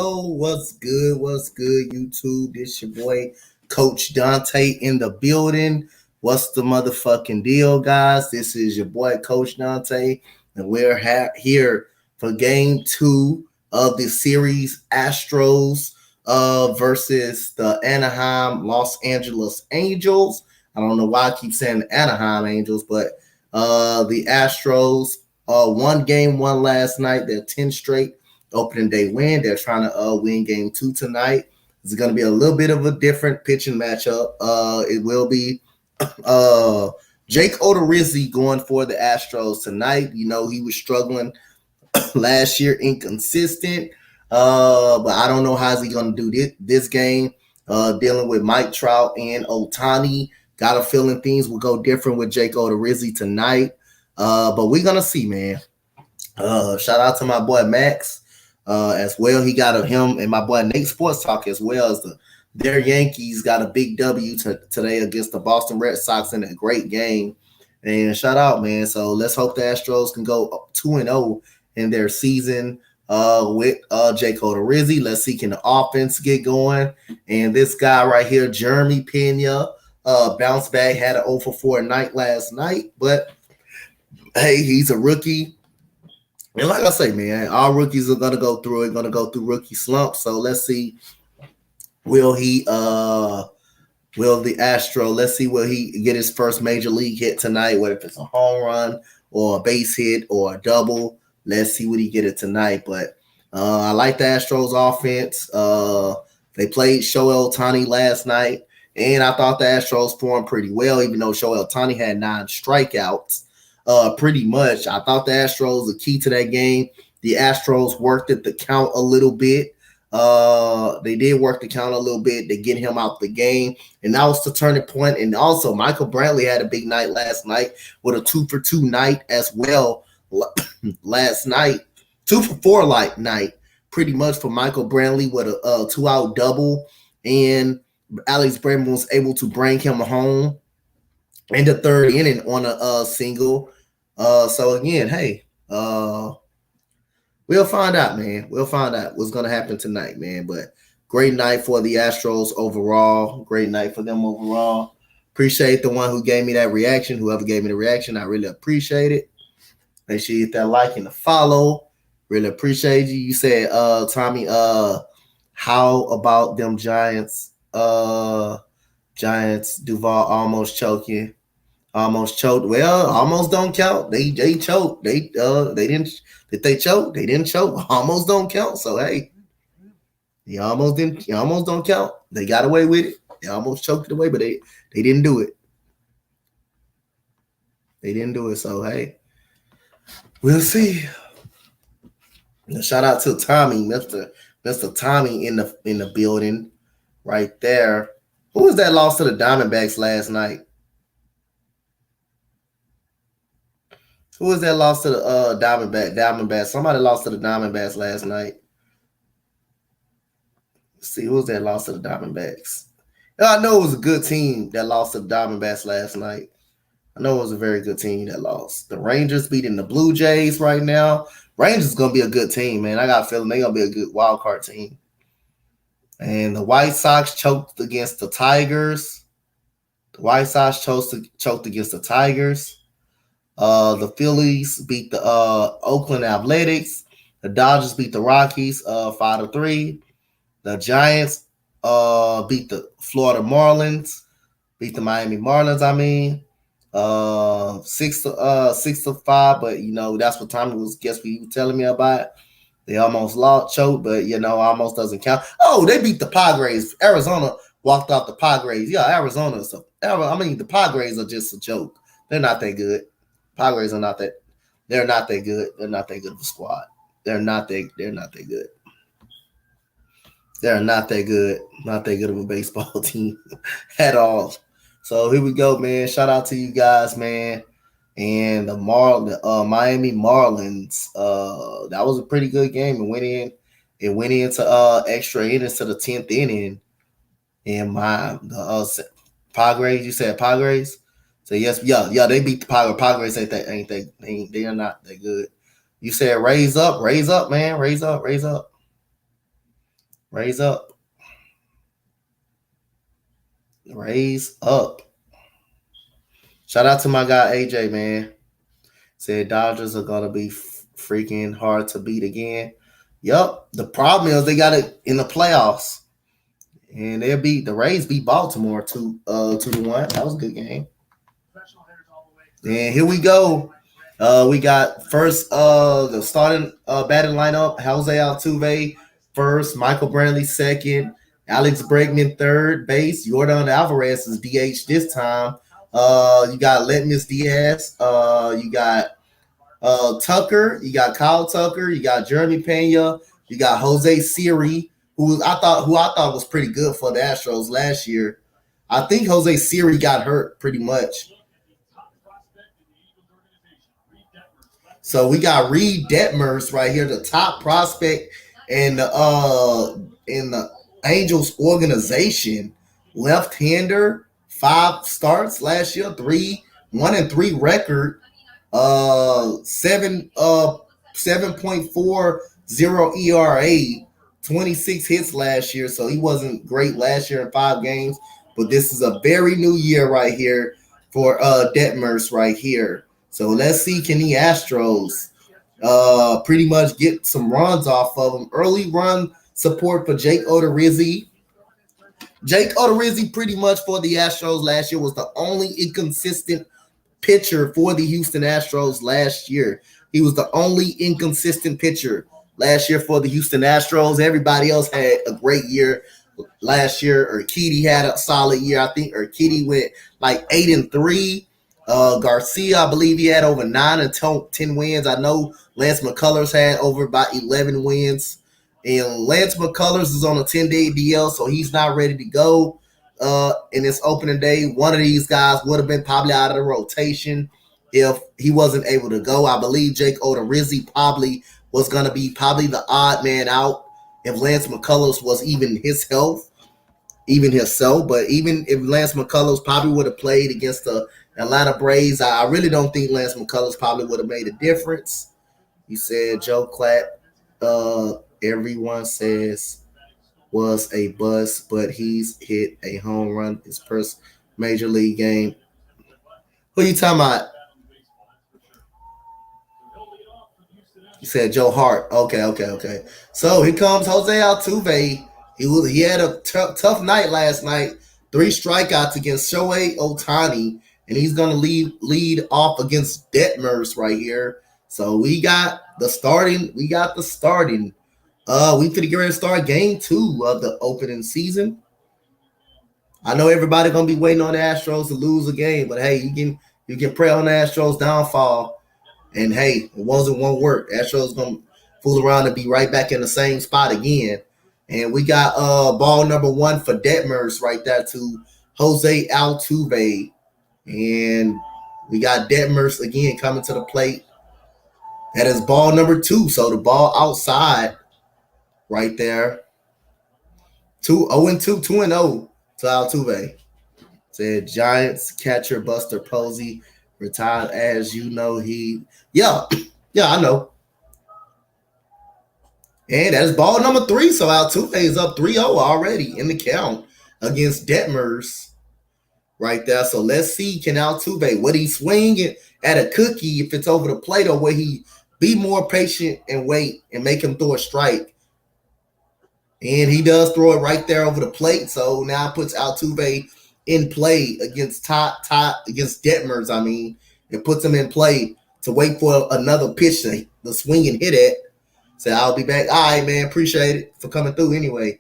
yo, what's good? What's good, YouTube? This your boy, Coach Dante in the building. What's the motherfucking deal, guys? This is your boy, Coach Dante, and we're here for game 2 of the series Astros versus the Anaheim Los Angeles Angels. I don't know why I keep saying the Anaheim Angels, but the Astros won game 1 last night. They're 10 straight opening day win. They're trying to win game 2 tonight. It's going to be a little bit of a different pitching matchup. It will be Jake Odorizzi going for the Astros tonight. You know, he was struggling last year, inconsistent. But I don't know how's he going to do this game. Dealing with Mike Trout and Ohtani. Got a feeling things will go different with Jake Odorizzi tonight. But we're going to see, man. Shout out to my boy Max as well. He got him and my boy Nate Sports Talk as well as their Yankees got a big W today against the Boston Red Sox in a great game. And shout out, man. So let's hope the Astros can go 2-0 in their season with Jake Odorizzi. Let's see, can the offense get going? And this guy right here, Jeremy Pena, bounce back, had an 0-for-4 night last night. But, hey, he's a rookie. And like I say, man, all rookies are going to go through it, going to go through rookie slumps. So let's see, will the get his first major league hit tonight, whether it's a home run or a base hit or a double. Let's see what he get it tonight. But I like the Astros offense. They played Shohei Ohtani last night, and I thought the Astros formed pretty well, even though Shohei Ohtani had 9 strikeouts. Pretty much, I thought the Astros the key to that game. The Astros worked at the count a little bit. They did work the count a little bit to get him out the game, and that was the turning point. And also, Michael Brantley had a big night last night with a 2-for-2 night as well. Last night, 2-for-4 night, pretty much for Michael Brantley with a 2-out double, and Alex Bregman was able to bring him home in the 3rd inning on a single. So again, hey, we'll find out, man. We'll find out what's going to happen tonight, man. But great night for the Astros overall. Great night for them overall. Appreciate the one who gave me that reaction. Whoever gave me the reaction, I really appreciate it. Make sure you hit that like and the follow. Really appreciate you. You said, Tommy, how about them Giants? Giants, Duval almost choking. Almost choked. Well, almost don't count. They choked. They didn't. Did they choke? They didn't choke. Almost don't count. So hey, you almost didn't. You almost don't count. They got away with it. They almost choked it away, but they didn't do it. They didn't do it. So hey, we'll see. And shout out to Tommy, Mr. Tommy in the building, right there. Who was that lost to the Diamondbacks last night? Who was that lost to the Diamondbacks? Somebody lost to the Diamondbacks last night. Let's see, who was that lost to the Diamondbacks? I know it was a good team that lost to the Diamondbacks last night. I know it was a very good team that lost. The Rangers beating the Blue Jays right now. Rangers is going to be a good team, man. I got a feeling they're going to be a good wild card team. And the White Sox choked against the Tigers. The White Sox choked against the Tigers. The Phillies beat the Oakland Athletics. The Dodgers beat the Rockies 5-3. The Giants beat the Florida Marlins. Beat the Miami Marlins, 6-5. But you know, that's what Tommy was telling me about. They almost choked, but you know, almost doesn't count. Oh, they beat the Padres. Arizona walked off the Padres. Yeah, Arizona. So the Padres are just a joke. They're not that good. Padres are not that. They're not that good. They're not that good of a squad. They're not that good. They're not that good. Not that good of a baseball team at all. So here we go, man. Shout out to you guys, man. And the Miami Marlins. That was a pretty good game. It went into extra innings to the 10th inning. And the Padres. You said Padres. So yes, yeah, they beat the Padres. They are not that good. You said raise up, man, raise up. Raise up. Raise up. Shout out to my guy AJ, man. Said Dodgers are gonna be freaking hard to beat again. Yup. The problem is they got it in the playoffs. And they'll beat the Rays beat Baltimore 2-1. That was a good game. And here we go. We got first the starting batting lineup: Jose Altuve first, Michael Brantley second, Alex Bregman third base, Yordan Alvarez is DH this time. You got Letmus Diaz. You got Tucker. You got Kyle Tucker. You got Jeremy Pena. You got Jose Siri, who I thought was pretty good for the Astros last year. I think Jose Siri got hurt pretty much. So we got Reed Detmers right here, the top prospect in the Angels organization. Left-hander, 5 starts last year, 1-3 record, 7.40 ERA, 26 hits last year. So he wasn't great last year in 5 games, but this is a very new year right here for Detmers right here. So let's see, can the Astros pretty much get some runs off of them? Early run support for Jake Odorizzi. Jake Odorizzi pretty much for the Astros last year was the only inconsistent pitcher for the Houston Astros last year. He was the only inconsistent pitcher last year for the Houston Astros. Everybody else had a great year last year. Urquidy had a solid year. I think Urquidy went like 8-3. Garcia, I believe he had over 9 and 10 wins. I know Lance McCullers had over about 11 wins. And Lance McCullers is on a 10-day DL, so he's not ready to go in this opening day. One of these guys would have been probably out of the rotation if he wasn't able to go. I believe Jake Odorizzi probably was going to be probably the odd man out if Lance McCullers was even his health, even himself. But even if Lance McCullers probably would have played against the Atlanta Braves, I really don't think Lance McCullers probably would have made a difference. He said Joe Klatt, everyone says was a bust, but he's hit a home run his first major league game. Who you talking about? You said Joe Hart. Okay. So here comes Jose Altuve. He had a tough night last night. 3 strikeouts against Shohei Ohtani, and he's gonna lead off against Detmers right here. So we got the starting. We could get ready to start game 2 of the opening season. I know everybody gonna be waiting on the Astros to lose a game, but hey, you can pray on the Astros downfall. And hey, it won't work. Astros gonna fool around and be right back in the same spot again. And we got ball number 1 for Detmers right there to Jose Altuve. And we got Detmers again coming to the plate. That is ball number 2. So the ball outside right there. 2-0 to Altuve. Said Giants catcher Buster Posey retired, as you know. Yeah, I know. And that's ball number 3. So Altuve is up 3-0 already in the count against Detmers right there. So let's see, can Altuve, would he swing at a cookie if it's over the plate, or will he be more patient and wait and make him throw a strike? And he does throw it right there over the plate. So now it puts Altuve in play against against Detmers. I mean, it puts him in play to wait for another pitch to swing and hit it. So I'll be back. All right, man. Appreciate it for coming through anyway.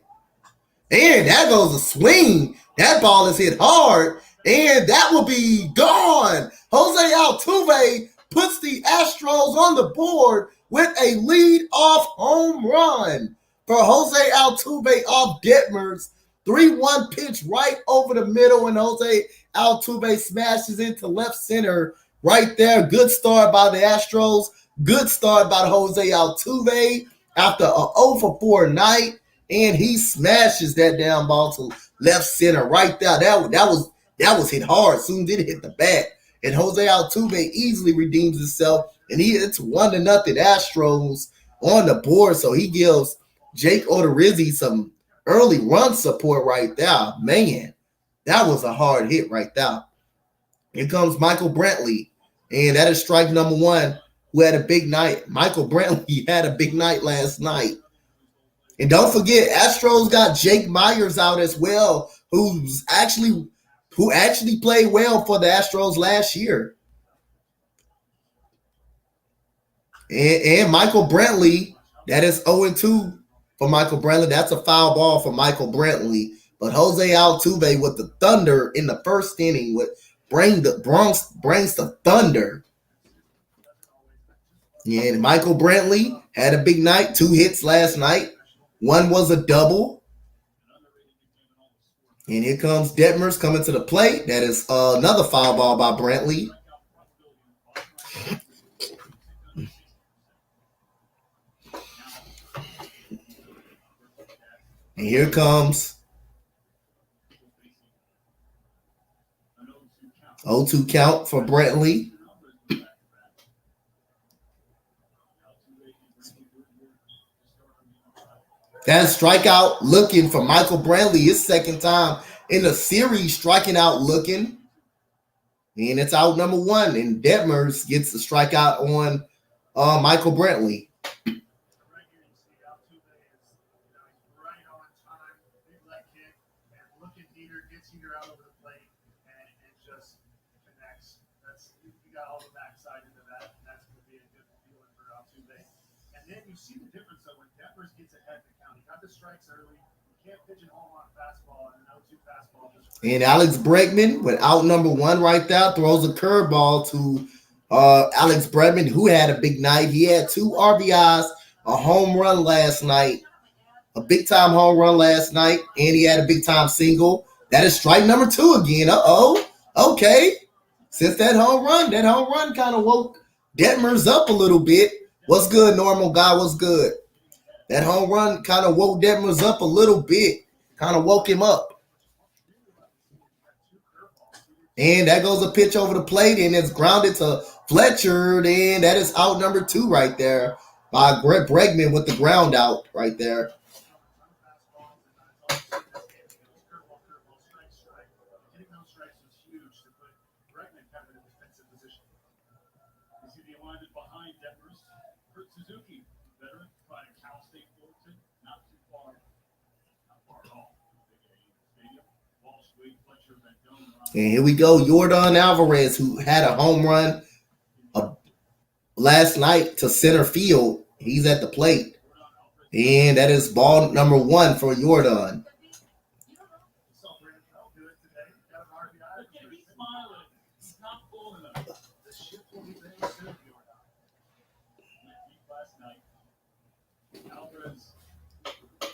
And that goes a swing. That ball is hit hard, and that will be gone. Jose Altuve puts the Astros on the board with a lead-off home run for Jose Altuve off Detmers. 3-1 pitch right over the middle, and Jose Altuve smashes into left center right there. Good start by the Astros. Good start by Jose Altuve after an 0-for-4 night, and he smashes that down ball to left center right there. That was hit hard. Soon did it hit the bat, and Jose Altuve easily redeems himself, and it's 1-0 Astros on the board. So he gives Jake Odorizzi some early run support right there. Man, that was a hard hit right there. Here comes Michael Brantley, and that is strike number one, who had a big night. Michael Brantley had a big night last night. And don't forget, Astros got Jake Myers out as well, who actually played well for the Astros last year. And Michael Brantley, that is 0-2 for Michael Brantley. That's a foul ball for Michael Brantley. But Jose Altuve with the Thunder in the first inning brings the Thunder. And Michael Brantley had a big night, 2 hits last night. One was a double. And here comes Detmers coming to the plate. That is another foul ball by Brantley. And here comes 0-2 count for Brantley. That strikeout looking for Michael Brantley, his second time in the series striking out looking. And it's out number one. And Detmers gets the strikeout on Michael Brantley. And then you see the difference though when Detmers gets ahead in the count. He got the strikes early. You can't pitch an home-run fastball and an 0-2 fastball. And Alex Bregman, with out number one right there, throws a curveball to Alex Bregman, who had a big night. He had 2 RBIs, a home run last night, a big-time home run last night, and he had a big-time single. That is strike number 2 again. Okay. Since that home run kind of woke Detmers up a little bit. What's good, normal guy? What's good? That home run kind of woke Detmers up a little bit. Kind of woke him up. And that goes a pitch over the plate, and it's grounded to Fletcher. And that is out number 2 right there by Bregman with the ground out right there. And here we go, Yordan Alvarez, who had a home run last night to center field. He's at the plate. And that is ball number 1 for Yordan.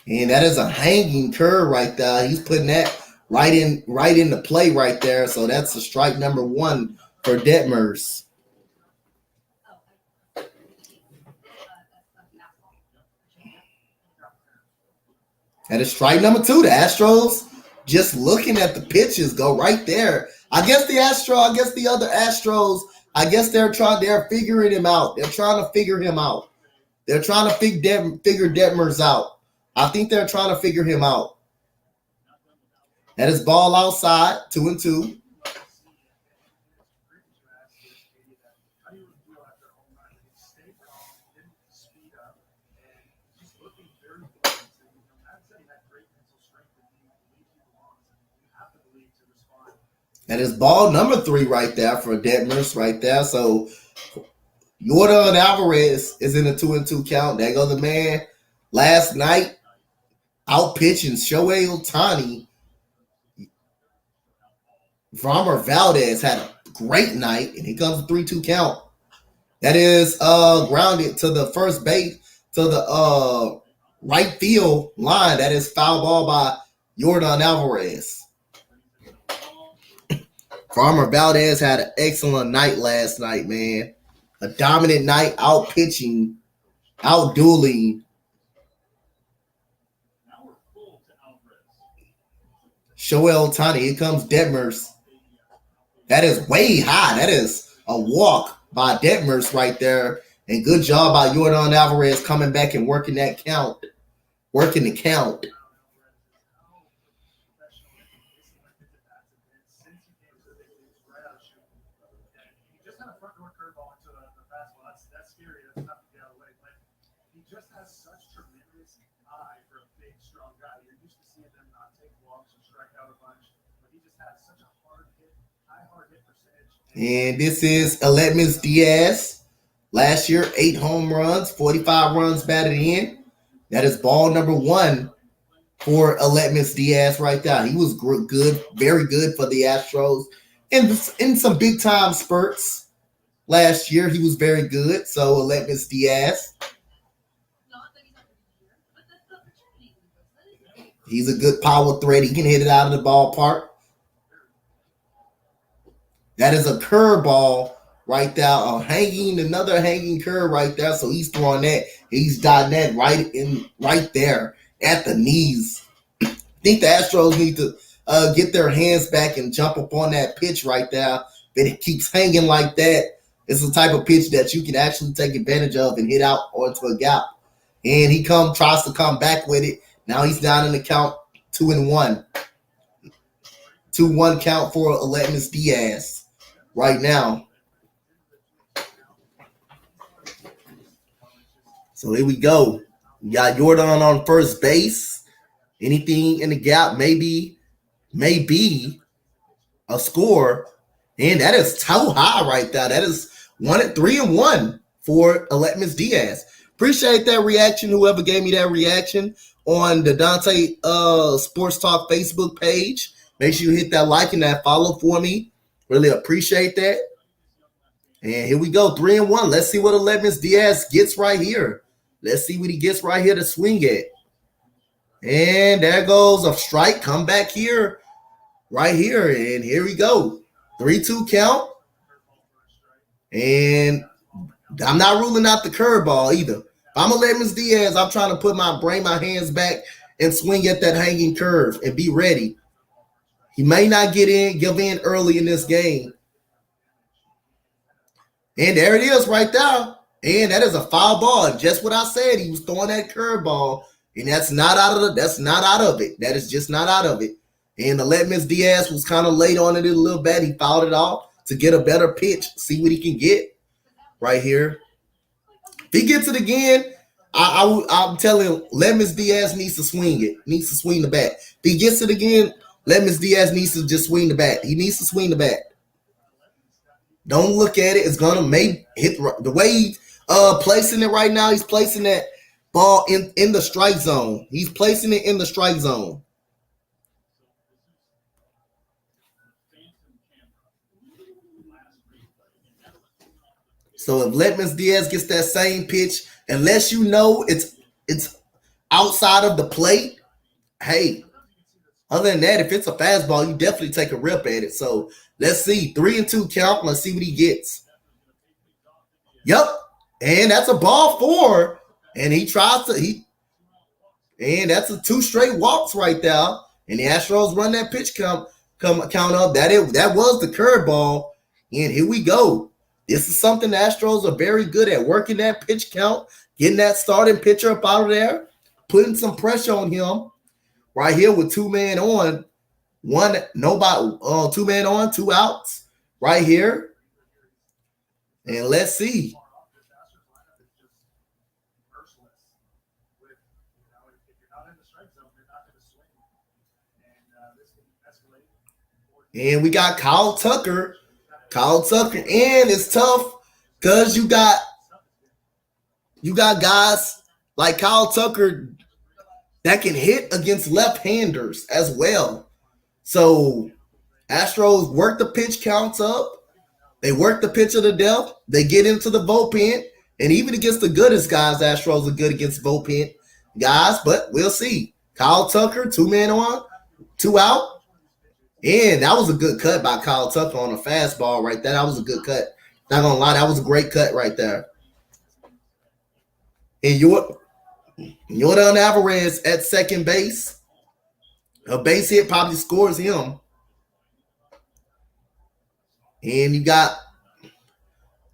And that is a hanging curve right there. He's putting that right in the play right there. So that's a strike number 1 for Detmers. That is strike number 2. The Astros just looking at the pitches go right there. I guess the other Astros, they're figuring him out. They're trying to figure him out. They're trying to figure Detmers out. I think they're trying to figure him out. That is ball outside, 2-2. That is ball number 3 right there for Detmers right there. So Yordan Alvarez is in a 2-2 count. There goes the man last night out pitching Shohei Ohtani. Framber Valdez had a great night, and he comes a 3-2 count. That is grounded to the first base, to the right field line. That is foul ball by Yordan Alvarez. Framber Valdez had an excellent night last night, man. A dominant night, out pitching, out dueling. Shohei Ohtani. Here comes Detmers. That is way high. That is a walk by Detmers right there. And good job by Yordan Alvarez coming back and working the count. has such tremendous eye for a big, strong guy. You're used to seeing them not take walks or strike out a bunch, but he just has such a high hard hit percentage. And this is Aledmus Diaz. Last year, 8 home runs, 45 runs batted in. That is ball number 1 for Aledmus Diaz right there. He was good, very good for the Astros. In some big time spurts last year, he was very good. So Aledmus Diaz. He's a good power threat. He can hit it out of the ballpark. That is a curveball right there. Another hanging curve right there. So he's throwing that. He's dotting that right there at the knees. I think the Astros need to get their hands back and jump up on that pitch right there. But it keeps hanging like that. It's the type of pitch that you can actually take advantage of and hit out onto a gap. And he tries to come back with it. Now he's down in the count 2-1. 2-1 count for Aledmus Diaz right now. So here we go. We got Jordan on first base. Anything in the gap maybe a score. And that is too high right there. That is 3-1 for Aledmus Diaz. Appreciate that reaction, whoever gave me that reaction on the Dante Sports Talk Facebook page. Make sure you hit that like and that follow for me. Really appreciate that. And here we go, 3-1. Let's see what Aledmus Diaz gets right here. Let's see what he gets right here to swing at. And there goes a strike. Come back here. Right here. And here we go. 3-2 count. And I'm not ruling out the curveball either. If I'm Aledmus Diaz, I'm trying to bring my hands back and swing at that hanging curve and be ready. He may not give in early in this game. And there it is right there. And that is a foul ball. Just what I said. He was throwing that curveball. And that's not out of it. That is just not out of it. And Aledmus Diaz was kind of late on it a little bit. He fouled it off to get a better pitch. See what he can get right here. If he gets it again, I'm telling him, Aledmus Diaz needs to swing it. Needs to swing the bat. If he gets it again, Aledmus Diaz needs to just swing the bat. He needs to swing the bat. Don't look at it. It's going to hit the way he's placing it right now. He's placing that ball in the strike zone. He's placing it in the strike zone. So if Aledmus Diaz gets that same pitch, unless you know it's outside of the plate, hey, other than that, if it's a fastball, you definitely take a rip at it. So let's see. 3-2 count. Let's see what he gets. Yep. And that's a ball 4. And he tries to and that's a 2 straight walks right there. And the Astros run that pitch count up. That was the curveball. And here we go. This is something the Astros are very good at, working that pitch count, getting that starting pitcher up out of there, putting some pressure on him. Right here with 2 men on, 2 men on, 2 outs. Right here. And let's see. And we got Kyle Tucker. And it's tough because you got guys like Kyle Tucker that can hit against left-handers as well. So Astros work the pitch counts up. They work the pitch of the depth. They get into the bullpen. And even against the goodest guys, Astros are good against bullpen guys. But we'll see. Kyle Tucker, 2 men on, 2 out. And that was a good cut by Kyle Tucker on a fastball right there. That was a good cut. Not going to lie, that was a great cut right there. And Yordan Alvarez at second base. A base hit probably scores him. And you got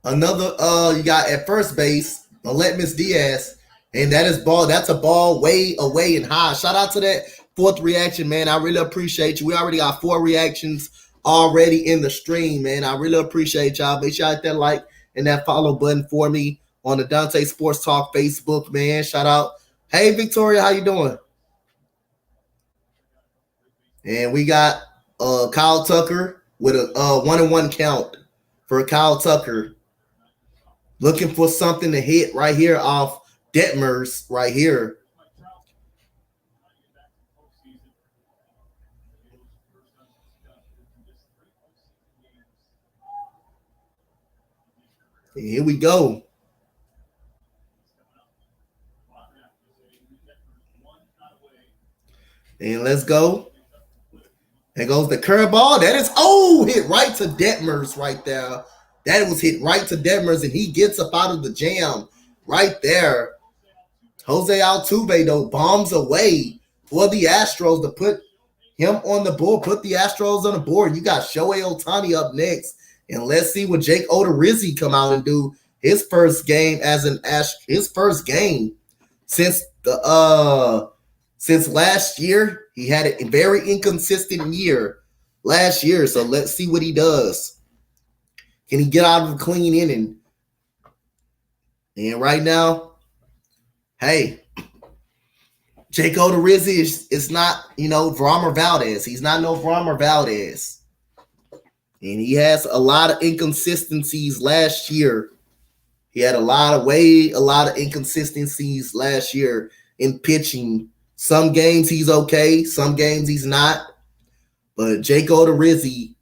you got at first base, Aledmus Diaz. And that's a ball way away and high. Shout out to that 4th reaction, man. I really appreciate you. We already got 4 reactions already in the stream, man. I really appreciate y'all. Make sure you hit that like and that follow button for me on the Dante Sports Talk Facebook, man. Shout out. Hey, Victoria, how you doing? And we got Kyle Tucker with a 1-1 count for Kyle Tucker. Looking for something to hit right here off Detmers right here. And here we go. And let's go. There goes the curveball. That is, hit right to Detmers right there. That was hit right to Detmers, and he gets up out of the jam right there. Jose Altuve, though, bombs away for the Astros to put him on the board, put the Astros on the board. You got Shohei Ohtani up next. And let's see what Jake Odorizzi come out and do his first game as his first game since last year. He had a very inconsistent year last year. So let's see what he does. Can he get out of a clean inning? And right now, hey, Jake Odorizzi is not, Vromer Valdez. He's not no Vromer Valdez. And he has a lot of inconsistencies last year. He had a lot of inconsistencies last year in pitching. Some games he's okay, some games he's not. But Jake Odorizzi,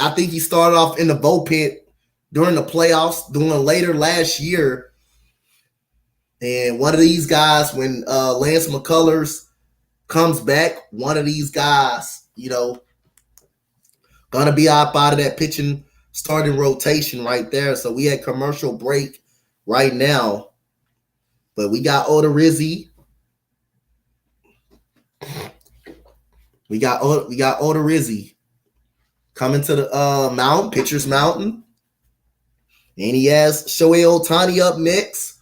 I think he started off in the bullpen during the playoffs, doing later last year. And one of these guys, when Lance McCullers comes back, one of these guys, gonna be out of that pitching starting rotation right there. So we had commercial break right now. But we got Odorizzi. We got Odorizzi coming to the mountain, pitcher's mountain. And he has Shohei Ohtani up next.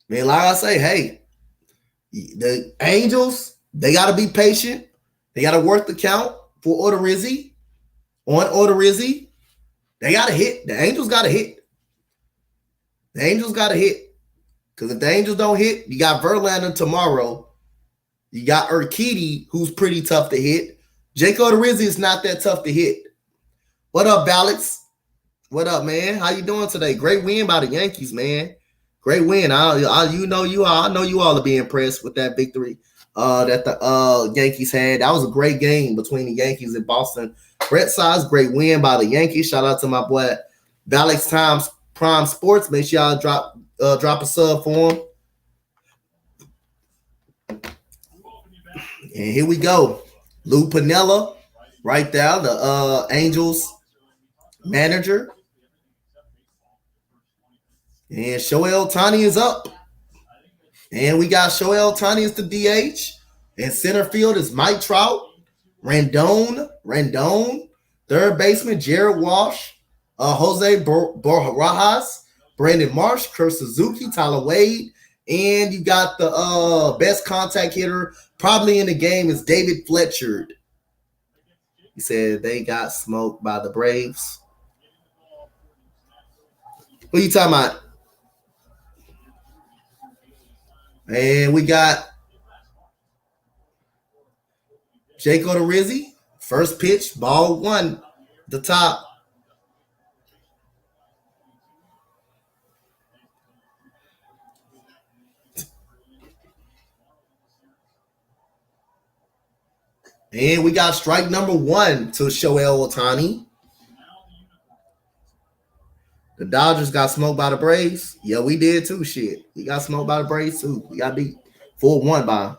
Man, like I say, hey, the Angels, they got to be patient. They got to work the count for Odorizzi. On Odorizzi, they got to hit. The Angels got to hit. The Angels got to hit. Because if the Angels don't hit, you got Verlander tomorrow. You got Urquidy, who's pretty tough to hit. Jake Odorizzi is not that tough to hit. What up, Alex? What up, man? How you doing today? Great win by the Yankees, man. Great win. I know you all to be impressed with that victory that the Yankees had. That was a great game between the Yankees and Boston Red Sox. Great win by the Yankees. Shout out to my boy Alex Times Prime Sports. Make sure y'all drop a sub for him. And here we go. Lou Piniella right there, the Angels manager. And Shohei Ohtani is up. And we got Shohei Ohtani as the DH. And center field is Mike Trout, Rendon, third baseman Jared Walsh, Jose Barajas, Brandon Marsh, Kurt Suzuki, Tyler Wade, and you got the best contact hitter probably in the game is David Fletcher. He said they got smoked by the Braves. What are you talking about? And we got Jake Odorizzi, first pitch, ball one, the top. And we got strike number one to Shohei Ohtani. The Dodgers got smoked by the Braves. Yeah, we did too. Shit. We got smoked by the Braves too. We got beat 4-1 by him.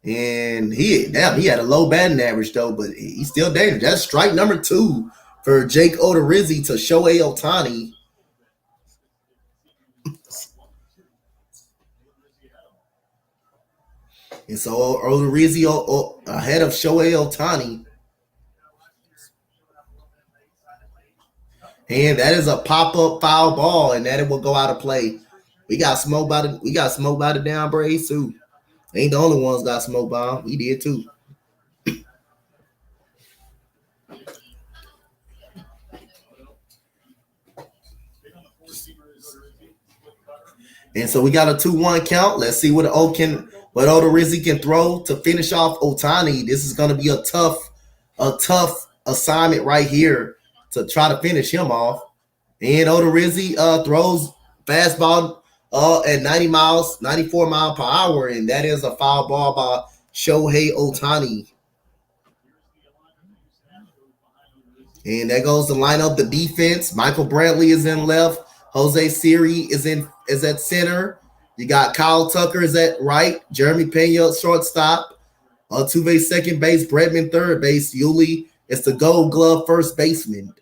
And he had a low batting average though, but he's still dangerous. That's strike number two for Jake Odorizzi to Shohei Ohtani. And so Odorizzi ahead of Shohei Ohtani. And that is a pop-up foul ball, and that it will go out of play. We got smoked by the down Braves too. They ain't the only ones got smoked by them. We did too. And so we got a 2-1 count. Let's see what Odorizzi can throw to finish off Otani. This is going to be a tough assignment right here to try to finish him off. And Odorizzi throws fastball at 90 miles, 94 mile per hour, and that is a foul ball by Shohei Otani. And there goes the lineup, the defense. Michael Brantley is in left. Jose Siri is at center. You got Kyle Tucker is at right. Jeremy Pena shortstop. Altuve second base. Bregman third base. Yuli is the Gold Glove first baseman.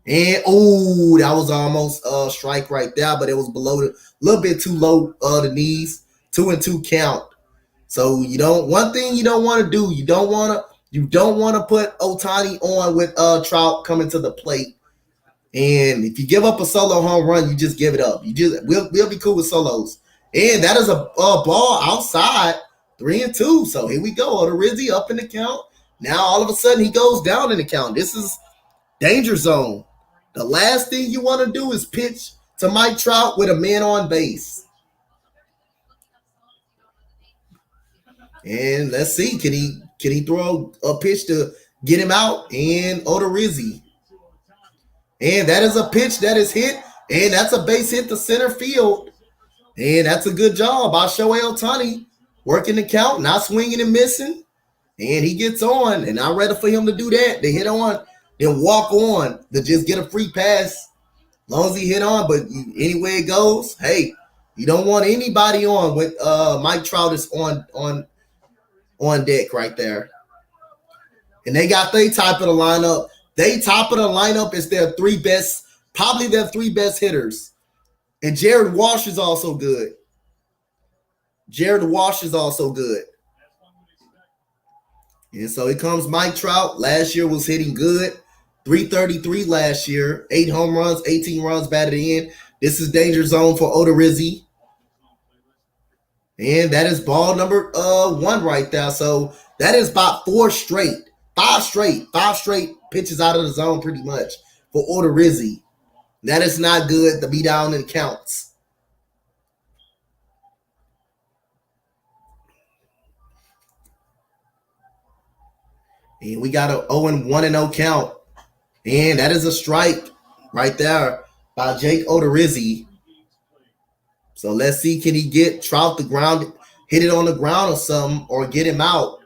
And that was almost a strike right there, but it was below a little bit too low the knees. 2-2 count. So one thing you don't want to do, you don't want to put Otani on with Trout coming to the plate. And if you give up a solo home run, you just give it up. We'll be cool with solos. And that is a ball outside, 3-2. So here we go. Odorizzi up in the count. Now all of a sudden he goes down in the count. This is danger zone. The last thing you want to do is pitch to Mike Trout with a man on base. And let's see, can he throw a pitch to get him out? And Odorizzi. And that is a pitch that is hit, and that's a base hit to center field. And that's a good job by Shohei Otani, working the count, not swinging and missing. And he gets on, and I'm ready for him to do that. They hit on, then walk on, to just get a free pass. As long as he hit on, but anyway it goes, hey, you don't want anybody on with Mike Trout is on deck right there. And they got their top of the lineup. They top of the lineup is probably their three best hitters. And Jared Walsh is also good. And so here comes Mike Trout. Last year was hitting good. 333 last year. 8 home runs, 18 runs batted in. This is danger zone for Odorizzi. And that is ball number 1 right there. So that is about 5 straight pitches out of the zone pretty much for Odorizzi. That is not good to be down in counts. And we got a 1-0 count. And that is a strike right there by Jake Odorizzi. So let's see, can he get Trout the ground, hit it on the ground or something, or get him out?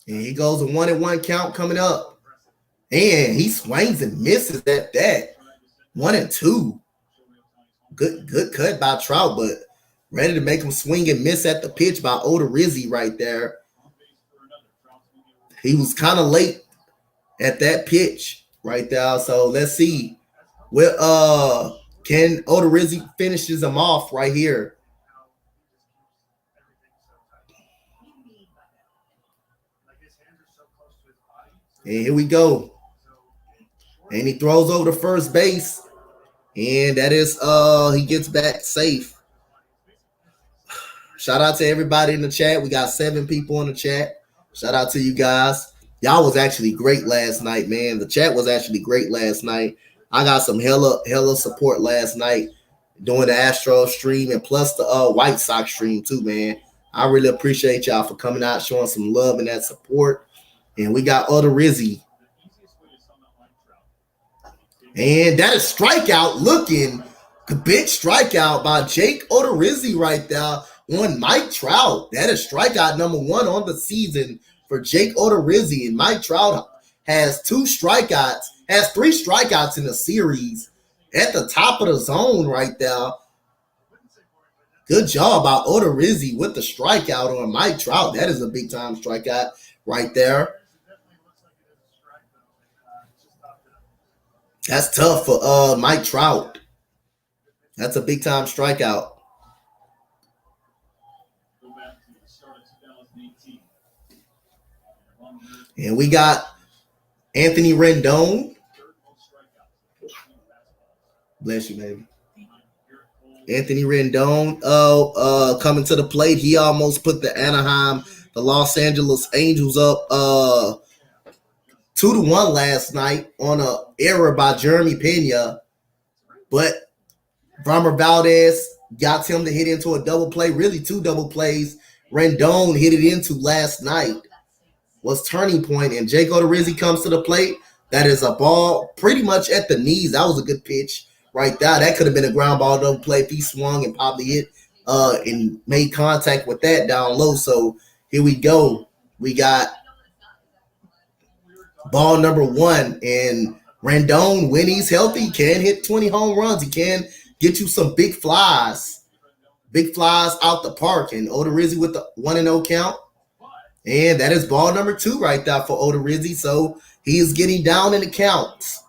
And he goes a 1-1 count coming up. And he swings and misses at that. 1-2. Good cut by Trout, but ready to make him swing and miss at the pitch by Odorizzi right there. He was kind of late at that pitch right there. So let's see. Can Odorizzi finishes him off right here? And here we go. And he throws over to first base. And that is, he gets back safe. Shout out to everybody in the chat. We got 7 people in the chat. Shout out to you guys. Y'all was actually great last night, man. The chat was actually great last night. I got some hella support last night doing the Astros stream and plus the White Sox stream too, man. I really appreciate y'all for coming out, showing some love and that support. And we got Odorizzi. And that is strikeout looking. A big strikeout by Jake Odorizzi right there on Mike Trout. That is strikeout number 1 on the season for Jake Odorizzi. And Mike Trout has 3 strikeouts in the series at the top of the zone right there. Good job by Odorizzi with the strikeout on Mike Trout. That is a big time strikeout right there. That's tough for Mike Trout. That's a big time strikeout. And we got Anthony Rendon. Bless you, baby. Anthony Rendon coming to the plate. He almost put the Los Angeles Angels up 2-1 last night on a error by Jeremy Pena. But Varmer Valdez got him to hit into a double play, really two double plays. Rendon hit it into last night was turning point, and Jake Odorizzi comes to the plate. That is a ball pretty much at the knees. That was a good pitch right there. That could have been a ground ball double play if he swung and probably hit and made contact with that down low. So here we go. We got ball number 1, and Rendon, when he's healthy, can hit 20 home runs. He can get you some big flies out the park. And Odorizzi with the 1-0 count. And that is ball number 2 right there for Odorizzi. So he is getting down in the counts.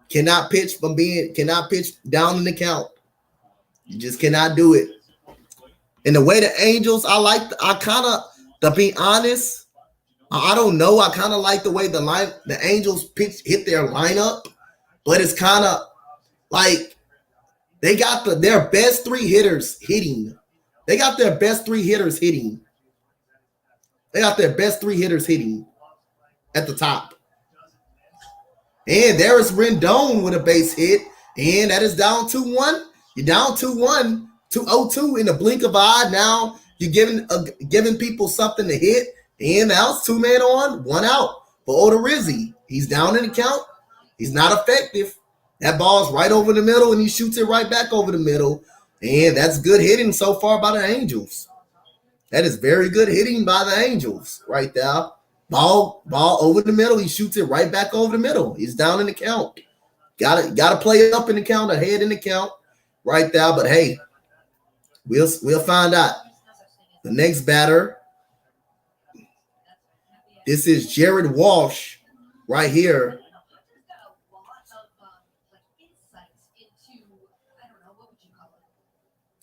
Cannot pitch down in the count. You just cannot do it. And the way the Angels, to be honest, I don't know. I kind of like the way the Angels hit their lineup, but it's kind of like they got their best 3 hitters hitting. They got their best 3 hitters hitting. They got their best 3 hitters hitting at the top. And there is Rendon with a base hit, and that is down 2-1. You're down 2-1 to 0-2 in the blink of an eye. Now you're giving people something to hit, and now it's 2 men on, 1 out for Odorizzi. He's down in the count. He's not effective. That ball's right over the middle, and he shoots it right back over the middle. And that's good hitting so far by the Angels. That is very good hitting by the Angels right there. Ball over the middle. He shoots it right back over the middle. He's down in the count. Got to play up in the count, ahead in the count right there. But hey, we'll find out. The next batter, this is Jared Walsh right here.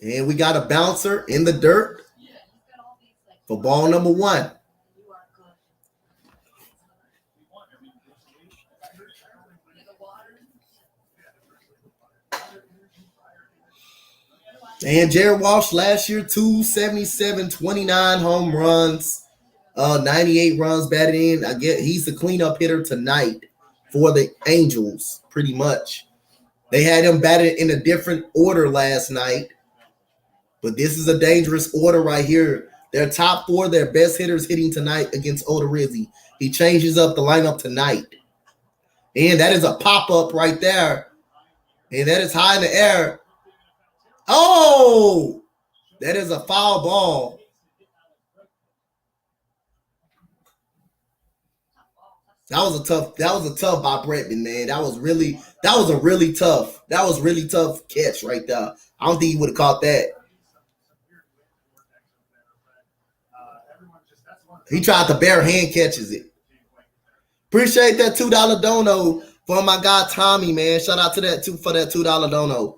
And we got a bouncer in the dirt for ball number 1. And Jared Walsh last year, 277, 29 home runs, 98 runs batted in. I get he's the cleanup hitter tonight for the Angels, pretty much. They had him batted in a different order last night, but this is a dangerous order right here. Their top 4, their best hitters hitting tonight against Odorizzi. He changes up the lineup tonight. And that is a pop-up right there. And that is high in the air. Oh, that is a foul ball. That was a tough by Bretman, man. That was really tough catch right there. I don't think he would have caught that. He tried to bare hand catches it. Appreciate that $2 dono for my guy Tommy, man. Shout out to that for that $2 dono.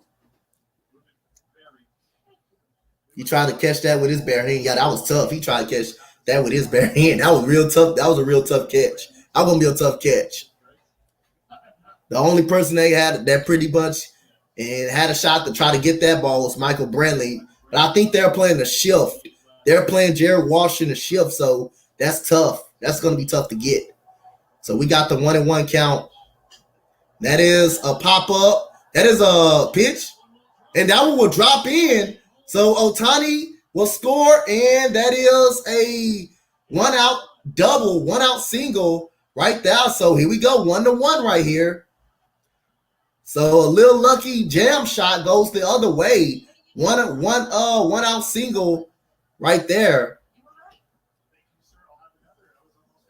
He tried to catch that with his bare hand. Yeah, that was tough. He tried to catch that with his bare hand. That was real tough. That was a real tough catch. That wouldn't be a tough catch. The only person they had that pretty much and had a shot to try to get that ball was Michael Brantley. But I think they're playing a shift. They're playing Jared Walsh in a shift, so that's tough. That's going to be tough to get. So we got the 1-1 count. That is a pop-up. That is a pitch. And that one will drop in. So Ohtani will score, and that is a 1-out double, 1-out single right there. So here we go, 1-1 right here. So a little lucky jam shot goes the other way. One out single right there.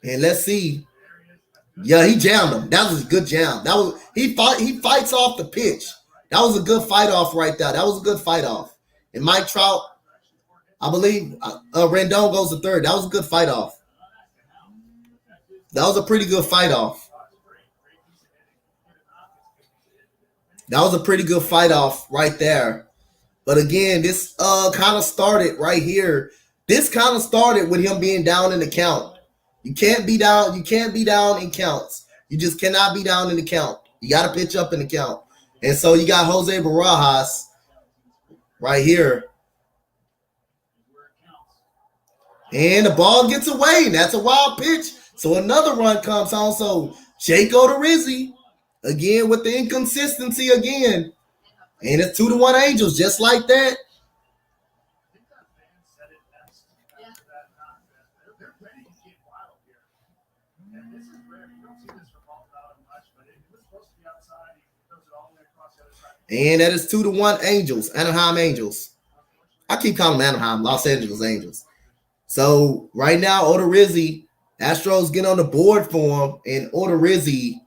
And let's see. Yeah, he jammed him. That was a good jam. He fights off the pitch. That was a good fight off right there. That was a good fight off. And Mike Trout, I believe, Rendon goes to third. That was a good fight off. That was a pretty good fight off. That was a pretty good fight off right there. But again, this kind of started right here. This kind of started with him being down in the count. You can't be down. You can't be down in counts. You just cannot be down in the count. You got to pitch up in the count. And so you got Jose Barajas right here. And the ball gets away, and that's a wild pitch. So another run comes on. So Jake Odorizzi, again with the inconsistency again. And it's 2-1 Angels, just like that. And that is 2-1 Angels, Anaheim Angels. I keep calling them Anaheim, Los Angeles Angels. So right now, Odorizzi, Astros get on the board for him, and Odorizzi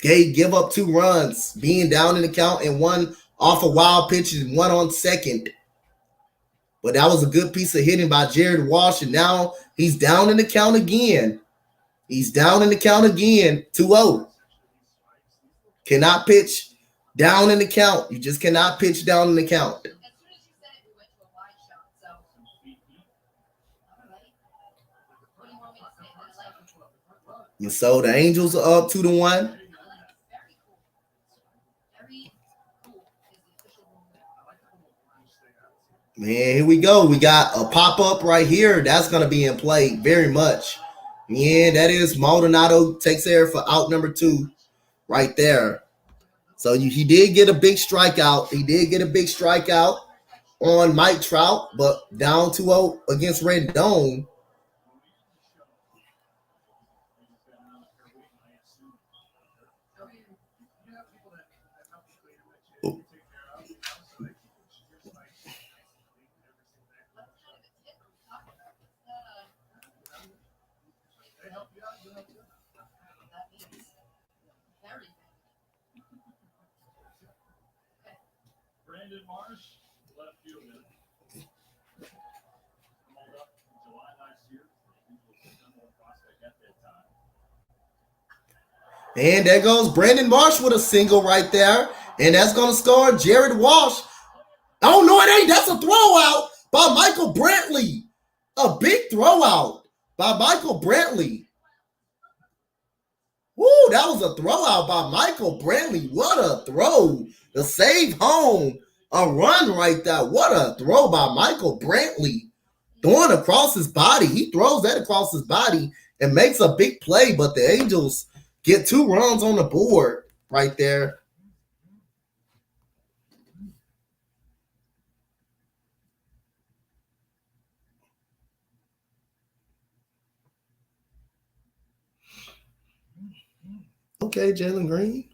give up 2 runs, being down in the count, and one off a wild pitch and one on second. But that was a good piece of hitting by Jared Walsh, and now he's down in the count again. 2-0. Cannot pitch down in the count. You just cannot pitch down in the count. And so the Angels are up 2-1. Man, here we go. We got a pop-up right here. That's going to be in play very much. Yeah, that is Maldonado takes there for out number 2 right there. So he did get a big strikeout. He did get a big strikeout on Mike Trout, but down 2-0 against Rendon. Brandon Marsh, left fielder. Called up in July last year. He was a number 1 prospect at that time. And there goes Brandon Marsh with a single right there. And that's going to score Jared Walsh. Oh, no, it ain't. That's a throwout by Michael Brantley. A big throwout by Michael Brantley. Woo, that was a throwout by Michael Brantley. What a throw. The save home. A run right there. What a throw by Michael Brantley. Throwing across his body. He throws that across his body and makes a big play, but the Angels get 2 runs on the board right there. Okay, Jalen Green.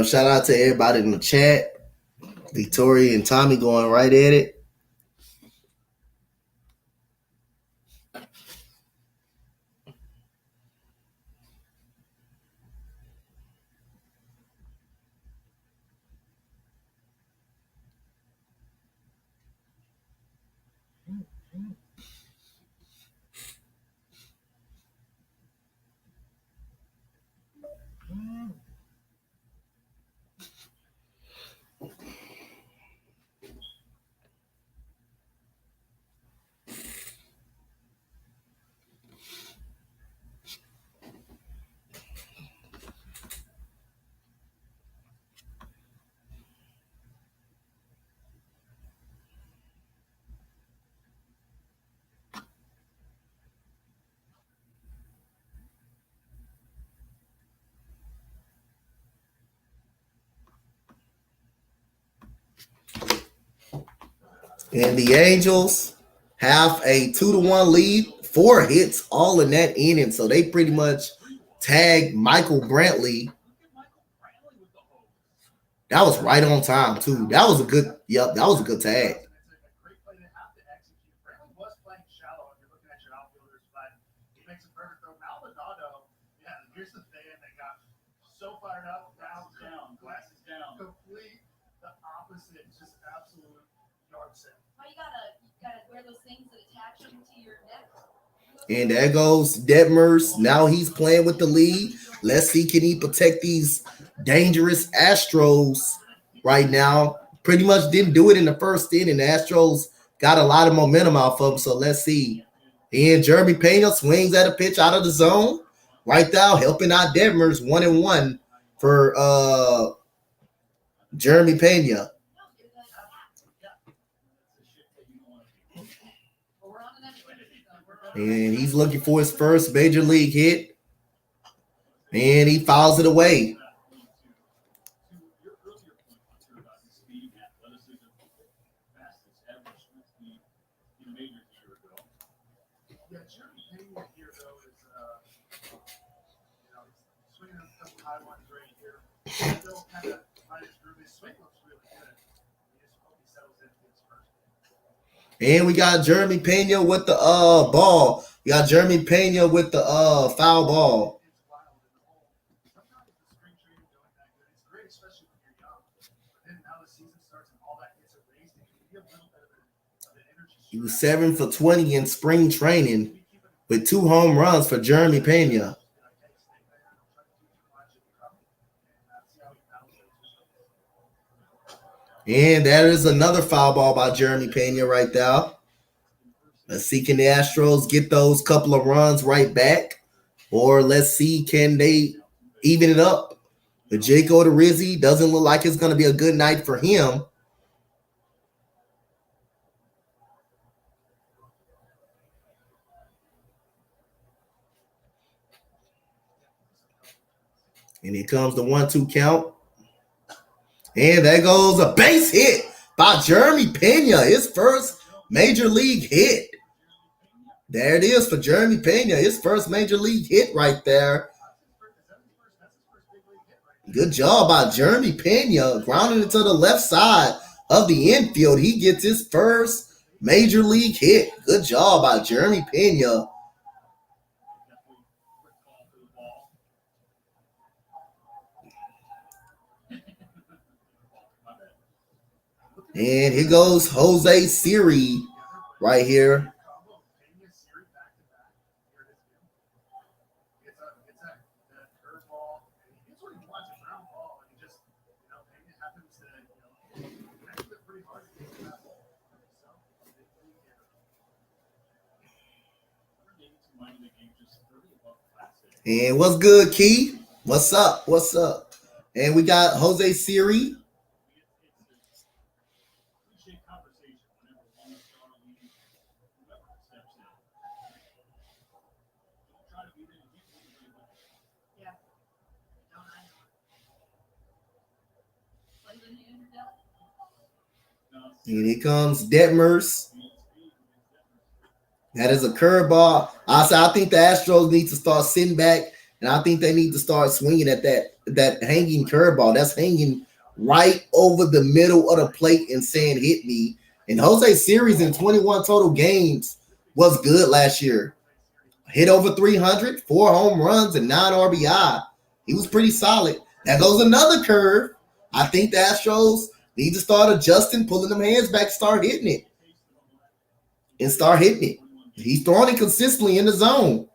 Shout out to everybody in the chat. Victoria and Tommy going right at it. And the Angels have a 2-1 lead, 4 hits all in that inning. So they pretty much tagged Michael Brantley. That was right on time, too. That was a good tag. Here's the fan that got so fired up, down, glasses down. Complete the opposite, just absolute yard sale. Well, you gotta wear those things that attach them to your neck. And there goes Detmers. Now he's playing with the lead. Let's see, can he protect these dangerous Astros right now? Pretty much didn't do it in the first inning. The Astros got a lot of momentum off of him, so let's see. And Jeremy Pena swings at a pitch out of the zone. Right now, helping out Detmers 1-1 for Jeremy Pena. And he's looking for his first major league hit. And he fouls it away. Yeah, Jeremy Pena here though is swinging a couple high ones right here. Still kind of minus groove. His swing looks really good. He just hope he settles into his first. And we got Jeremy Pena with the ball. We got Jeremy Pena with the foul ball. It's wild in the hole. Sometimes the spring training going that good. It's great, especially when you're young. But then now the season starts and all that hits are raised, and you get a little bit of an energy. He was 7 for 20 in spring training with 2 home runs for Jeremy Pena. And that is another foul ball by Jeremy Pena right there. Let's see, can the Astros get those couple of runs right back? Or let's see, can they even it up? But Jake Odorizzi doesn't look like it's going to be a good night for him. And here comes the 1-2 count. And there goes a base hit by Jeremy Pena, his first major league hit. There it is for Jeremy Pena, his first major league hit right there. Good job by Jeremy Pena, grounding it to the left side of the infield. He gets his first major league hit. Good job by Jeremy Pena. And here goes Jose Siri right here. And what's good, Key? What's up? What's up? And we got Jose Siri. And here comes Detmers. That is a curveball. I think the Astros need to start sitting back, and I think they need to start swinging at that hanging curveball. That's hanging right over the middle of the plate and saying hit me. And Jose Siri's in 21 total games was good last year. Hit over 300, 4 home runs, and 9 RBI. He was pretty solid. There goes another curve. I think the Astros need to start adjusting, pulling them hands back, start hitting it. And start hitting it. He's throwing it consistently in the zone.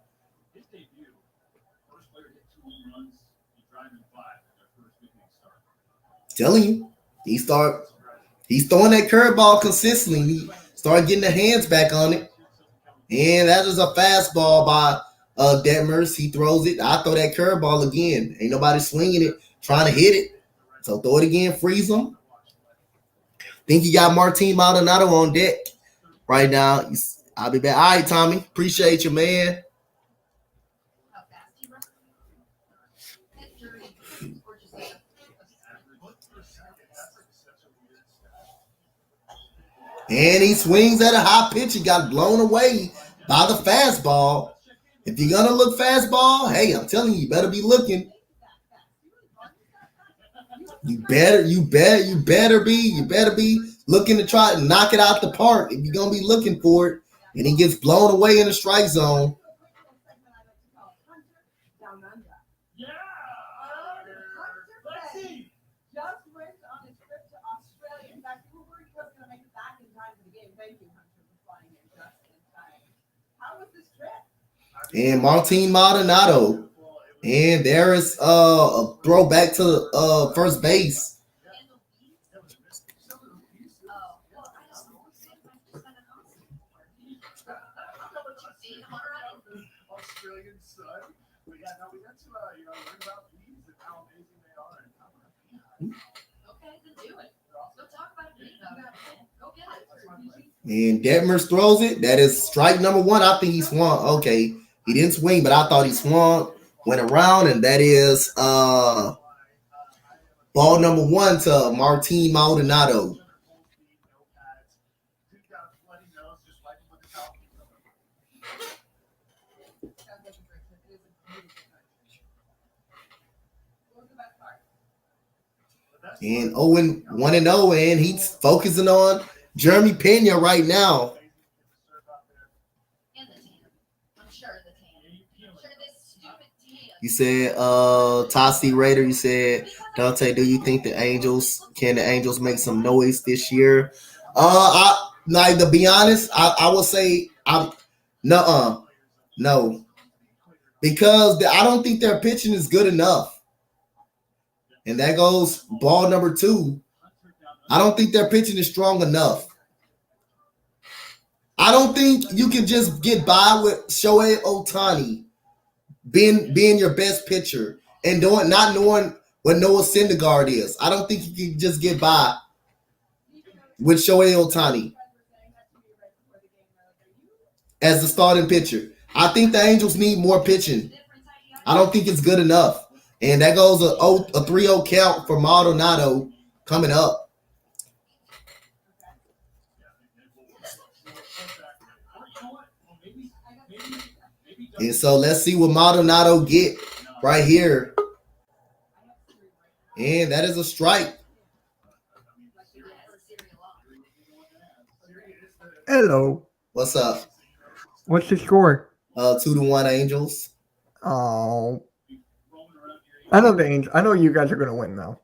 Telling you, he's throwing that curveball consistently. He start getting the hands back on it. And that is a fastball by Detmers. He throws it. I throw that curveball again. Ain't nobody swinging it, trying to hit it. So throw it again, freeze him. Think you got Martin Maldonado on deck right now. I'll be back. All right, Tommy. Appreciate you, man. And he swings at a high pitch. He got blown away by the fastball. If you're going to look fastball, hey, I'm telling you, you better be looking. You better be looking to try to knock it out the park if you're going to be looking for it. And he gets blown away in the strike zone. And Martin Maldonado. And there is a throwback to first base. Australian sun. But yeah, no, we got to learn about bees and how amazing they are and how Okay, then do it. Go talk about it. Go get it. And Detmers throws it. That is strike number one. I think he swung. Okay. He didn't swing, but I thought he swung. Went around, and that is ball number one to Martin Maldonado. And Owen 1-0, and he's focusing on Jeremy Pena right now. You said Tassi Raider, you said Dante, do you think the Angels make some noise this year? To be honest, I will say no. Because I don't think their pitching is good enough. And that goes ball number two. I don't think their pitching is strong enough. I don't think you can just get by with Shohei Ohtani being your best pitcher and not knowing what Noah Syndergaard is. I don't think you can just get by with Shohei Ohtani as the starting pitcher. I think the Angels need more pitching. I don't think it's good enough. And that goes a 3-0 count for Maldonado coming up. And so let's see what Maldonado get right here. And that is a strike. Hello. What's up? What's the score? 2-1 Angels. Oh. I know the Angels. I know you guys are going to win, though.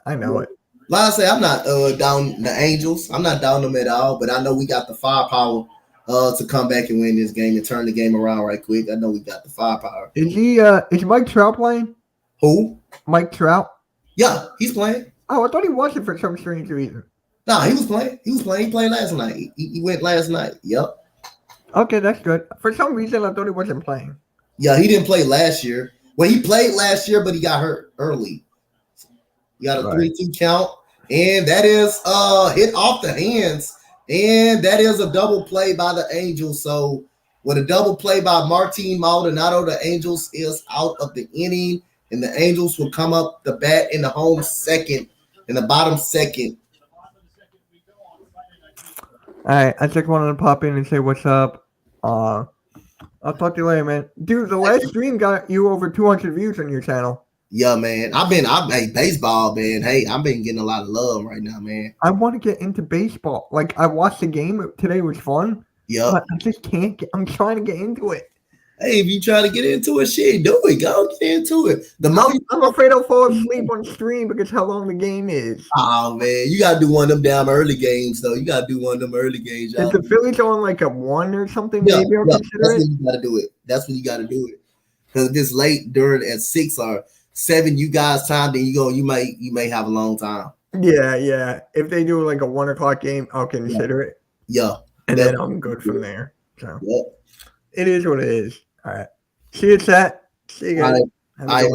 I know it. Like I say, I'm not down the Angels. I'm not down them at all, but I know we got the firepower to come back and win this game and turn the game around right quick. I know we got the firepower. Is Mike Trout playing? Who? Mike Trout? Yeah, he's playing. Oh, I thought he wasn't for some strange reason. No, he was playing. He played last night. He went last night. Yep. Okay, that's good. For some reason, I thought he wasn't playing. Yeah, he didn't play last year. Well, he played last year, but he got hurt early. You got a 3-2 count, and that is hit off the hands, and that is a double play by the Angels. So with a double play by Martin Maldonado, the Angels is out of the inning, and the Angels will come up the bat in the home second, in the bottom second. All right, I just wanted to pop in and say what's up. I'll talk to you later, man. Dude, the last stream got you over 200 views on your channel. Yeah, man. I'm baseball, man. Hey, I've been getting a lot of love right now, man. I want to get into baseball. Like, I watched the game today. It was fun. Yeah. But I just can't I'm trying to get into it. Hey, if you try to get into it, shit, do it. Go get into it. I'm afraid I'll fall asleep on stream because how long the game is. Oh, man. You got to do one of them damn early games, though. You got to do one of them early games. Is the Phillies on like a 1 or something? Yeah, maybe I'll consider that's it? when you got to do it. That's when you got to do it. Because if it's late during at 6 or 7, you guys time, then you may have a long time. Yeah. If they do like a 1 o'clock game, I'll consider it. Yeah. And then I'm good from there. So yep. It is what it is. All right. See you, chat. See you guys. All right.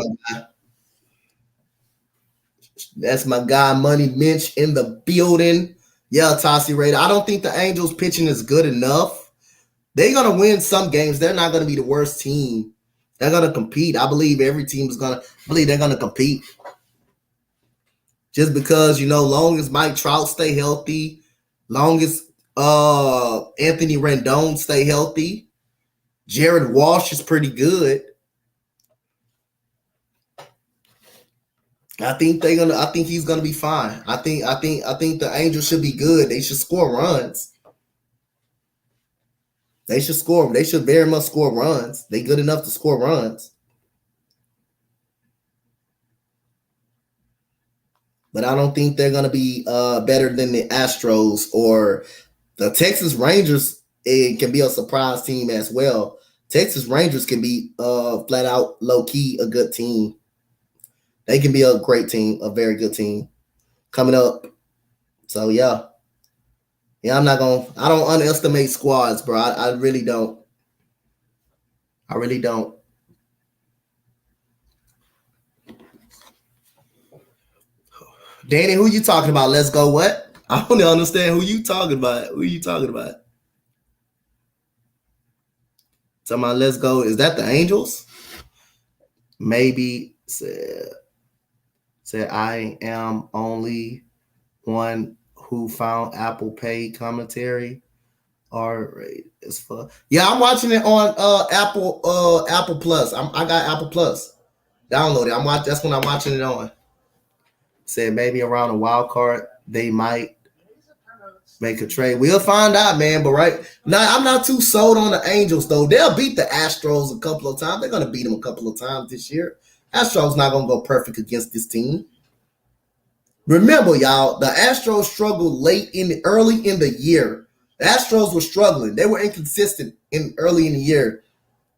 That's my guy, Money Minch, in the building. Yeah, Tassi Raider. I don't think the Angels pitching is good enough. They're going to win some games. They're not going to be the worst team. They're going to compete. I believe every team is going to believe they're going to compete. Just because, long as Mike Trout stay healthy, long as Anthony Rendon stay healthy, Jared Walsh is pretty good. I think he's gonna be fine. I think the Angels should be good. They should score runs. They should score. They should very much score runs. They good enough to score runs. But I don't think they're gonna be better than the Astros or The Texas Rangers, it can be a surprise team as well. Texas Rangers can be flat out low key a good team. They can be a great team, a very good team coming up. So yeah. Yeah, I don't underestimate squads, bro. I really don't. I really don't. Danny, who you talking about? Let's go what? I don't understand who you talking about. Who you talking about? Talking about let's go. Is that the Angels? Maybe said I am only one who found Apple Pay commentary. All right, it's fun. Yeah, I'm watching it on Apple Plus. I got Apple Plus. Download it. That's when I'm watching it on. Said maybe around a wild card they might make a trade. We'll find out, man. But right now, I'm not too sold on the Angels though. They'll beat the Astros a couple of times. They're gonna beat them a couple of times this year. Astros not gonna go perfect against this team. Remember, y'all, the Astros struggled early in the year. The Astros were struggling. They were inconsistent early in the year.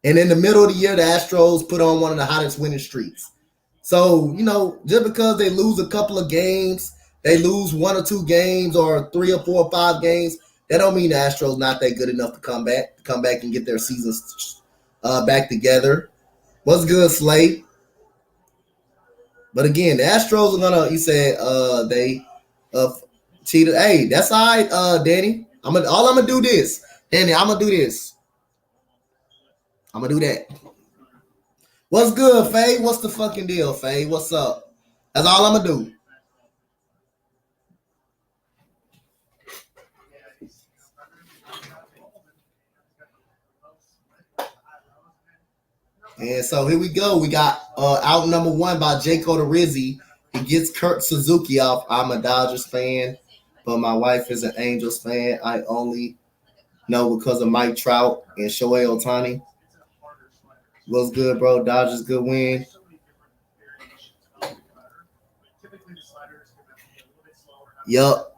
And in the middle of the year, the Astros put on one of the hottest winning streaks. So, just because they lose a couple of games, they lose 1 or 2 games or 3 or 4 or 5 games, that don't mean the Astros not that good enough to come back and get their seasons back together. What's good, Slade? But again, the Astros are gonna. He said they cheated. Hey, that's all right, Danny. I'm gonna do this, Danny. I'm gonna do this. I'm gonna do that. What's good, Faye? What's the fucking deal, Faye? What's up? That's all I'm gonna do. And so here we go. We got out number 1 by Jake Odorizzi. He gets Kurt Suzuki off. I'm a Dodgers fan, but my wife is an Angels fan. I only know because of Mike Trout and Shohei Ohtani. What's good, bro? Dodgers good win. Yup.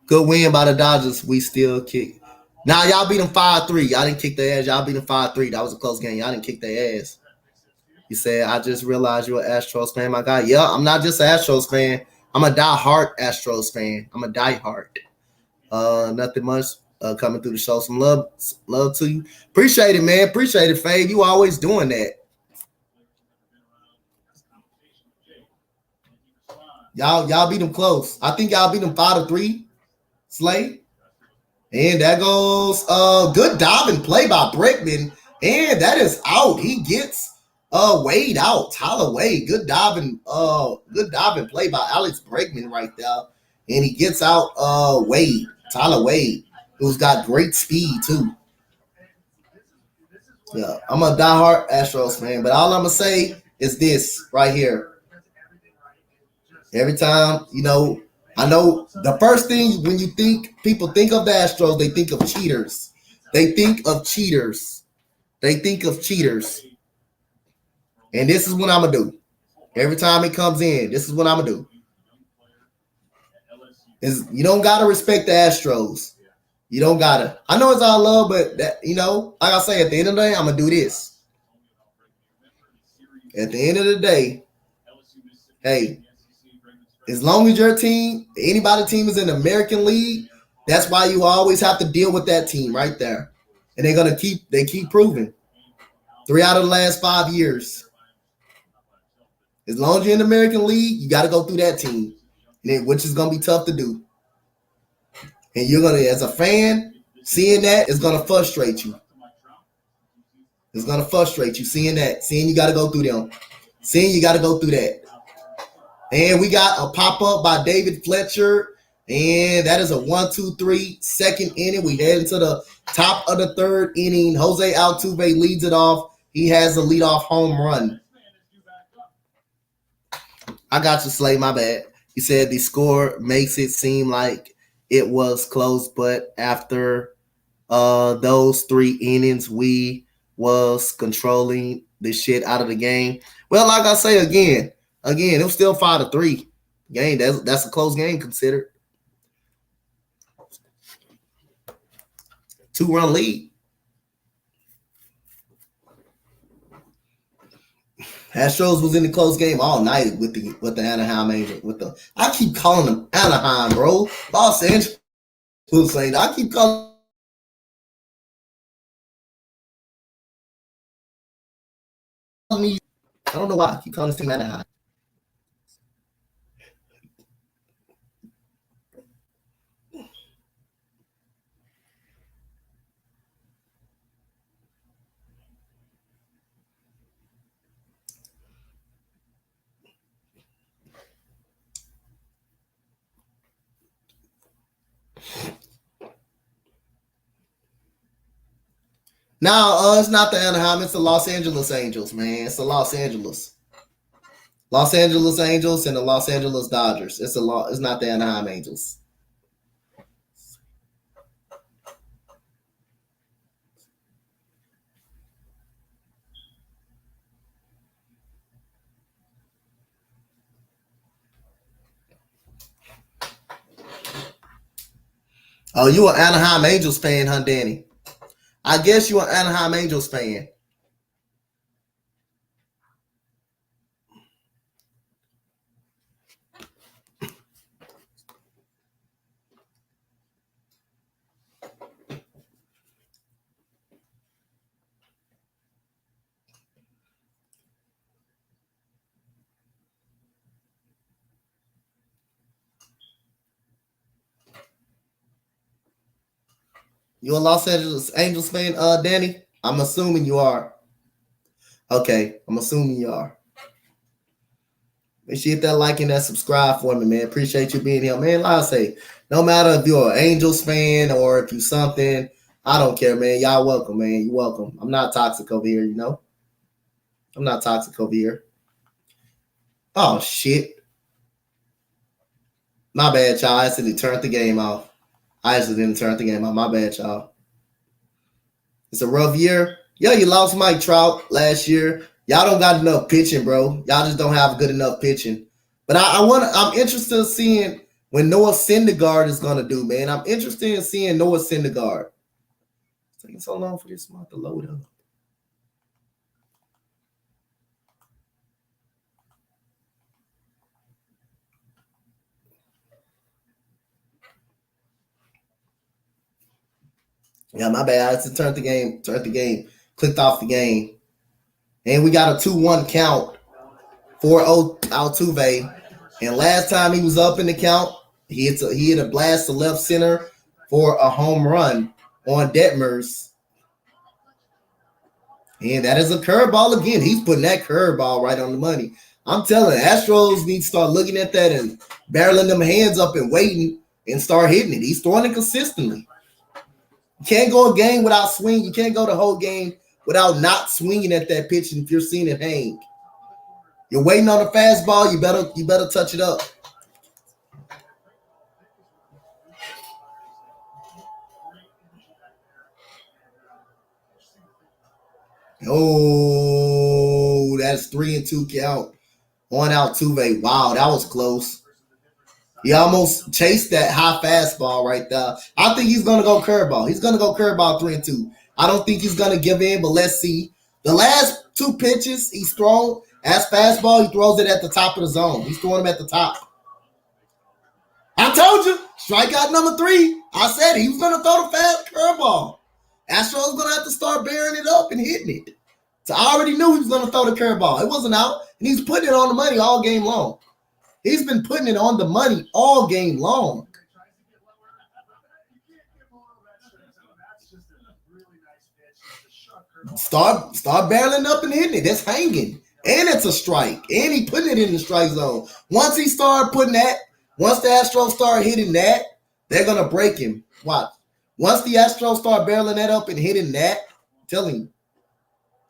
Good win by the Dodgers. We still kick. Now, y'all beat them 5-3. Y'all didn't kick their ass. Y'all beat them 5-3. That was a close game. Y'all didn't kick their ass. You said, I just realized you're an Astros fan, my guy. Yeah, I'm not just an Astros fan. I'm a die-hard Astros fan. I'm a die-hard. Nothing much. Coming through the show. Some love to you. Appreciate it, man. Appreciate it, Fave. You always doing that. Y'all beat them close. I think y'all beat them 5-3. Slay. And that goes good diving play by Bregman. And that is out. He gets Wade out. Tyler Wade. Good diving play by Alex Bregman right there. And he gets out Wade. Tyler Wade, who's got great speed too. Yeah, I'm a diehard Astros fan, but all I'm gonna say is this right here. Every time, I know the first thing when people think of the Astros, they think of cheaters. They think of cheaters. And this is what I'm going to do. Every time it comes in, this is what I'm going to do. You don't got to respect the Astros. You don't got to. I know it's all love, but that, like I say, at the end of the day, I'm going to do this. At the end of the day, hey, as long as your team, anybody team is in the American League, that's why you always have to deal with that team right there. And they keep proving. 3 out of the last 5 years. As long as you're in the American League, you got to go through that team, which is going to be tough to do. And you're going to, as a fan, seeing that is going to frustrate you. It's going to frustrate you seeing that. Seeing you got to go through them. Seeing you got to go through that. And we got a pop-up by David Fletcher. And that is a 1-2-3 second inning. We head into the top of the 3rd inning. Jose Altuve leads it off. He has a leadoff home run. I got you, Slay. My bad. He said the score makes it seem like it was close, but after those 3 innings, we was controlling the shit out of the game. Well, like I say again, it was still 5-3 game. That's a close game considered. 2-run lead. Astros was in the close game all night with the Anaheim Angels. I keep calling them Anaheim, bro. Los Angeles. I keep calling. I don't know why I keep calling this team Anaheim. No, it's not the Anaheim. It's the Los Angeles Angels, man. It's the Los Angeles Angels and the Los Angeles Dodgers. It's not the Anaheim Angels. Oh, you an Anaheim Angels fan, huh, Danny? I guess you an Anaheim Angels fan. You a Los Angeles Angels fan, Danny? I'm assuming you are. Okay, I'm assuming you are. Make sure you hit that like and that subscribe for me, man. Appreciate you being here, man. Like I say, no matter if you're an Angels fan or if you something, I don't care, man. Y'all welcome, man. You're welcome. I'm not toxic over here, you know. I'm not toxic over here. Oh shit. My bad, y'all. I accidentally turned the game off. My bad, y'all. It's a rough year. Yeah, you lost Mike Trout last year. Y'all don't got enough pitching, bro. Y'all just don't have good enough pitching. But I'm interested in seeing when Noah Syndergaard is gonna do, man. I'm interested in seeing Noah Syndergaard. It's taking so long for this month to load up. Yeah, my bad. I just turned the game, clicked off the game. And we got a 2-1 count for Altuve. And last time he was up in the count, he hit a blast to left center for a home run on Detmers. And that is a curveball again. He's putting that curveball right on the money. I'm telling you, Astros need to start looking at that and barreling them hands up and waiting and start hitting it. He's throwing it consistently. You can't go a game without swing. You can't go the whole game without not swinging at that pitch. And if you're seeing it hang, you're waiting on a fastball. You better touch it up. Oh, that's 3-2 count on Altuve. Wow, that was close. He almost chased that high fastball right there. I think he's going to go curveball. He's going to go curveball 3-2. I don't think he's going to give in, but let's see. The last 2 pitches he's thrown as fastball, he throws it at the top of the zone. He's throwing them at the top. I told you, strikeout number 3. I said he was going to throw the fast curveball. Astros going to have to start bearing it up and hitting it. So I already knew he was going to throw the curveball. It wasn't out, and he's putting it on the money all game long. He's been putting it on the money all game long. Start barreling up and hitting it. That's hanging. And it's a strike. And he putting it in the strike zone. Once he started putting that, once the Astros start hitting that, they're going to break him. Watch. Once the Astros start barreling that up and hitting that, I'm telling you.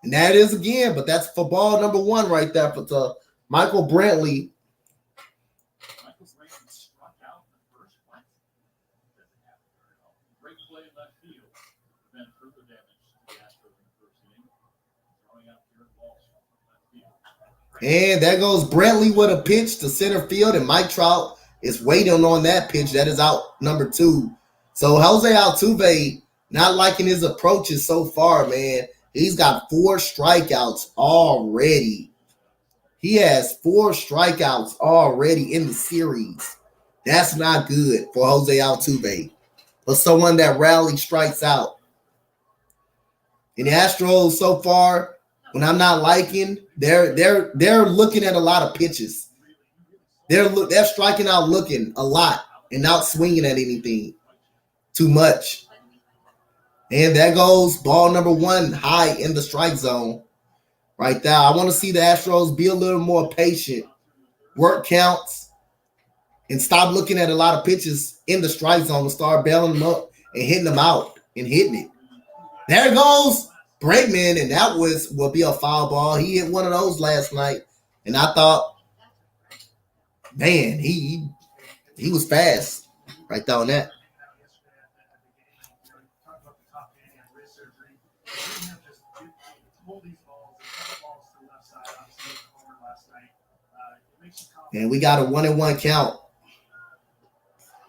And that is again, but that's for ball number 1 right there for Michael Brantley. And there goes Brantley with a pitch to center field, and Mike Trout is waiting on that pitch. That is out number 2. So Jose Altuve Not liking his approaches so far, man. He's got 4 strikeouts already. He has 4 strikeouts already in the series. That's not good for Jose Altuve. For someone that rarely strikes out. And the Astros so far, when I'm not liking, they're looking at a lot of pitches. They're striking out looking a lot and not swinging at anything too much. And there goes ball number 1 high in the strike zone right there. I want to see the Astros be a little more patient, work counts, and stop looking at a lot of pitches in the strike zone and start bailing them up and hitting them out and hitting it. There goes Bregman, and that will be a foul ball. He hit one of those last night, and I thought, man, he was fast right there on that. And we got a 1-1 count.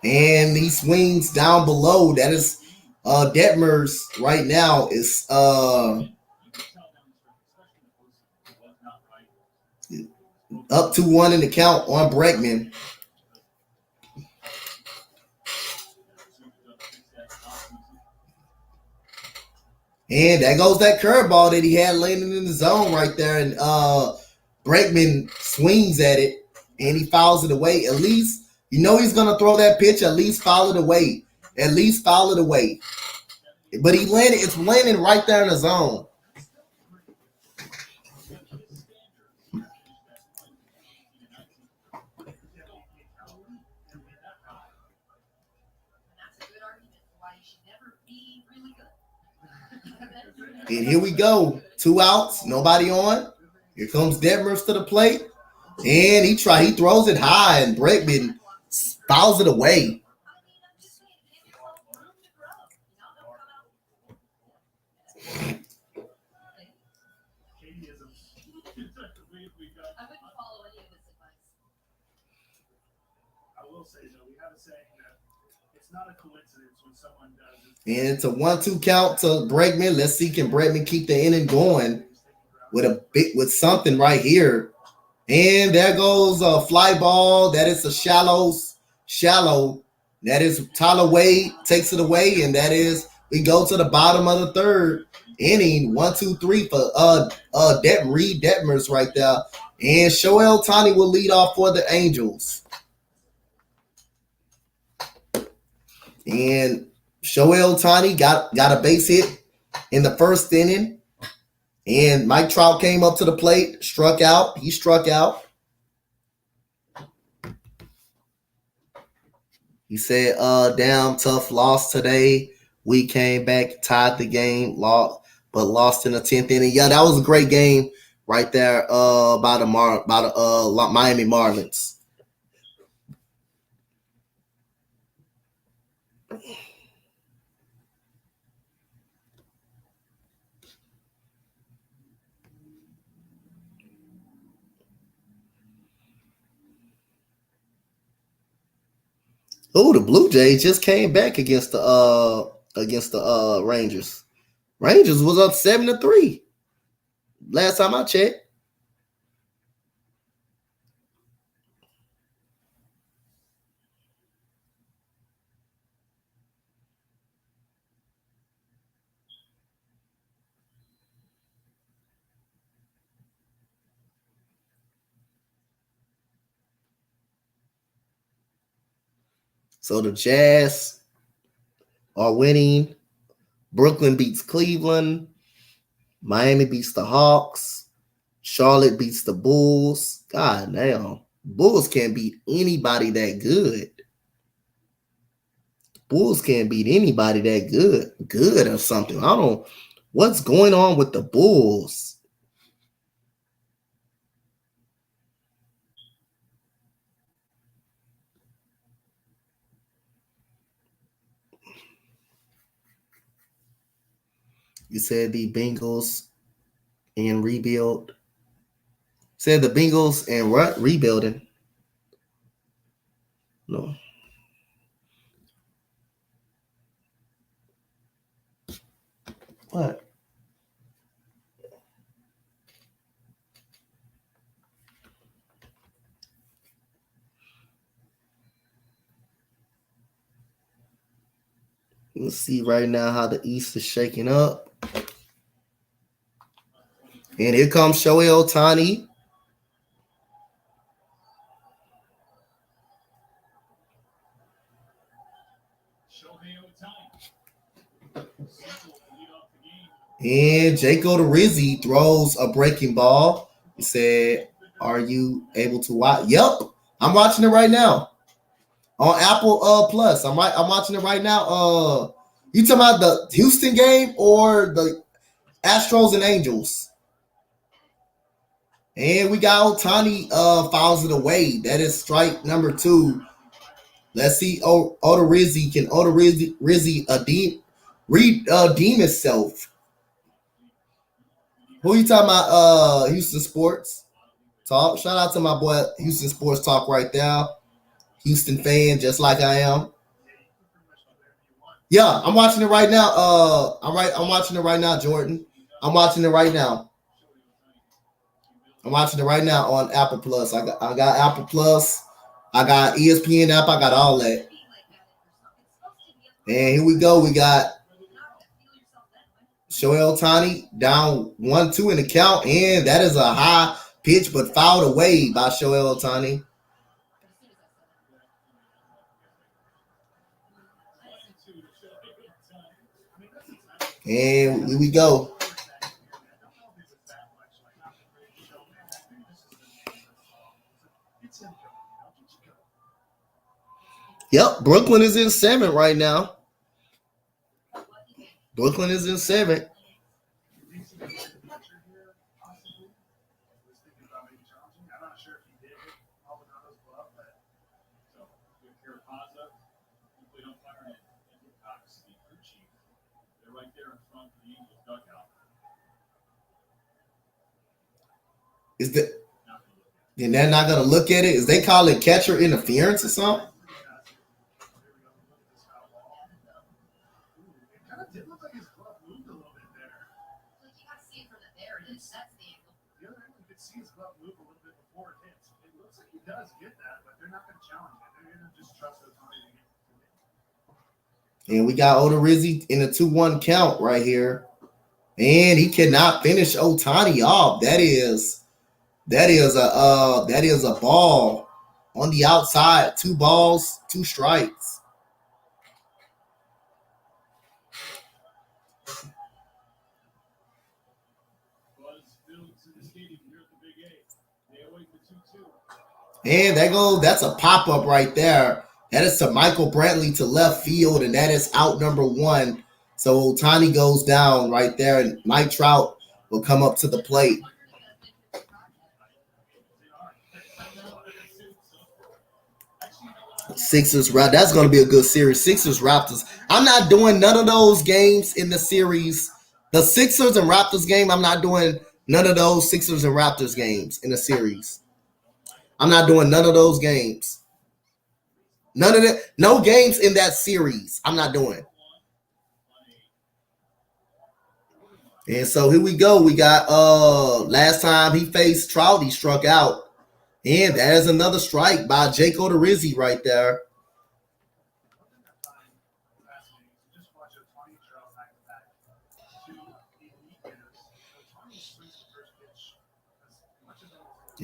And he swings down below. That is Detmers right now is up 2-1 in the count on Bregman. And there goes that curveball that he had landing in the zone right there. And Bregman swings at it and he fouls it away. At least, you know he's going to throw that pitch. At least foul it away. At least foul it away. But it's landing right there in the zone. And here we go. 2 outs, nobody on. Here comes Detmers to the plate. And he throws it high, and Bregman fouls it away. And it's a 1-2 count to Bregman. Let's see, can Bregman keep the inning going with something right here. And there goes a fly ball. That is a shallow. That is Tyler Wade takes it away, and that is we go to the bottom of the 3rd inning. 1, 2, 3 for Reed Detmers right there. And Shohei Ohtani will lead off for the Angels. And Shohei Ohtani got a base hit in the 1st inning. And Mike Trout came up to the plate, struck out. He struck out. He said, damn tough loss today. We came back, tied the game, lost in the 10th inning. Yeah, that was a great game right there by the Miami Marlins. Oh, the Blue Jays just came back against the Rangers. Rangers was up 7-3 last time I checked. So the Jazz are winning. Brooklyn beats Cleveland. Miami beats the Hawks. Charlotte beats the Bulls. God damn. Bulls can't beat anybody that good. Bulls can't beat anybody that good. Good or something. I don't know what's going on with the Bulls. You said the Bengals and rebuild. Said the Bengals and what? Rebuilding. No. What? Let's see right now how the East is shaking up. And here comes Shohei Ohtani. And Jake Odorizzi throws a breaking ball. He said, "Are you able to watch?" Yep, I'm watching it right now on Apple Plus. I'm watching it right now. You talking about the Houston game or the Astros and Angels? And we got Ohtani fouls it away. That is strike number 2. Let's see. Odorizzi can Odorizzi redeem himself. Who you talking about? Houston Sports Talk. Shout out to my boy Houston Sports Talk right there. Houston fan, just like I am. Yeah, I'm watching it right now. I'm watching it right now, Jordan. I'm watching it right now. I'm watching it right now on Apple Plus. I got Apple Plus. I got ESPN app. I got all that. And here we go. We got Shohei Ohtani down 1-2 in the count, and that is a high pitch, but fouled away by Shohei Ohtani. And here we go. Yep, Brooklyn is in 7 right now. Brooklyn is in 7. Is that? And they're not gonna look at it? Is they call it catcher interference or something? And we got Odorizzi in a 2-1 count right here. And he cannot finish Ohtani off. That is a ball on the outside. 2 balls, 2 strikes. And that's a pop-up right there. That is to Michael Brantley to left field, and that is out number 1. So Ohtani goes down right there, and Mike Trout will come up to the plate. Sixers, that's going to be a good series. Sixers, Raptors. I'm not doing none of those games in the series. The Sixers and Raptors game, I'm not doing none of those Sixers and Raptors games in the series. I'm not doing none of those games. None of that. No games in that series. I'm not doing. And so here we go. We got last time he faced Trout, he struck out. And that is another strike by Jake Odorizzi right there.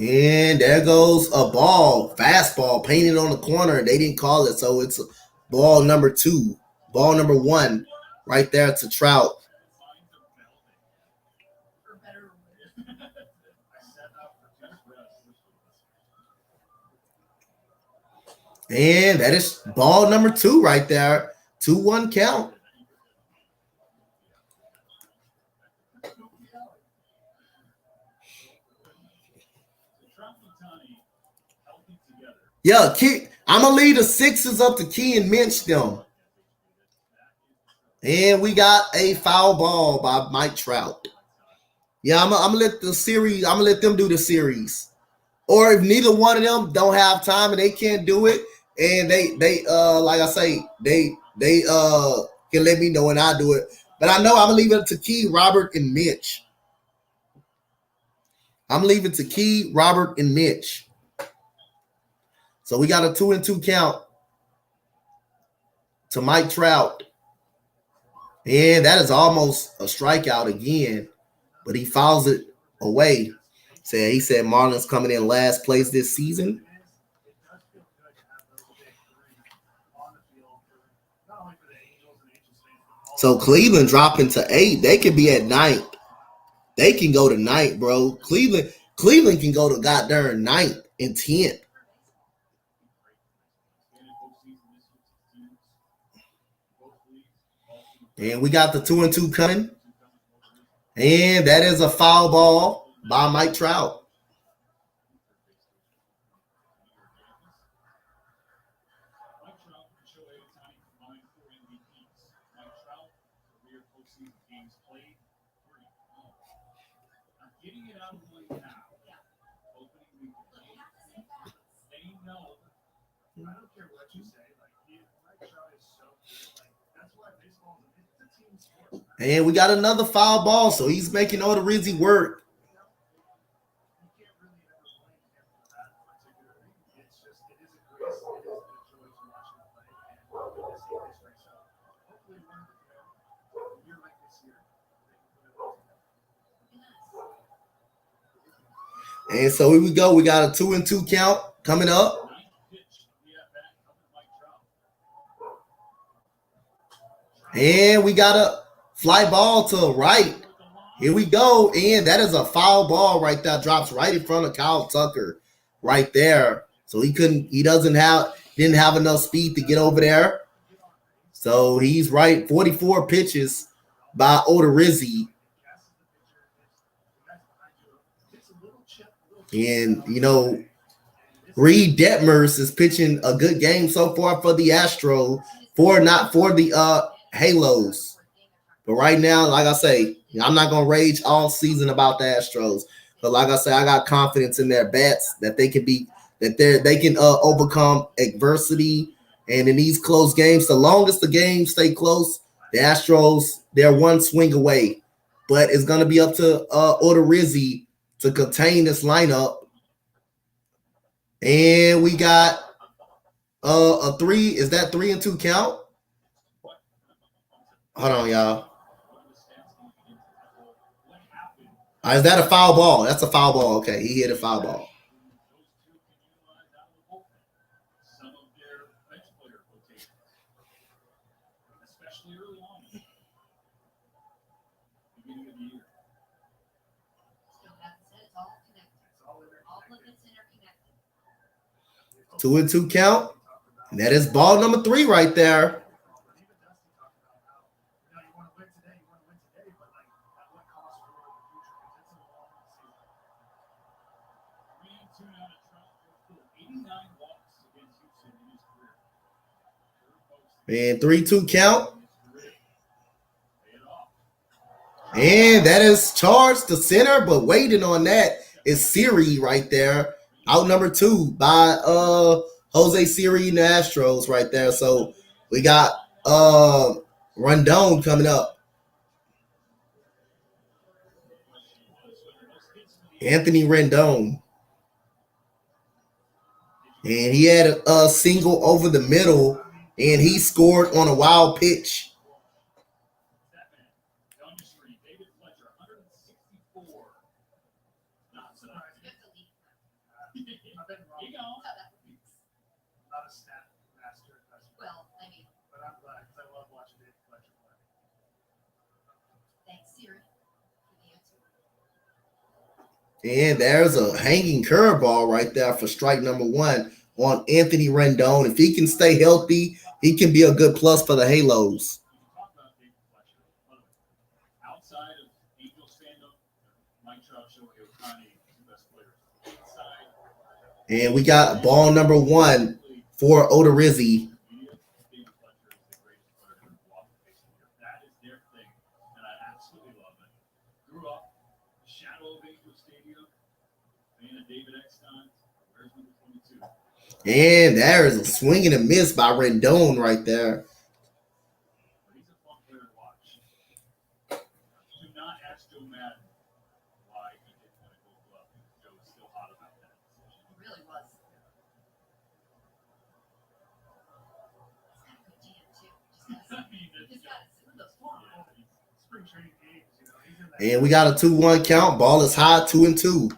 And there goes a ball, fastball painted on the corner. They didn't call it, so it's ball number 2, ball number 1 right there to Trout. And that is ball number 2 right there. 2-1 count. Yeah, I'm going to leave the Sixers up to Key and Minch them. And we got a foul ball by Mike Trout. Yeah, I'm going to let the series, I'm going to let them do the series. Or if neither one of them don't have time and they can't do it, and they like I say, they can let me know and I do it. But I know I'm leaving it to Key, Robert, and Mitch. I'm leaving to Key, Robert, and Mitch. So we got a 2-2 count to Mike Trout. And that is almost a strikeout again, but he fouls it away. He said Marlins coming in last place this season. It does feel good to have those big three on the field, not only for the Angels and Angels fans, but all So Cleveland dropping to 8. They could be at 9th. They can go to 9th, bro. Cleveland can go to goddamn 9th and 10th. And we got the 2-2 coming. And that is a foul ball by Mike Trout. I don't care what you say. Like, Mike Trout is so good. Like, that's why baseball is a team sport. And we got another foul ball, so he's making all the Rizzy work. You can't really ever blame him for that particular thing. It's just, it is a grace. It is a joy to watch him play. And we just see this race up. Hopefully, a year like this year, they can put it all together. And so here we go. We got a 2-2 count coming up. And we got a fly ball to right. Here we go. And that is a foul ball right there. Drops right in front of Kyle Tucker right there. So didn't have enough speed to get over there. So he's right. 44 pitches by Odorizzi. And, Reed Detmers is pitching a good game so far for the Astros, not for the Halos. But right now, like I say, I'm not going to rage all season about the Astros. But like I say, I got confidence in their bats that they can overcome adversity. And in these close games, the longest the games stay close, the Astros, they're one swing away. But it's going to be up to Odorizzi to contain this lineup. And we got a 3. Is that 3-2 count? Hold on, y'all. Is that a foul ball? That's a foul ball. Okay, he hit a foul ball. Two and two count. And that is ball number 3 right there. And 3-2 count. And that is charged to center, but waiting on that is Siri right there. Out number 2 by Jose Siri and the Astros right there. So we got Rondon coming up. Anthony Rendon. And he had a single over the middle, and he scored on a wild pitch. And there's a hanging curveball right there for strike number 1 on Anthony Rendon. If he can stay healthy, he can be a good plus for the Halos. And we got ball number 1 for Odorizzi. And there is a swing and a miss by Rendon right there. And we got a 2-1 count. Ball is high, 2-2.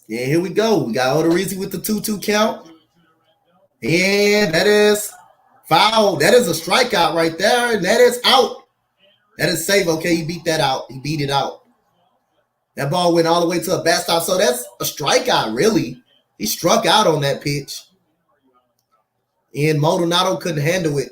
Yeah, here we go. We got Odorizzi with the 2-2 count. And that is foul. That is a strikeout right there. And that is out. That is safe. Okay, he beat that out. He beat it out. That ball went all the way to a backstop. So that's a strikeout, really. He struck out on that pitch. And Maldonado couldn't handle it.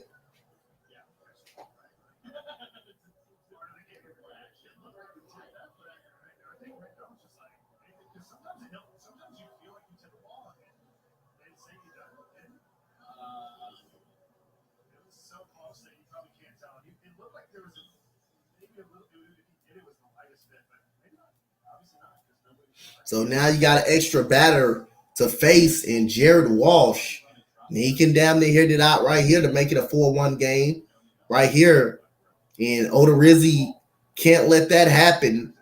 So now you got an extra batter to face in Jared Walsh. And he can damn near hit it out right here to make it a 4-1 game. Right here. And Odorizzi can't let that happen.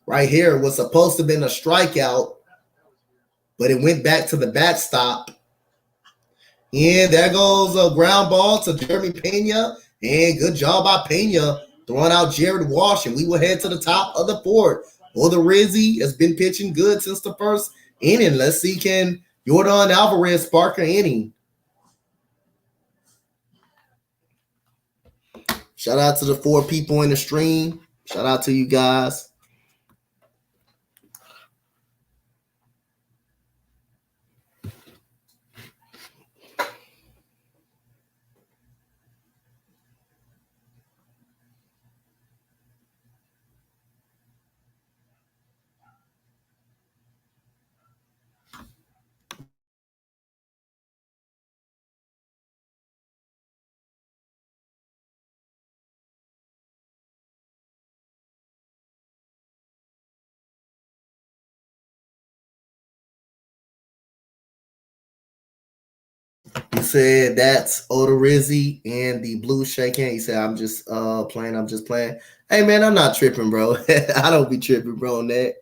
Right here was supposed to have been a strikeout, but it went back to the backstop. And there goes a ground ball to Jeremy Pena. And good job by Pena throwing out Jared Walsh. And we will head to the top of the fourth. Odorizzi has been pitching good since the first inning. Let's see, can Jordan Alvarez spark an inning? Shout out to the 4 people in the stream. Shout out to you guys. He said that's Odorizzi and the blue shaking. He said, I'm just playing. I'm just playing. Hey, man, I'm not tripping, bro. I don't be tripping, bro, on that.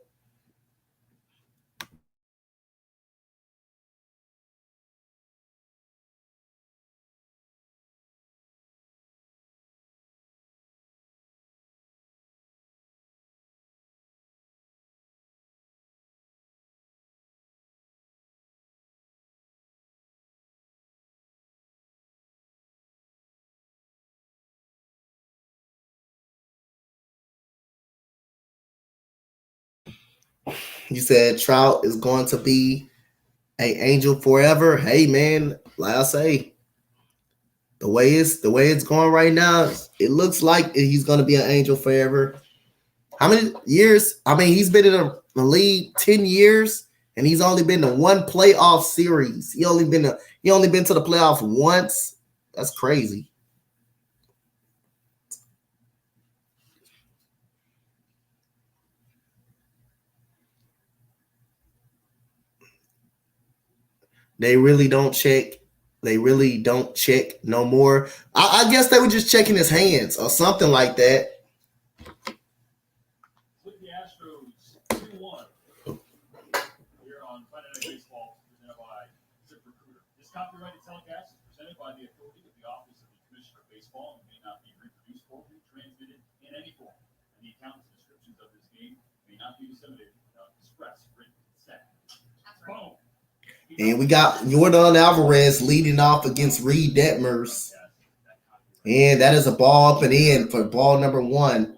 He said Trout is going to be an angel forever. Hey, man, like I say, the way it's going right now, it looks like he's going to be an angel forever. How many years? I mean, he's been in the league 10 years, and he's only been to one playoff series. He only been to the playoff once. That's crazy. They really don't check. They really don't check no more. I guess they were just checking his hands or something like that. With the Astros 2-1 here on Friday Night Baseball, presented by ZipRecruiter. This copyrighted telecast is presented by the authority of the Office of the Commissioner of Baseball and may not be reproduced or retransmitted in any form. And the accounts and descriptions of this game may not be disseminated without express written consent. Boom. And we got Jordan Alvarez leading off against Reed Detmers. And that is a ball up and in for ball number 1.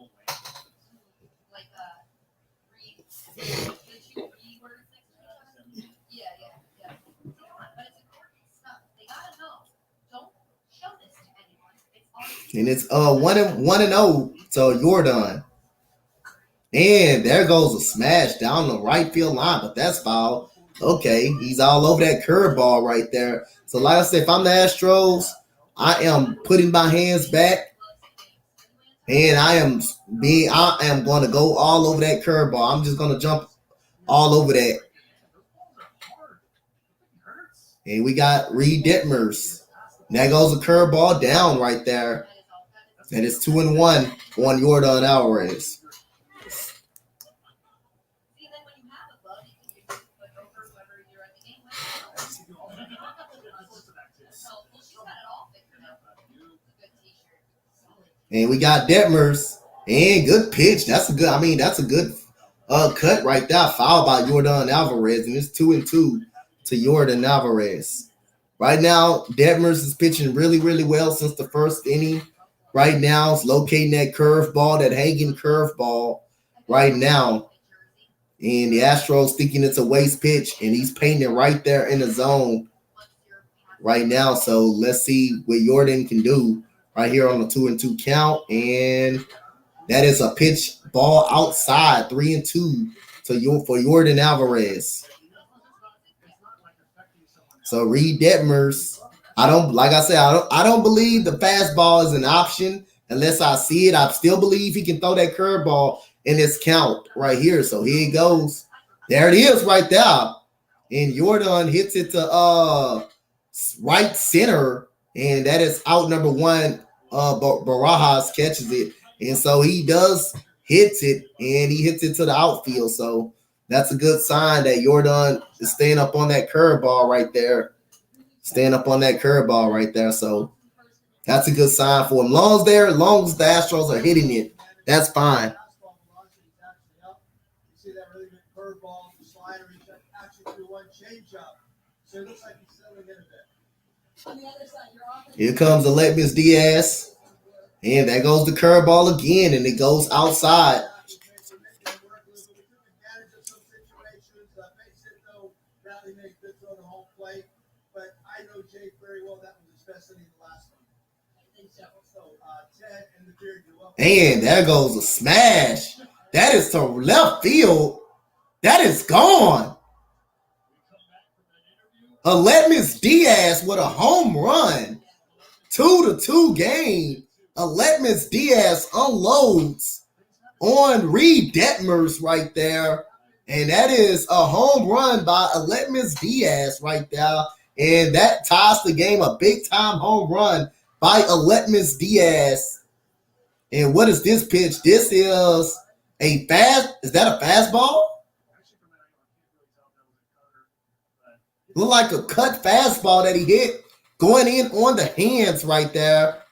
And it's 1-0 to Jordan. And there goes a smash down the right field line, but that's foul. Okay, he's all over that curveball right there. So like I said, if I'm the Astros, I am putting my hands back, and I am going to go all over that curveball. I'm just going to jump all over that. And we got Reed Detmers. And there goes a curveball down right there. And it's 2-1 on Jordan Alvarez. And we got Detmers. And good pitch. That's a good cut right there. Foul by Yordan Alvarez. And it's 2-2 to Yordan Alvarez. Right now, Detmers is pitching really, really well since the first inning. Right now, it's locating that curveball, that hanging curveball right now. And the Astros thinking it's a waste pitch, and he's painting it right there in the zone right now. So let's see what Yordan can do right here on the 2-2 count. And that is a pitch ball outside, 3-2 for Yordan Alvarez. So Reed Detmers, I don't believe the fastball is an option unless I see it. I still believe he can throw that curveball in this count right here. So here it goes. There it is right there. And Yordan hits it to right center. And that is out number one. Barajas catches it. And so he does hits it. And he hits it to the outfield. So that's a good sign that Yordan is staying up on that curveball right there. So that's a good sign for him. Long as the Astros are hitting it, that's fine. You see that really good curveball, slider, he's actually threw one changeup. So it looks like he's settling in a bit. On the other side, your offense. Here comes Aledmys Diaz. And there goes the curveball again, and it goes outside. But I know Jake very well. That was his best inning the last one. I think so. So, Ted and the Beard, you're welcome. And there goes a smash. That is to left field. That is gone. Aledmys Diaz with a home run. 2-2 game. Aledmys Diaz unloads on Reed Detmers right there. And that is a home run by Aledmys Diaz right there. And that ties the game, a big-time home run by Aledmys Diaz. And what is this pitch? This is is that a fastball? Look like a cut fastball that he hit going in on the hands right there.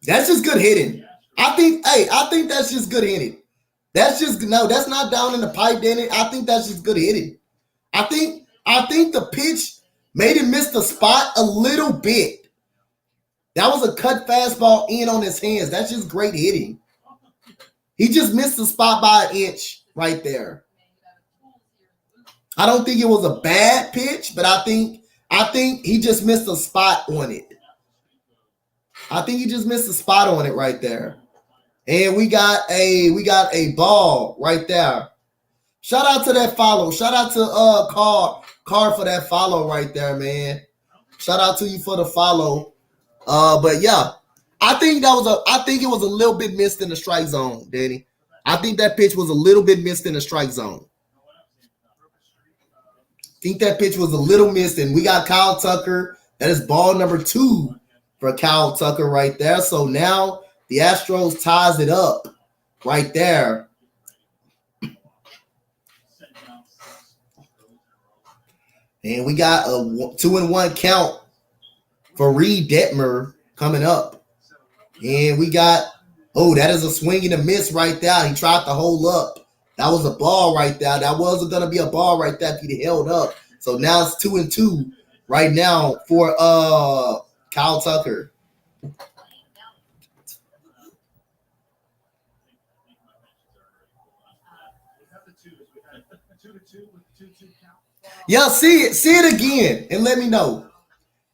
That's just good hitting. I think that's just good hitting. That's not down in the pipe, Danny. I think that's just good hitting. I think the pitch made him miss the spot a little bit. That was a cut fastball in on his hands. That's just great hitting. He just missed the spot by an inch right there. I don't think it was a bad pitch, but I think he just missed a spot on it. I think he just missed a spot on it right there. And we got a ball right there. Shout out to that follow. Shout out to Car for that follow right there, man. Shout out to you for the follow. But yeah, I think it was a little bit missed in the strike zone, Danny. I think that pitch was a little bit missed in the strike zone. I think that pitch was a little missed, and we got Kyle Tucker. That is ball number 2 for Kyle Tucker right there. So now the Astros ties it up right there. And we got a 2-1 count for Reed Detmer coming up. And we got, that is a swing and a miss right there. He tried to hold up. That was a ball right there. That wasn't going to be a ball right there if he'd held up. So now it's 2-2 right now for Kyle Tucker. Yeah, see it again and let me know.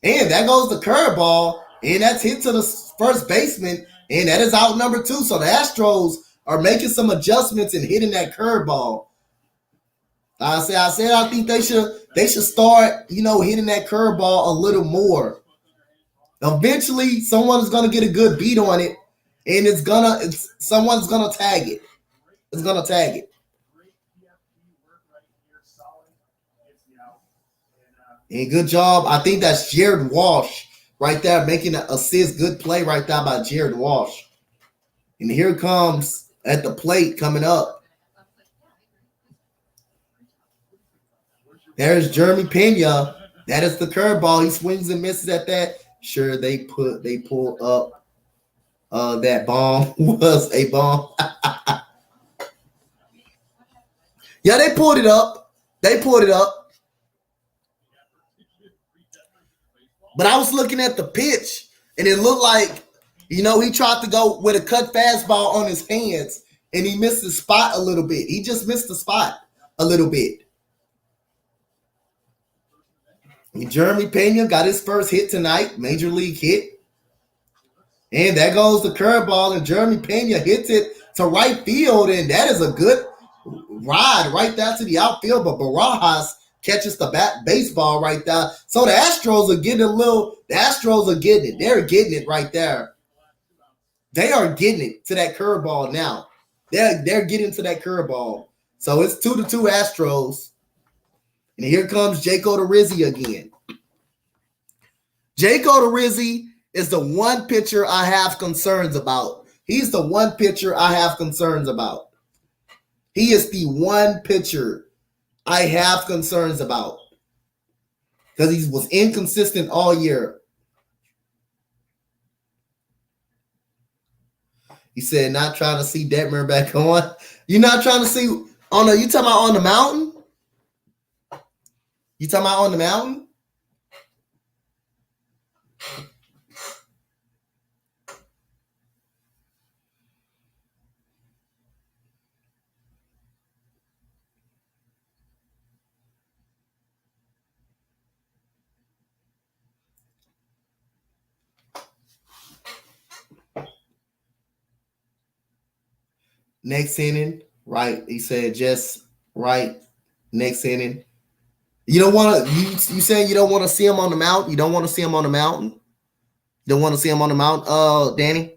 And that goes the curveball, and that's hit to the first baseman, and that is out number 2. So the Astros are making some adjustments and hitting that curveball. I said I think they should start, hitting that curveball a little more. Eventually, someone's gonna get a good beat on it, and someone's gonna tag it. It's gonna tag it. And good job. I think that's Jared Walsh right there making an assist. Good play right there by Jared Walsh. And here comes at the plate coming up. There's Jeremy Pena. That is the curveball. He swings and misses at that. Sure, they pull up. That bomb was a bomb. Yeah, they pulled it up. They pulled it up. But I was looking at the pitch, and it looked like, he tried to go with a cut fastball on his hands, and he missed the spot a little bit. He just missed the spot a little bit. And Jeremy Pena got his first hit tonight, major league hit. And there goes the curveball, and Jeremy Pena hits it to right field, and that is a good ride right there to the outfield. But Barajas catches the baseball right there. So the Astros are getting it. They're getting it right there. They are getting it to that curveball now. They're getting to that curveball. So it's 2-2 Astros. And here comes Jake Odorizzi again. Jake Odorizzi is the one pitcher I have concerns about. He's the one pitcher I have concerns about. He is the one pitcher I have concerns about. Because he was inconsistent all year. He said, not trying to see Detmer back on. You're not trying to see, you talking about on the mountain? You talking about on the mountain? Next inning, right? He said just right. Next inning. You don't want to. You saying you don't want to see him on the mountain? You don't want to see him on the mountain? You don't want to see him on the mountain, Danny?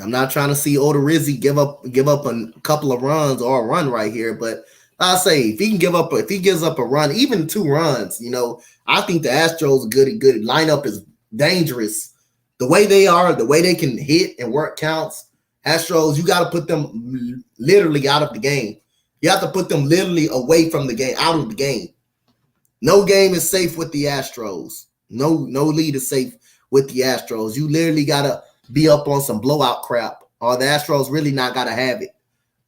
I'm not trying to see Odorizzi give up a couple of runs or a run right here, but I say if he gives up a run, even 2 runs, I think the Astros good lineup is dangerous. The way they are, the way they can hit and work counts, Astros, you got to put them literally out of the game. You have to put them literally away from the game, out of the game. No game is safe with the Astros. No lead is safe with the Astros. You literally got to be up on some blowout crap, or the Astros really not got to have it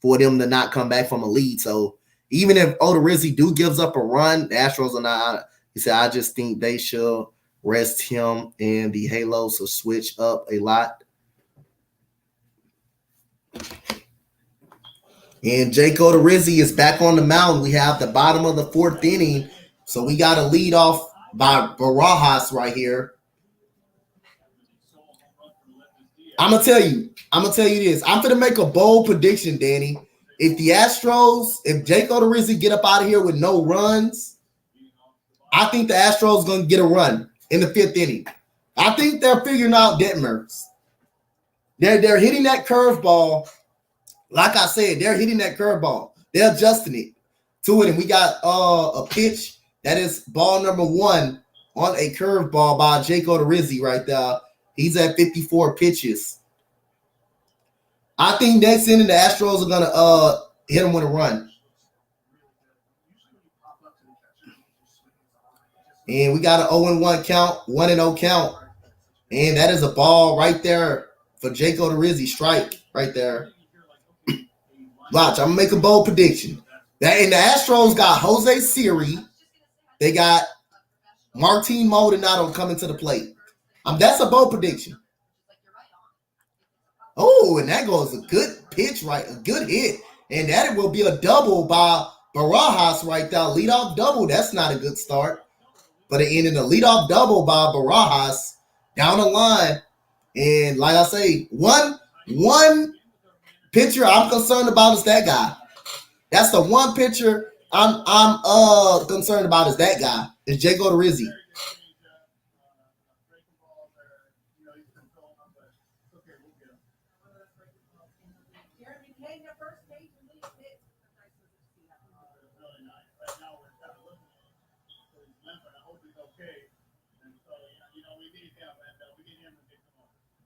for them to not come back from a lead. So even if Odorizzi gives up a run, the Astros are not. He said, I just think they should rest him, and the Halos will switch up a lot. And Jake Odorizzi is back on the mound. We have the bottom of the 4th inning, so we got a lead off by Barajas right here. I'm gonna tell you this. I'm gonna make a bold prediction, Danny. If Jake Odorizzi get up out of here with no runs, I think the Astros gonna get a run in the 5th inning. I think they're figuring out Detmers. They're hitting that curveball. Like I said, they're hitting that curveball. They're adjusting it to it, and we got a pitch that is ball number 1 on a curveball by Jake Odorizzi right there. He's at 54 pitches. I think next inning the Astros are gonna hit him with a run. And we got an 0-1 count, 1-0 count. And that is a ball right there for Jake Odorizzi. Strike right there. Watch, I'm gonna make a bold prediction. And the Astros got Jose Siri. They got Martin Maldonado coming to the plate. That's a bold prediction. Oh, and that goes a good pitch, right? A good hit. And that will be a double by Barajas right there. Leadoff double. That's not a good start. But it ended a leadoff double by Barajas down the line. And like I say, one pitcher I'm concerned about is that guy. That's the one pitcher I'm concerned about is that guy. Is Jake Odorizzi.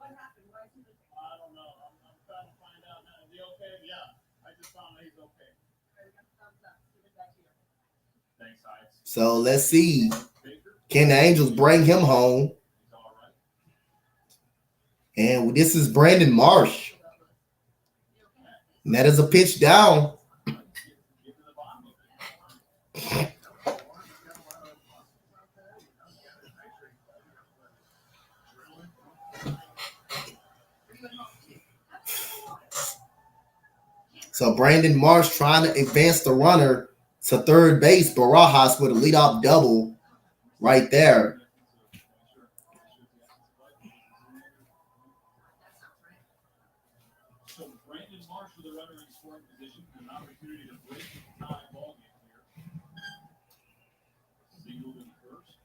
I don't know. I'm trying to find out now. Is he okay? Yeah. I just found that he's okay. Thanks, Heights. So let's see. Can the Angels bring him home? He's all right. And this is Brandon Marsh. And that is a pitch down. Get to the bottom of it. So Brandon Marsh trying to advance the runner to third base. Barajas with a leadoff double right there. So Brandon Marsh with a runner in scoring position, an opportunity to break the tie ball game here. Single in first.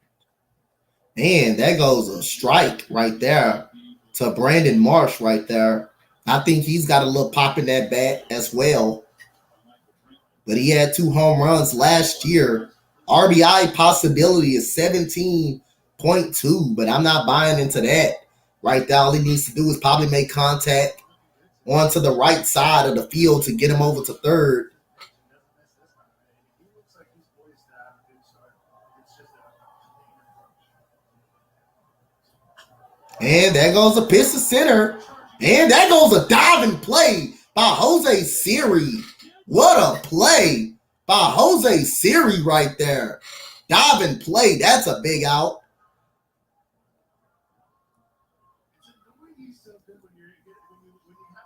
Man, that goes a strike right there to Brandon Marsh right there. I think he's got a little pop in that bat as well. But he had 2 home runs last year. RBI possibility is 17.2, but I'm not buying into that. Right there, all he needs to do is probably make contact onto the right side of the field to get him over to third. He looks like he's poised to have a good start. It's just And there goes a pitch to center. And there goes a diving play by Jose Siri. What a play by Jose Siri right there. Diving play. That's a big out.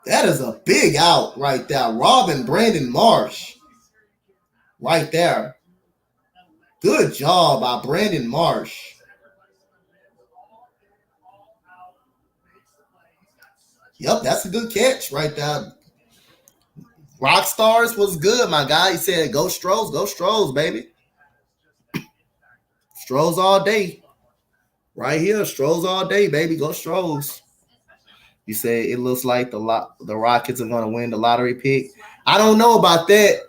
That is a big out right there. Robin Brandon Marsh right there. Good job by Brandon Marsh. Yep, that's a good catch right there. Rock Stars was good, my guy. He said, go Stros, baby. Stros all day. Right here, Stros all day, baby. Go Stros. You said it looks like the Rockets are going to win the lottery pick. I don't know about that.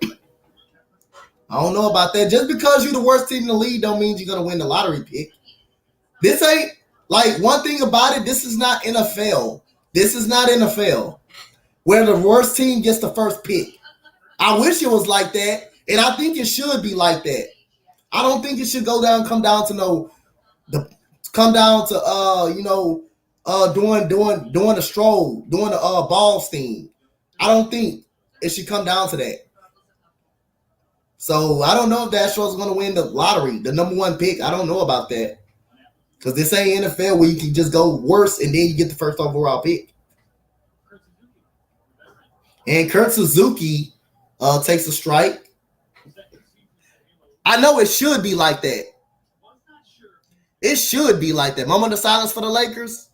Just because you're the worst team in the league don't mean you're going to win the lottery pick. This ain't, like, one thing about it, this is not NFL. This is not NFL, where the worst team gets the first pick. I wish it was like that, and I think it should be like that. I don't think it should come down to doing a stroll, doing a ball steam. I don't think it should come down to that. So I don't know if the Astros are going to win the lottery, the number 1 pick. I don't know about that. Because this ain't NFL where you can just go worse and then you get the first overall pick. And Kurt Suzuki takes a strike. I know it should be like that. It should be like that. Moment of silence for the Lakers.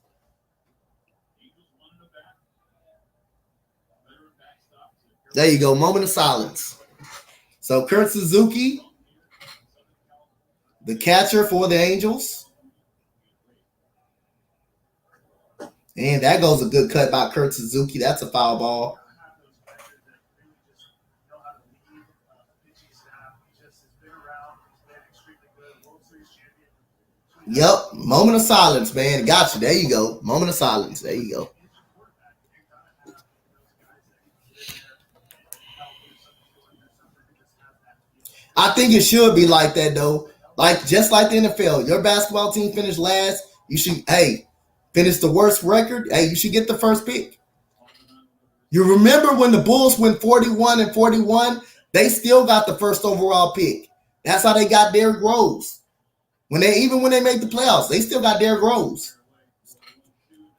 There you go. Moment of silence. So Kurt Suzuki, the catcher for the Angels. And that goes a good cut by Kurt Suzuki. That's a foul ball. Yep. Moment of silence, man. Got you. There you go. Moment of silence. There you go. I think it should be like that, though. Like, just like the NFL. Your basketball team finished last. You should, finish the worst record. You should get the first pick. You remember when the Bulls went 41-41? They still got the first overall pick. That's how they got Derrick Rose. When they made the playoffs, they still got Derrick Rose.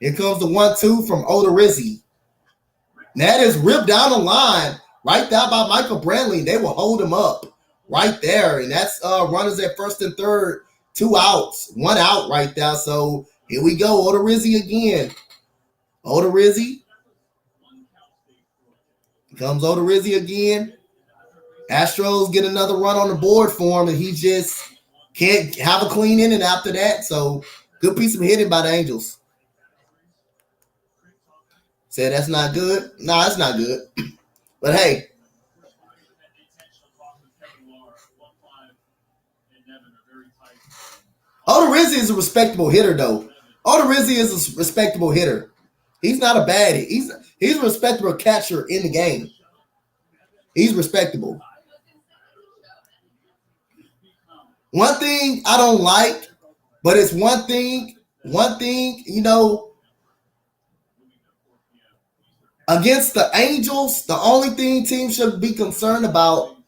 Here comes the 1-2 from Odorizzi. That is ripped down the line right there by Michael Brantley. They will hold him up right there. And that's runners at first and third. 2 outs. 1 out right there. So here we go. Odorizzi again. Odorizzi. Comes Odorizzi again. Astros get another run on the board for him, and he just can't have a clean inning after that. So good piece of hitting by the Angels. Said that's not good. No, that's not good. But hey. Odorizzi is a respectable hitter, though. Odorizzi is a respectable hitter. He's not a bad. He's a respectable catcher in the game. He's respectable. One thing I don't like, but it's one thing, you know, against the Angels, the only thing teams should be concerned about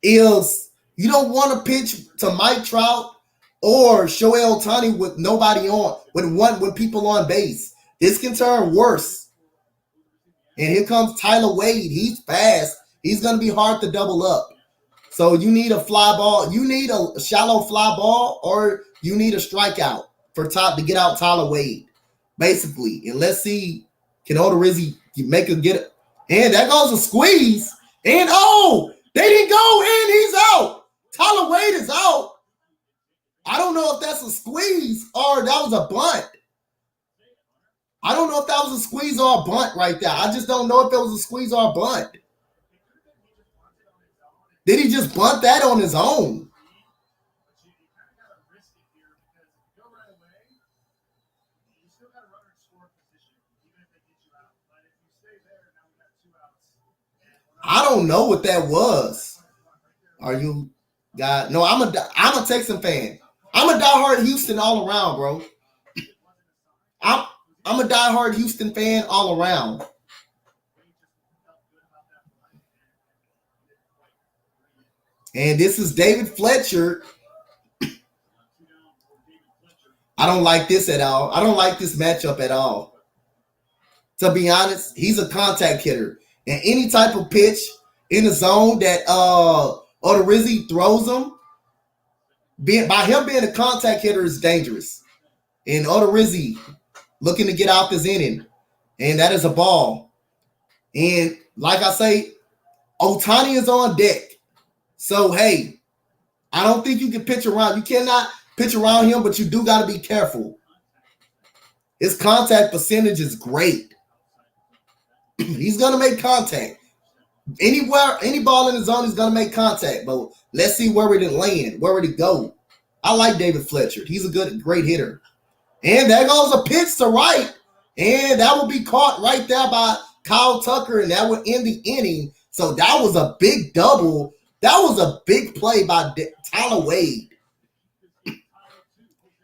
is you don't want to pitch to Mike Trout or Shohei Ohtani with nobody on, with people on base. This can turn worse. And here comes Tyler Wade. He's fast. He's going to be hard to double up. So you need a fly ball. You need a shallow fly ball, or you need a strikeout to get out Tyler Wade, basically. And let's see, can Odorizzi make a get it? And that goes a squeeze. And they didn't go, and he's out. Tyler Wade is out. I don't know if that's a squeeze or that was a bunt. I don't know if that was a squeeze or a bunt right there. I just don't know if it was a squeeze or a bunt. Did he just bunt that on his own? I don't know what that was. Are you guys? No, I'm a Texan fan. I'm a diehard Houston all around, bro. I'm a diehard Houston fan all around. And this is David Fletcher. I don't like this at all. I don't like this matchup at all. To be honest, he's a contact hitter. And any type of pitch in the zone that Odorizzi throws him, by him being a contact hitter is dangerous. And Odorizzi looking to get out this inning. And that is a ball. And like I say, Ohtani is on deck. So, hey, I don't think you can pitch around. You cannot pitch around him, but you do got to be careful. His contact percentage is great. He's going to make contact. Anywhere, any ball in the zone, he's going to make contact. But let's see where it land, where it go. I like David Fletcher. He's a great hitter. And there goes a pitch to right. And that will be caught right there by Kyle Tucker, and that would end the inning. So that was a big double. That was a big play by Tyler Wade.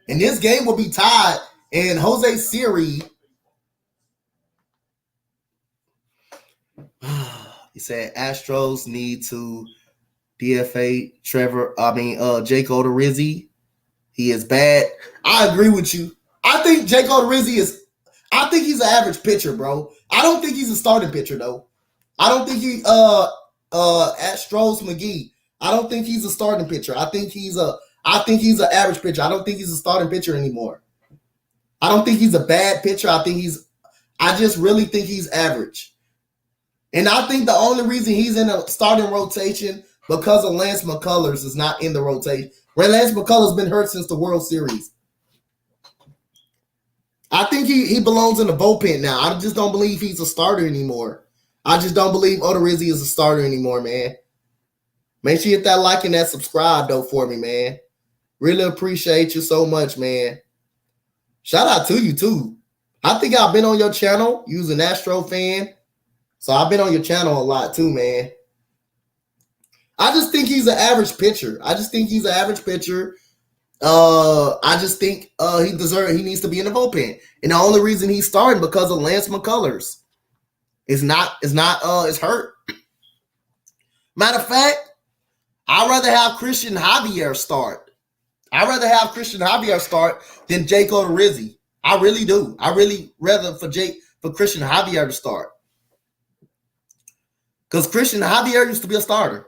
And this game will be tied. And Jose Siri, he said Astros need to DFA Jake Odorizzi. He is bad. I agree with you. I think Jake Odorizzi he's an average pitcher, bro. I don't think he's a starting pitcher, though. I don't think he Astros McGee. I don't think he's a starting pitcher. I think he's an average pitcher. I don't think he's a starting pitcher anymore. I don't think he's a bad pitcher. I just really think he's average. And I think the only reason he's in a starting rotation because of Lance McCullers is not in the rotation. Lance McCullers been hurt since the World Series. I think he belongs in the bullpen now. I just don't believe he's a starter anymore. I just don't believe Odorizzi is a starter anymore, man. Make sure you hit that like and that subscribe, though, for me, man. Really appreciate you so much, man. Shout out to you, too. I think I've been on your channel. You was an Astro fan. So I've been on your channel a lot, too, man. I just think he's an average pitcher. I just think he needs to be in the bullpen. And the only reason he's starting because of Lance McCullers. It's hurt. Matter of fact, I'd rather have Christian Javier start. Than Jake Odorizzi. I really do. I really rather for Christian Javier to start. Because Christian Javier used to be a starter.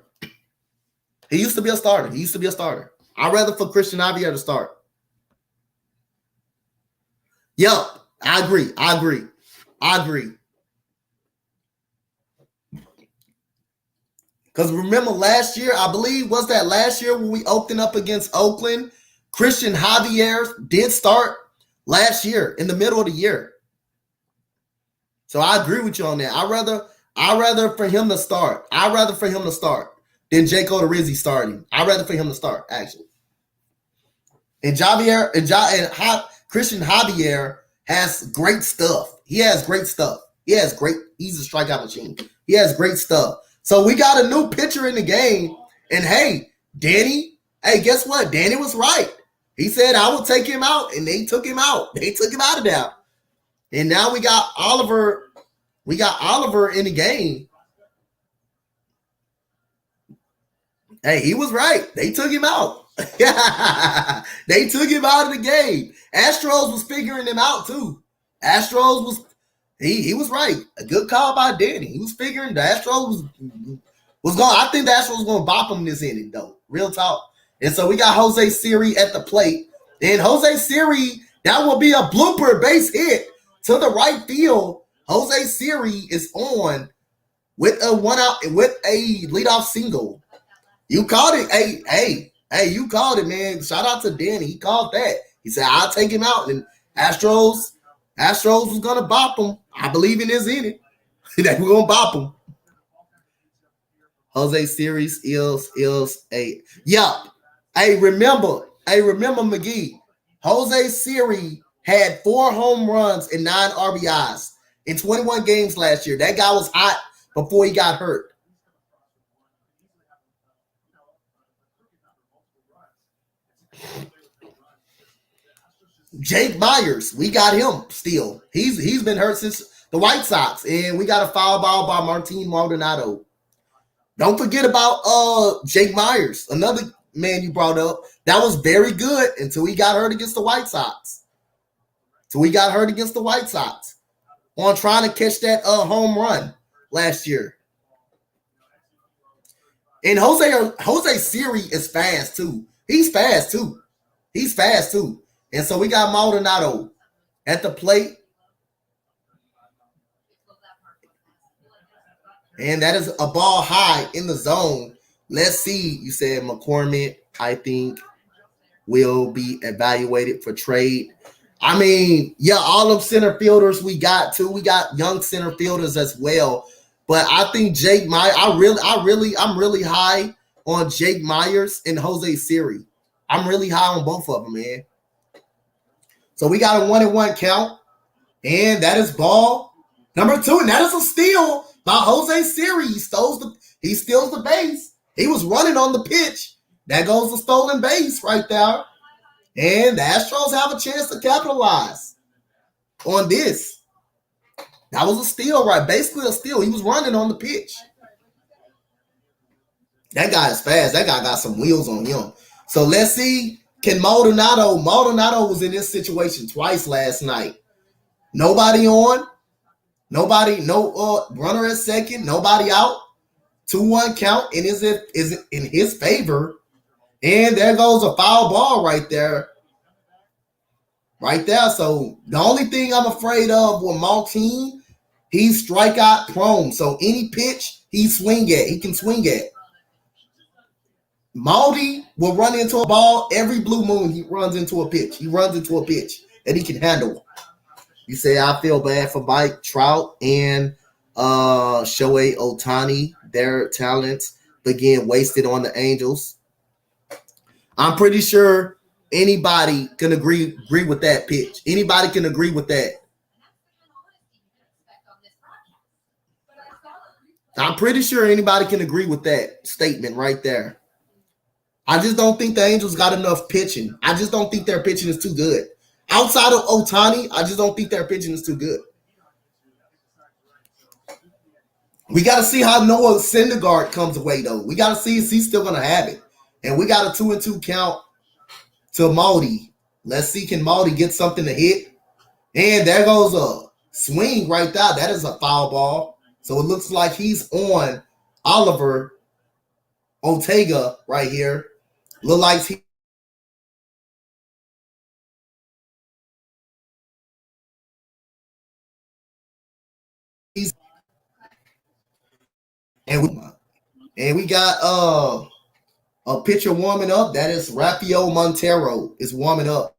He used to be a starter. I'd rather for Christian Javier to start. Yup, I agree. Because remember last year, I believe, was that last year when we opened up against Oakland? Christian Javier did start last year in the middle of the year. So I agree with you on that. I'd rather for him to start. Than Jake Odorizzi starting. I'd rather for him to start, actually. And Christian Javier has great stuff. He has great stuff. He's a strikeout machine. He has great stuff. So we got a new pitcher in the game. And hey, Danny, guess what? Danny was right. He said I would take him out, and they took him out. They took him out of there. And now we got Oliver. We got Oliver in the game. Hey, he was right. They took him out. They took him out of the game. Astros was figuring him out too. Astros was he was right. A good call by Danny. He was figuring the Astros was going. I think the Astros was going to bop him this inning though. Real talk. And so we got Jose Siri at the plate. And Jose Siri, that will be a blooper base hit to the right field. Jose Siri is on with a 1 out with a leadoff single. You called it. Hey, you called it, man. Shout out to Danny. He called that. He said, I'll take him out. And Astros was going to bop him. I believe in this inning. That we're going to bop him. Jose Siri's is a. Yup. Hey, remember, McGee. Jose Siri had 4 home runs and 9 RBIs in 21 games last year. That guy was hot before he got hurt. Jake Myers, we got him still. He's been hurt since the White Sox, and we got a foul ball by Martin Maldonado. Don't forget about Jake Myers, another man you brought up. That was very good until he got hurt against the White Sox. On trying to catch that home run last year. And Jose Siri is fast too. He's fast too. And so we got Maldonado at the plate. And that is a ball high in the zone. Let's see. You said McCormick, I think, will be evaluated for trade. I mean, yeah, all them center fielders we got too. We got young center fielders as well. But I think Jake Myers, I'm really high on Jake Myers and Jose Siri. I'm really high on both of them, man. So we got a 1-1 count. And that is ball number 2. And that is a steal by Jose Siri. He steals the base. He was running on the pitch. That goes the stolen base right there. And the Astros have a chance to capitalize on this. That was a steal, right? Basically a steal. He was running on the pitch. That guy is fast. That guy got some wheels on him. So let's see. Can Maldonado was in this situation twice last night. Nobody on. No runner at second. Nobody out. 2-1 count and is in his favor. And there goes a foul ball right there. So the only thing I'm afraid of with Martin, he's strikeout prone. So any pitch he can swing at. Maldi will run into a ball every blue moon. He runs into a pitch that he can handle. You say I feel bad for Mike Trout and Shohei Ohtani. Their talents being wasted on the Angels. I'm pretty sure anybody can agree with that pitch. Anybody can agree with that. I'm pretty sure anybody can agree with that statement right there. I just don't think the Angels got enough pitching. I just don't think their pitching is too good. Outside of Ohtani, I just don't think their pitching is too good. We got to see how Noah Syndergaard comes away, though. We got to see if he's still going to have it. And we got a 2-2 count to Maldi. Let's see, can Maldi get something to hit? And there goes a swing right there. That is a foul ball. So it looks like he's on Oliver Ortega right here. Look like he's and we got a pitcher warming up. That is Rafael Montero is warming up.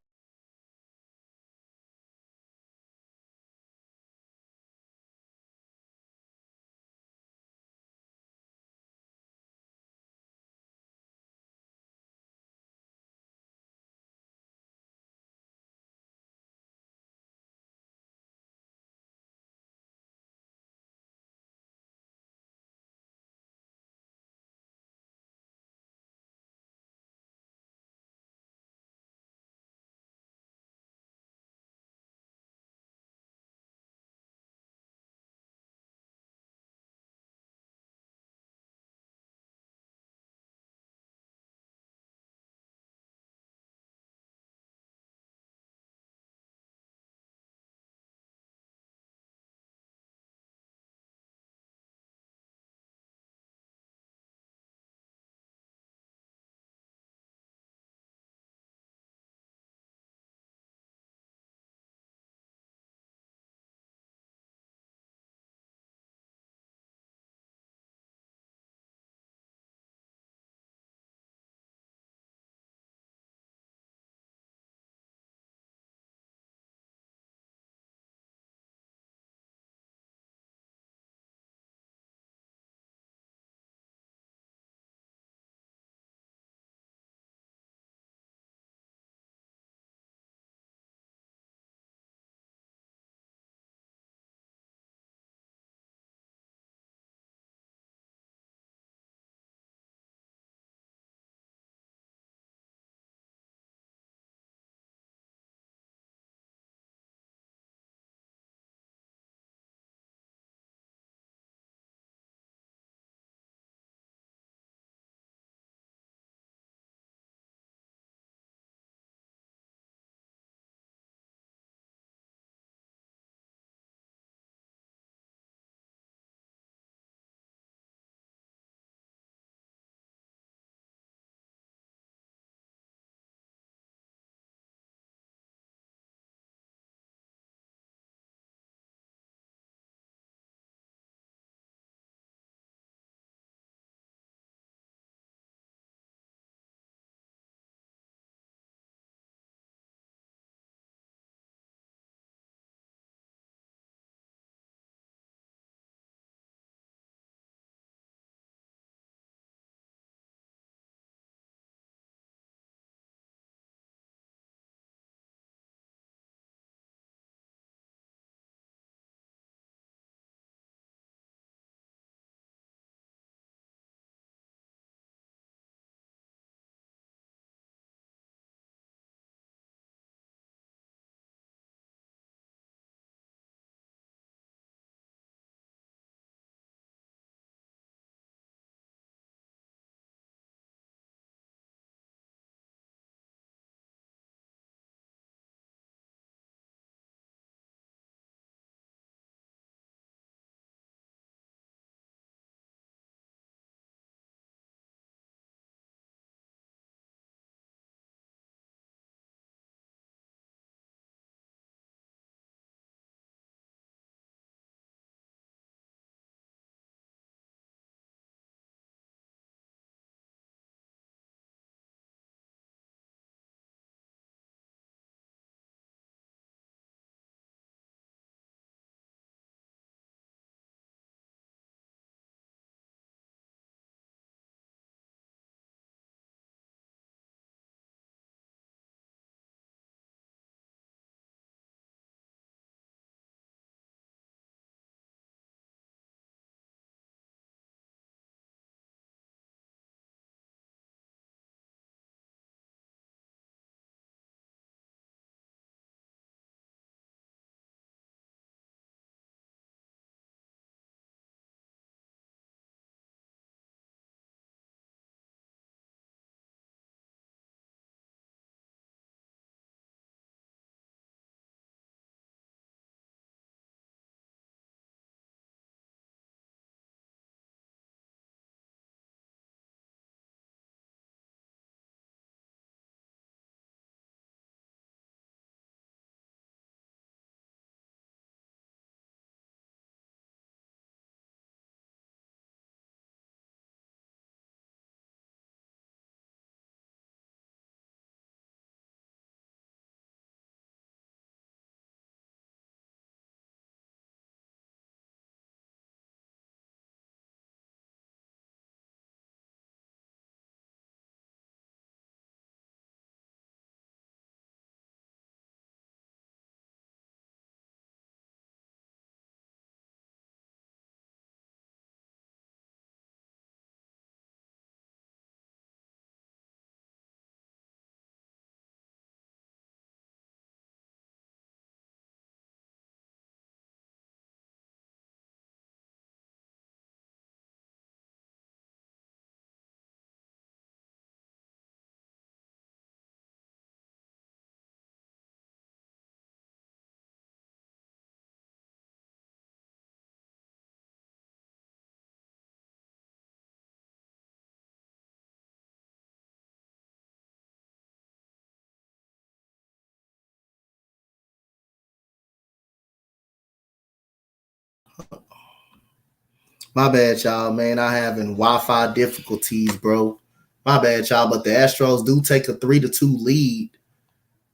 My bad, y'all, man. I having Wi-Fi difficulties, bro. My bad, y'all. But the Astros do take a 3-2 lead.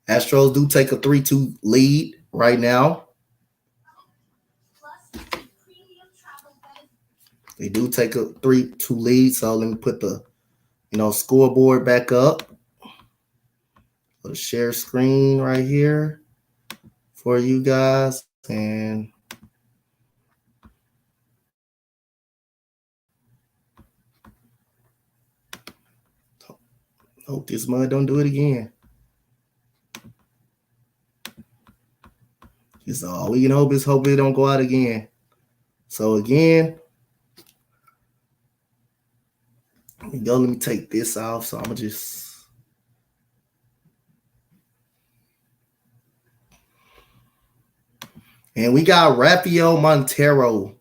Astros do take a 3-2 lead right now. They do take a 3-2 lead. So let me put the scoreboard back up. Put a share screen right here for you guys. And hope this mud don't do it again. It's all we can hope it don't go out again. So again, let me take this off. So I'm gonna just and we got Rafael Montero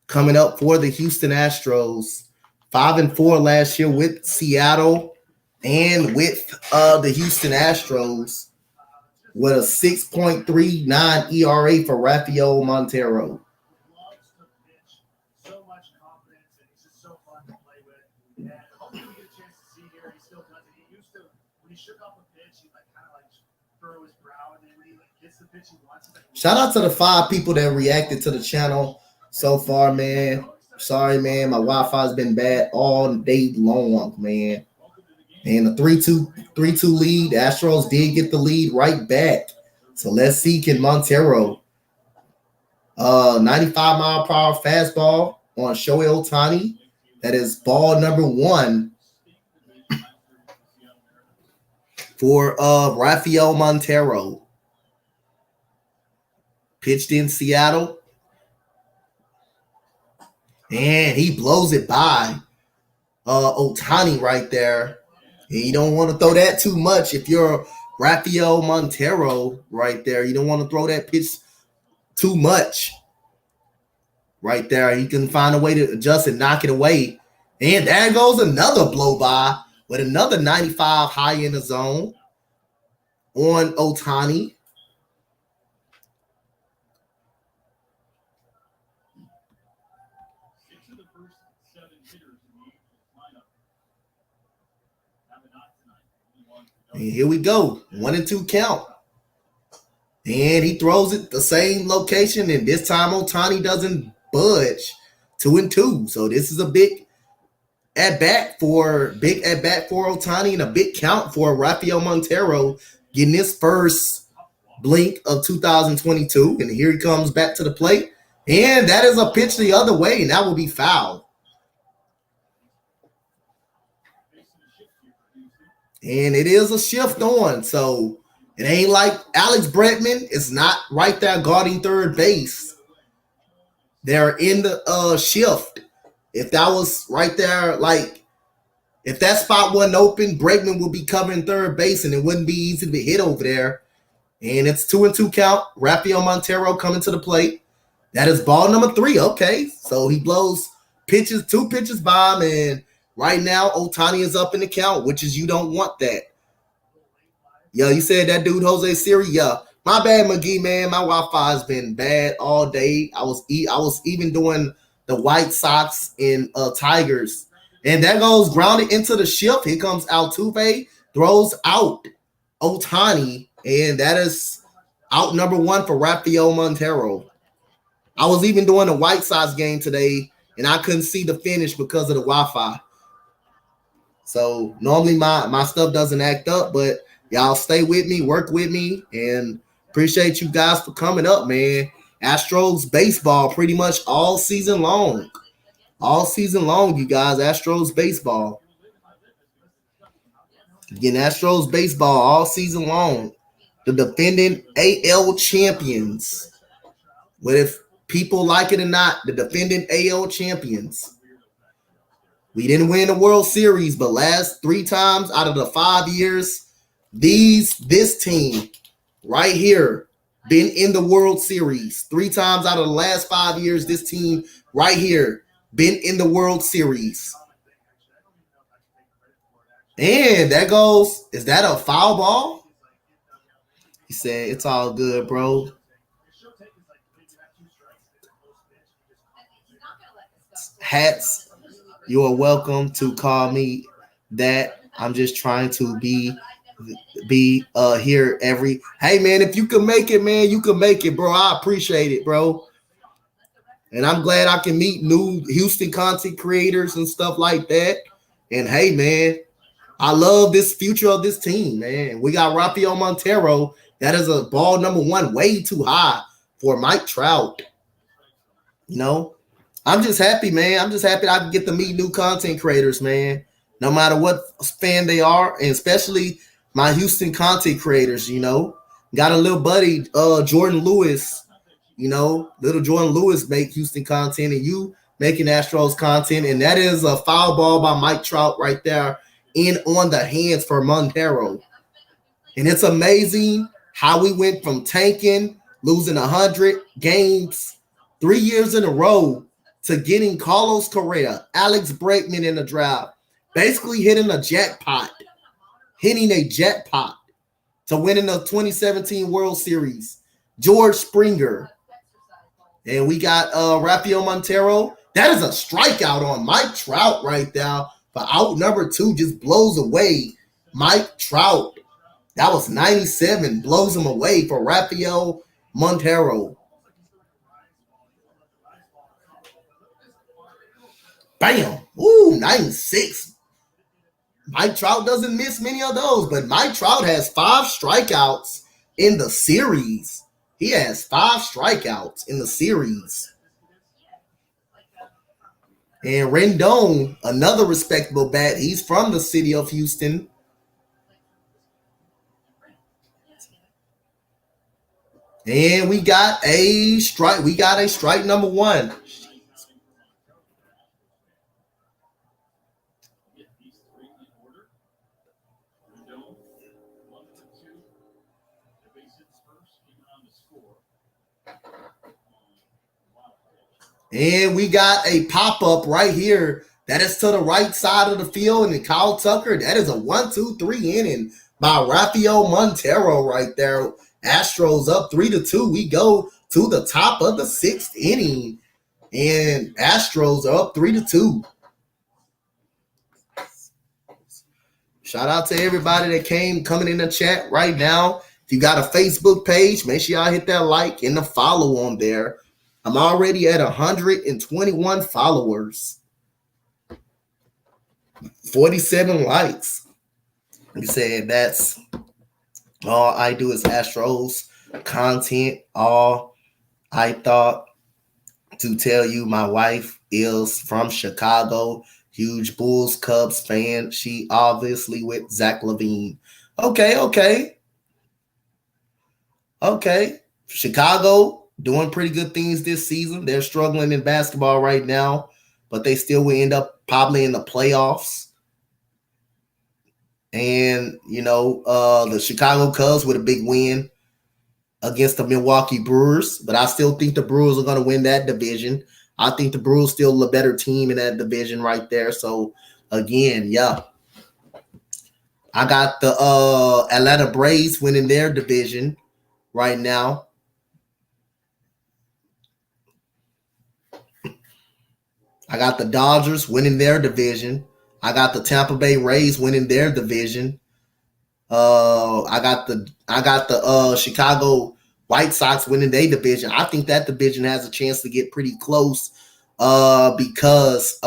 coming up for the Houston Astros. 5-4 last year with Seattle and with the Houston Astros, with a 6.39 ERA for Rafael Montero. Loves to pitch, so much confidence, and he's just so fun to play with. And hopefully we get a chance to see here. He still does it. He used to, when he shook off a pitch, he'd kind of furrow his brow, and then when he gets the pitch he wants, shout out to the 5 people that reacted to the channel so far, man. Sorry, man. My Wi-Fi's been bad all day long, man. And the 3-2 lead, the Astros did get the lead right back. So let's see, can Montero 95-mile-per-hour fastball on Shohei Ohtani. That is ball number 1 for Rafael Montero. Pitched in Seattle. And he blows it by Ohtani right there. And you don't want to throw that too much if you're Rafael Montero right there. You don't want to throw that pitch too much right there. He can find a way to adjust and knock it away. And there goes another blow by with another 95 high in the zone on Ohtani. And here we go. 1-2 count. And he throws it the same location. And this time Ohtani doesn't budge. 2-2. So this is a big at bat for Ohtani and a big count for Rafael Montero getting his first blink of 2022. And here he comes back to the plate. And that is a pitch the other way. And that will be foul. And it is a shift on. So it ain't like Alex Bregman is not right there guarding third base. They're in the shift. If that was right there, if that spot wasn't open, Bregman would be covering third base and it wouldn't be easy to hit over there. And it's 2-2 count. Rafael Montero coming to the plate. That is ball number 3. Okay. So he blows 2 pitches by him, and right now, Ohtani is up in the count, which is you don't want that. Yo, you said that dude Jose Siri? Yeah. My bad, McGee, man. My Wi-Fi has been bad all day. I was even doing the White Sox and Tigers. And that goes grounded into the shift. Here comes Altuve, throws out Ohtani, and that is out number 1 for Rafael Montero. I was even doing the White Sox game today, and I couldn't see the finish because of the Wi-Fi. So normally my stuff doesn't act up, but y'all stay with me, work with me, and appreciate you guys for coming up, man. Astros baseball pretty much all season long. All season long, you guys. Astros baseball. Again, Astros baseball all season long. The defending AL champions. But if people like it or not, the defending AL champions. We didn't win the World Series, but last 3 times out of the 5 years, this team right here been in the World Series. 3 times out of the last 5 years, this team right here been in the World Series. And that goes, is that a foul ball? He said, it's all good, bro. hats. You are welcome to call me that. I'm just trying to be here every. Hey man, if you can make it, man, you can make it, bro. I appreciate it, bro. And I'm glad I can meet new Houston content creators and stuff like that. And hey, man, I love this future of this team, man. We got Rafael Montero. That is a ball number one, way too high for Mike Trout. You know, I'm just happy, man. I'm just happy I can get to meet new content creators, man. No matter what fan they are, and especially my Houston content creators, you know. Got a little buddy, Jordan Lewis. You know, little Jordan Lewis make Houston content, and you making Astros content, and that is a foul ball by Mike Trout right there in on the hands for Montero. And it's amazing how we went from tanking, losing 100 games 3 years in a row, to getting Carlos Correa, Alex Bregman in the draft, basically hitting a jackpot to winning the 2017 World Series. George Springer. And we got Rafael Montero. That is a strikeout on Mike Trout right there. But out number 2 just blows away Mike Trout. That was 97. Blows him away for Rafael Montero. Bam. Ooh, 96. Mike Trout doesn't miss many of those. But Mike Trout has 5 strikeouts in the series. He has 5 strikeouts in the series. And Rendon, another respectable bat. He's from the city of Houston. And we got a strike. We got a strike number 1. And we got a pop-up right here. That is to the right side of the field. And Kyle Tucker, that is a 1-2-3 inning by Rafael Montero right there. Astros up 3-2. We go to the top of the 6th inning. And Astros are up 3-2. Shout out to everybody that coming in the chat right now. If you got a Facebook page, make sure y'all hit that like and the follow on there. I'm already at 121 followers. 47 likes. Like I said, that's all I do is Astros content. All I thought to tell you, my wife is from Chicago. Huge Bulls Cubs fan. She obviously with Zach LaVine. Okay. Chicago doing pretty good things this season. They're struggling in basketball right now, but they still will end up probably in the playoffs. And, you know, the Chicago Cubs with a big win against the Milwaukee Brewers, but I still think the Brewers are going to win that division. I think the Brewers still a better team in that division right there. So, again, yeah. I got the Atlanta Braves winning their division right now. I got the Dodgers winning their division. I got the Tampa Bay Rays winning their division. I got the Chicago White Sox winning their division. I think that division has a chance to get pretty close because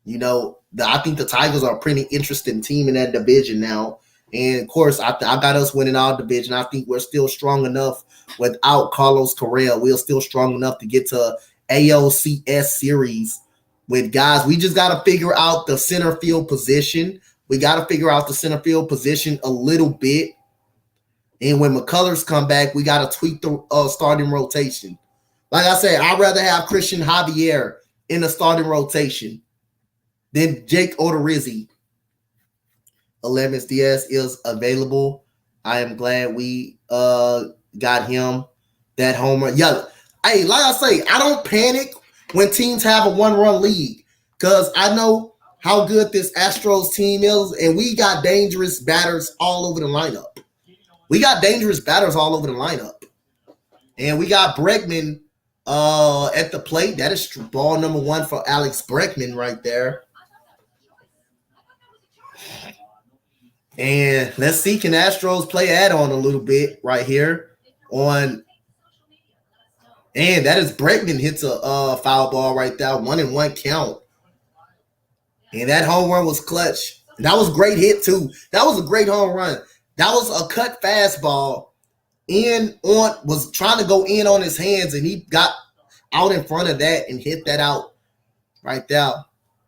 you know, I think the Tigers are a pretty interesting team in that division now. And of course, I got us winning our division. I think we're still strong enough without Carlos Correa. We're still strong enough to get to ALCS series with guys. We just got to figure out the center field position. We got to figure out the center field position a little bit. And when McCullers come back, we got to tweak the starting rotation. Like I said, I'd rather have Christian Javier in the starting rotation than Jake Odorizzi. Alemis Diaz is available. I am glad we got him that homer. Yeah. Hey, like I say, I don't panic when teams have a 1-run lead because I know how good this Astros team is, and we got dangerous batters all over the lineup. And we got Bregman at the plate. That is ball number 1 for Alex Bregman right there. And let's see, can Astros play add-on a little bit right here on. And that is Bregman hits a foul ball right there, 1-1 count. And that home run was clutch. And that was a great hit too. That was a great home run. That was a cut fastball. Was trying to go in on his hands, and he got out in front of that and hit that out right there.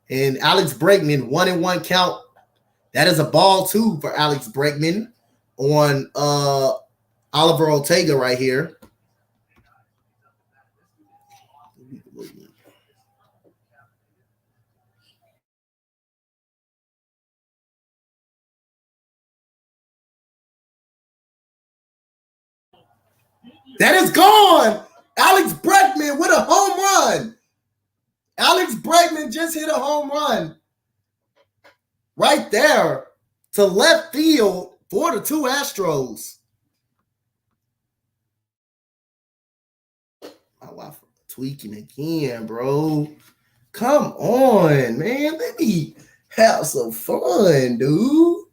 And Alex Bregman, 1-1 count. That is a ball too for Alex Bregman on Oliver Ortega right here. That is gone. Alex Bregman with a home run. Alex Bregman just hit a home run right there to left field for the 2 Astros. My wife tweaking again, bro. Come on, man. Let me have some fun, dude.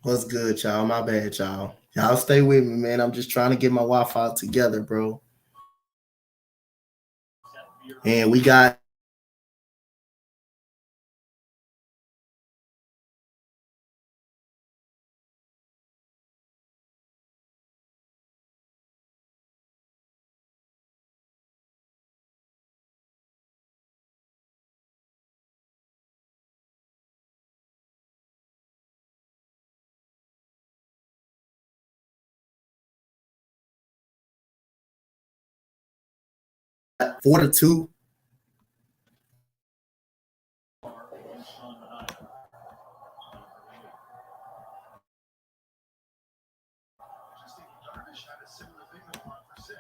What's good, y'all? My bad, y'all. Y'all stay with me, man. I'm just trying to get my Wi-Fi together, bro. And we got four to two. Darvish had a similar thing going on for 6.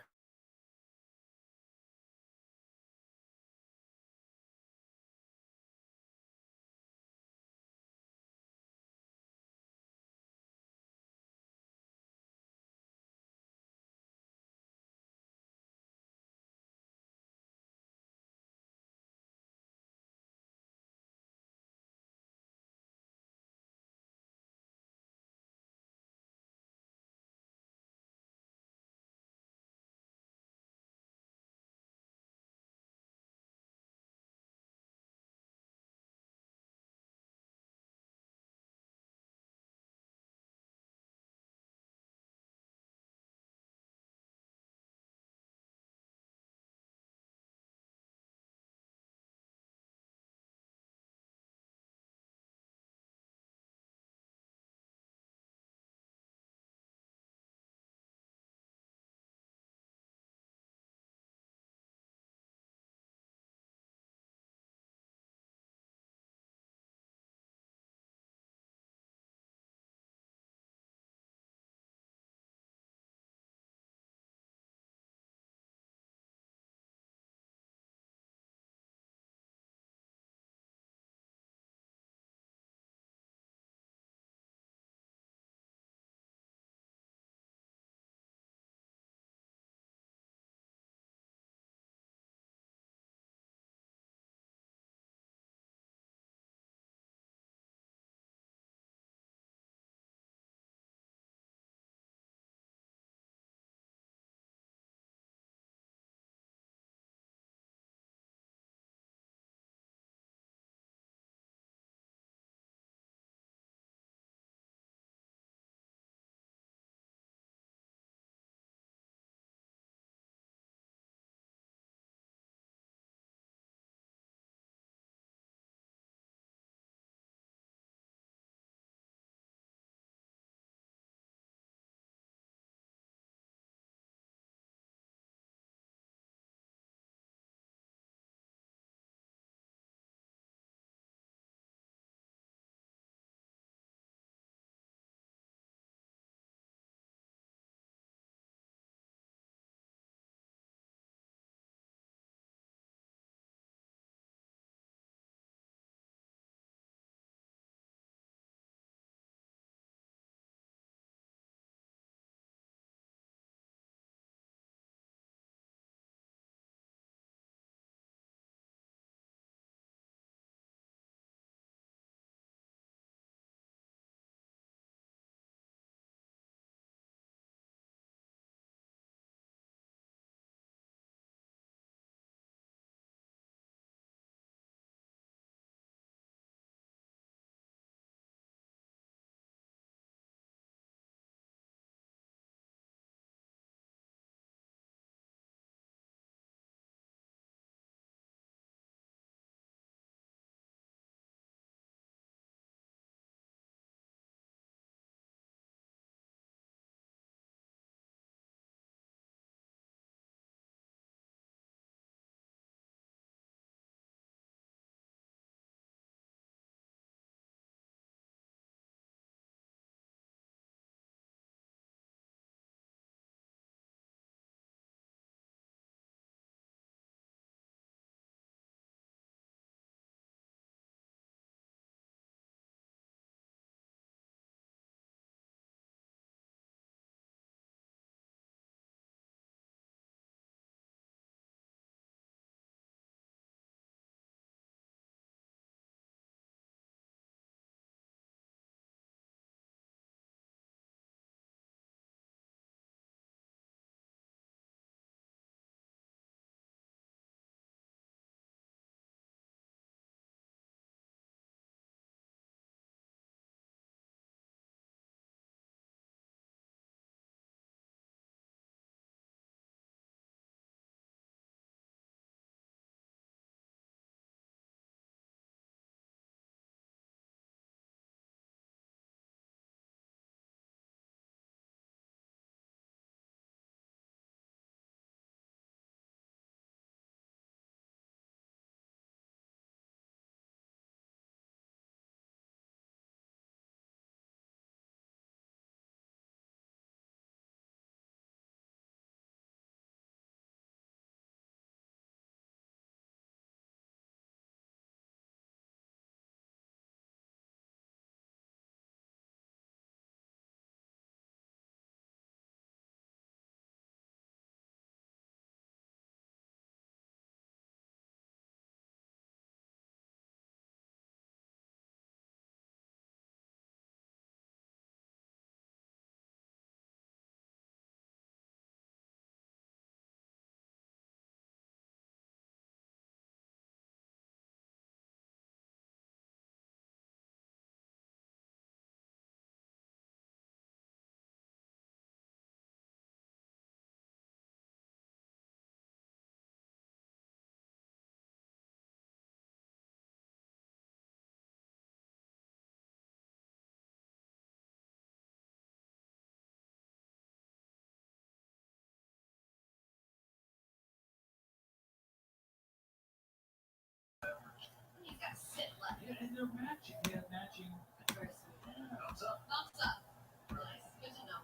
And they're matching. They have matching. Thumbs up. Thumbs up. Nice. Good to know.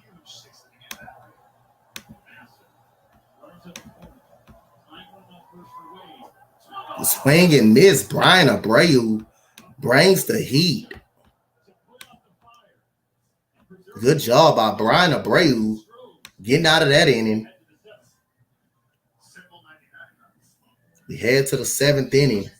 Huge sixth inning at that rate. Massive. Runners at the corner. 9-1 first for Wade. The swing and miss. Brian Abreu brings the heat. Good job by Brian Abreu getting out of that inning. We head to the 7th inning.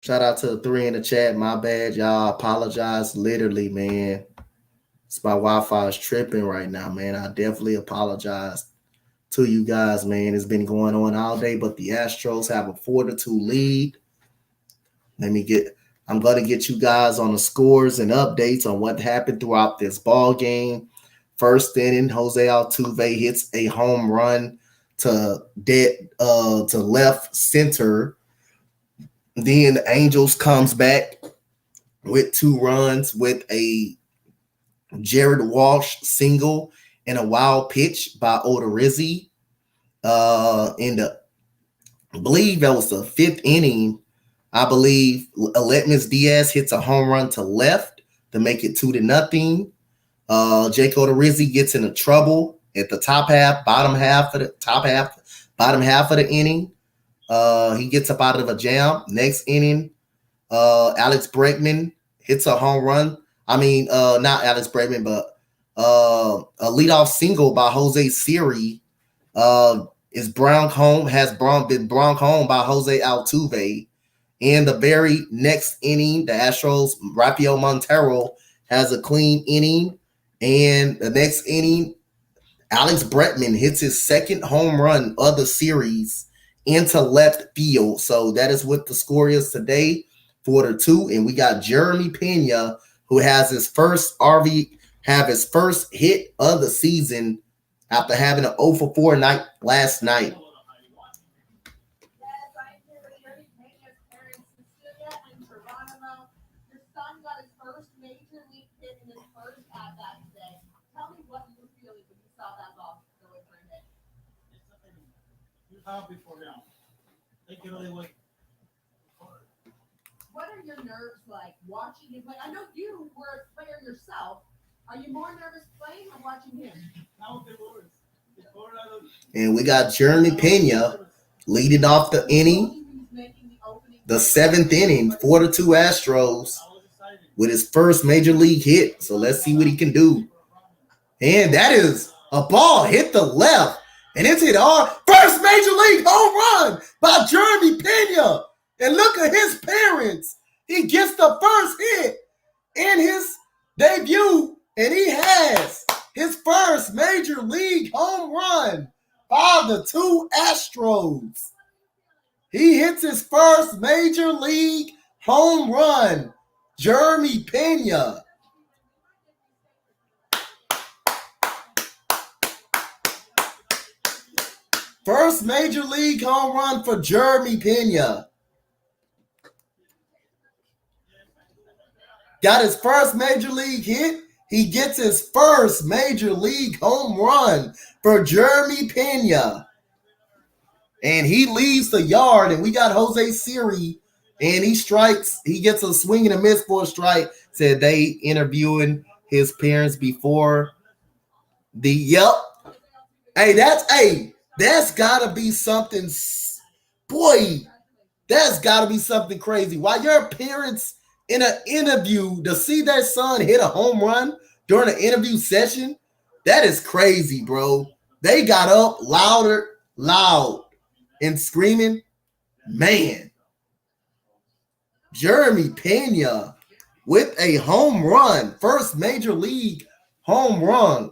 Shout out to the 3 in the chat. My bad, y'all. Apologize. Literally, man. It's my Wi-Fi is tripping right now, man. I definitely apologize to you guys, man. It's been going on all day, but the Astros have a 4-2 lead. I'm going to get you guys on the scores and updates on what happened throughout this ball game. First inning, Jose Altuve hits a home run to left center. Then the Angels comes back with 2 runs with a Jared Walsh single and a wild pitch by Odorizzi. I believe that was the 5th inning. I believe Aledmys Diaz hits a home run to left to make it 2-0. Jake Odorizzi gets into trouble at the bottom half of the inning. He gets up out of a jam. Next inning, Alex Bregman hits a home run. Not Alex Bregman, but a leadoff single by Jose Siri is brought home by Jose Altuve. In the very next inning, the Astros, Rafael Montero has a clean inning. And the next inning, Alex Bregman hits his 2nd home run of the series into left field. So that is what the score is today, 4-2. And we got Jeremy Pena, who has his first hit of the season after having an 0-for-4 night last night. Before now. They can only wait. What are your nerves like watching him play? I know you were a player yourself. Are you more nervous playing or watching him? And we got Jeremy Pena leading off the inning, the 7th inning, 4-2 Astros with his first major league hit. So let's see what he can do. And that is a ball hit the left. And it's hit hard. First major league home run by Jeremy Pena. And look at his parents. He gets the first hit in his debut. And he has his first major league home run by the 2 Astros. He hits his first major league home run. Jeremy Pena. First major league home run for Jeremy Pena. Got his first major league hit. He gets his first major league home run for Jeremy Pena. And he leaves the yard, and we got Jose Siri, and he strikes. He gets a swing and a miss for a strike. Said they interviewing his parents before the That's gotta be something, boy. That's gotta be something crazy. Why your parents in an interview to see their son hit a home run during an interview session? That is crazy, bro. They got up loud and screaming. Man, Jeremy Pena with a home run, first major league home run.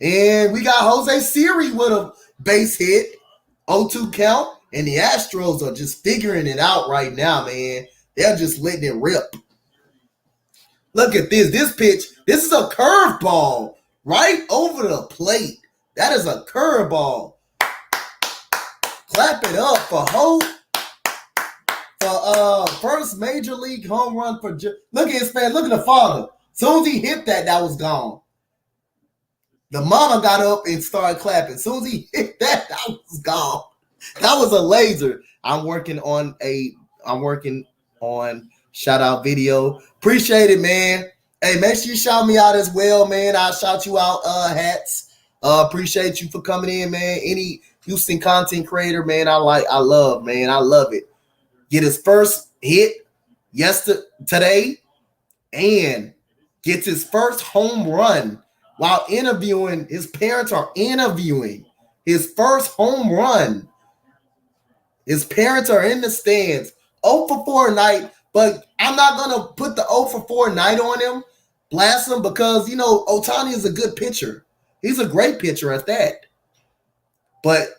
And we got Jose Siri with a base hit, 0-2 count. And the Astros are just figuring it out right now, man. They're just letting it rip. Look at this. This pitch, this is a curveball right over the plate. That is a curveball. Clap it up for Hope. For first major league home run for look at his fan. Look at the father. As soon as he hit that was gone. The mama got up and started clapping. As soon as he hit that was gone. That was a laser. I'm working on shout out video. Appreciate it, man. Hey, make sure you shout me out as well, man. I'll shout you out, Hats. Appreciate you for coming in, man. Any Houston content creator, man, I love it. Get his first hit today and gets his first home run while interviewing. His parents are interviewing his first home run. His parents are in the stands. 0 for 4 night, but I'm not going to put the 0 for 4 night on him, blast him, because, Ohtani is a good pitcher. He's a great pitcher at that. But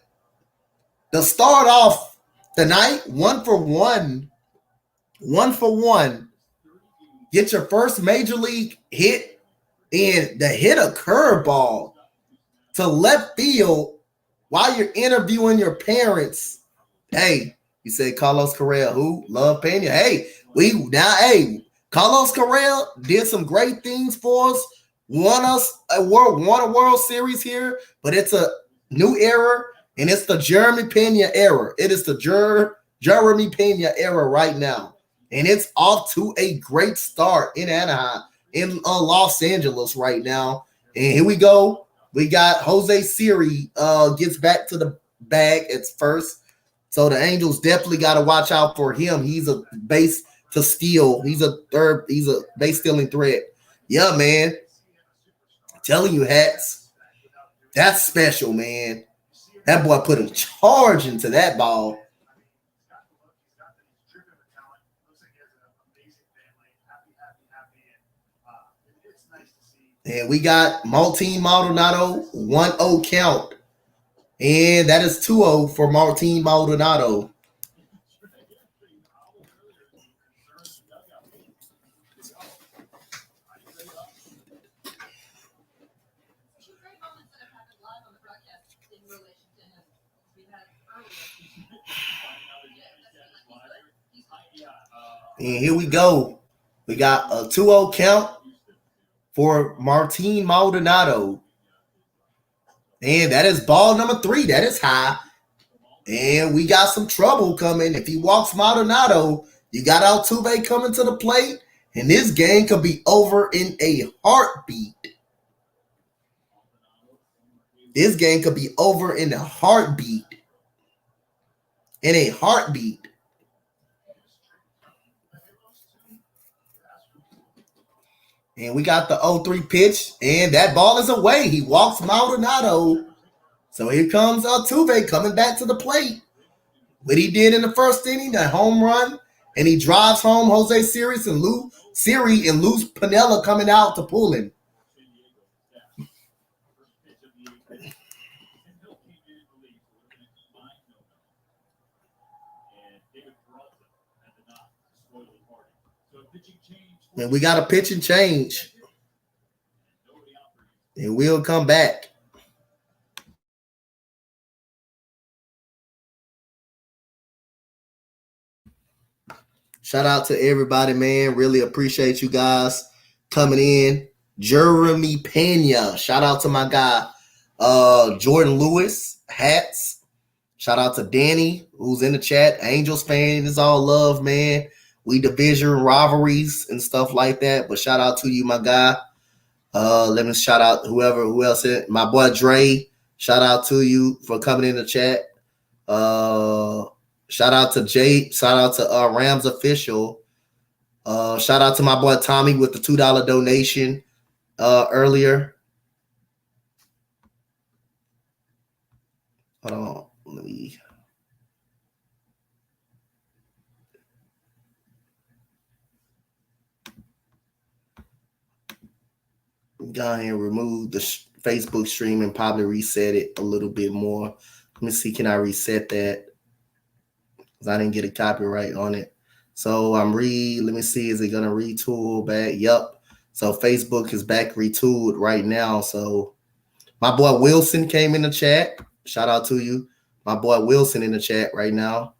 to start off the night, 1 for 1, get your first major league hit, and to hit a curveball to left field while you're interviewing your parents. Hey, you say Carlos Correa, who? Love Pena. Hey, Carlos Correa did some great things for us. Won a World Series here, but it's a new era, and it's the Jeremy Pena era. It is the Jeremy Pena era right now, and it's off to a great start in Anaheim, in Los Angeles right now. And here we go. We got Jose Siri gets back to the bag at first. So the Angels definitely got to watch out for him. He's a base to steal. He's a base stealing threat. Yeah, man. I'm telling you, Hats. That's special, man. That boy put a charge into that ball. And we got Martin Maldonado, 1-0 count. And that is 2-0 for Martin Maldonado. And here we go. We got a 2-0 count for Martin Maldonado. And that is ball number 3. That is high. And we got some trouble coming. If he walks Maldonado, you got Altuve coming to the plate. And this game could be over in a heartbeat. This game could be over in a heartbeat. In a heartbeat. And we got the 0-3 pitch, and that ball is away. He walks Maldonado. So here comes Altuve coming back to the plate. What he did in the first inning, that home run, and he drives home Jose Siri and Luz Pinella coming out to pull him. And we got a pitch and change. And we'll come back. Shout out to everybody, man. Really appreciate you guys coming in. Jeremy Pena. Shout out to my guy, Jordan Lewis, Hats. Shout out to Danny, who's in the chat. Angels fan is all love, man. We division rivalries and stuff like that. But shout out to you, my guy. Let me shout out who else is my boy Dre. Shout out to you for coming in the chat. Shout out to Jay. Shout out to Rams Official. Shout out to my boy Tommy with the $2 donation earlier. Hold on. Let me. Go ahead and remove the Facebook stream and probably reset it a little bit more. Let me see. Can I reset that? because I didn't get a copyright on it. So let me see, is it gonna retool back? Yep. So Facebook is back retooled right now. So my boy Wilson came in the chat. Shout out to you. My boy Wilson in the chat right now.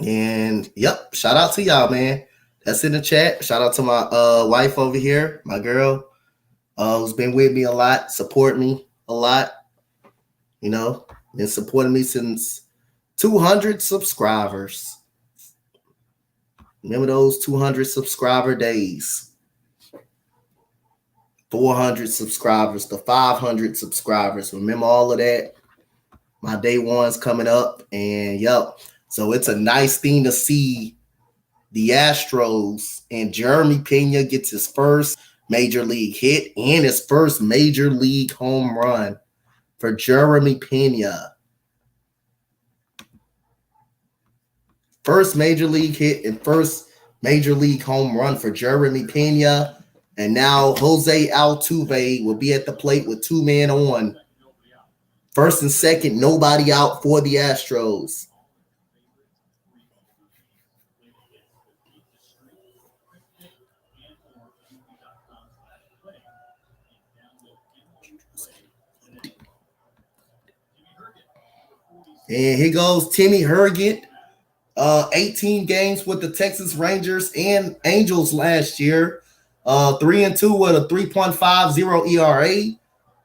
And yep, shout out to y'all, man. That's in the chat. Shout out to my wife over here, my girl, who's been with me a lot, support me a lot. You know, been supporting me since 200 subscribers. Remember those 200 subscriber days? 400 subscribers, the 500 subscribers. Remember all of that? My day one's coming up, and yep. So it's a nice thing to see the Astros and Jeremy Pena gets his first major league hit and his first major league home run for Jeremy Pena. First major league hit and first major league home run for Jeremy Pena. And now Jose Altuve will be at the plate with 2 men on. First and second, nobody out for the Astros. And here goes Timmy Herget. 18 games with the Texas Rangers and Angels last year. 3-2 with a 3.50 ERA.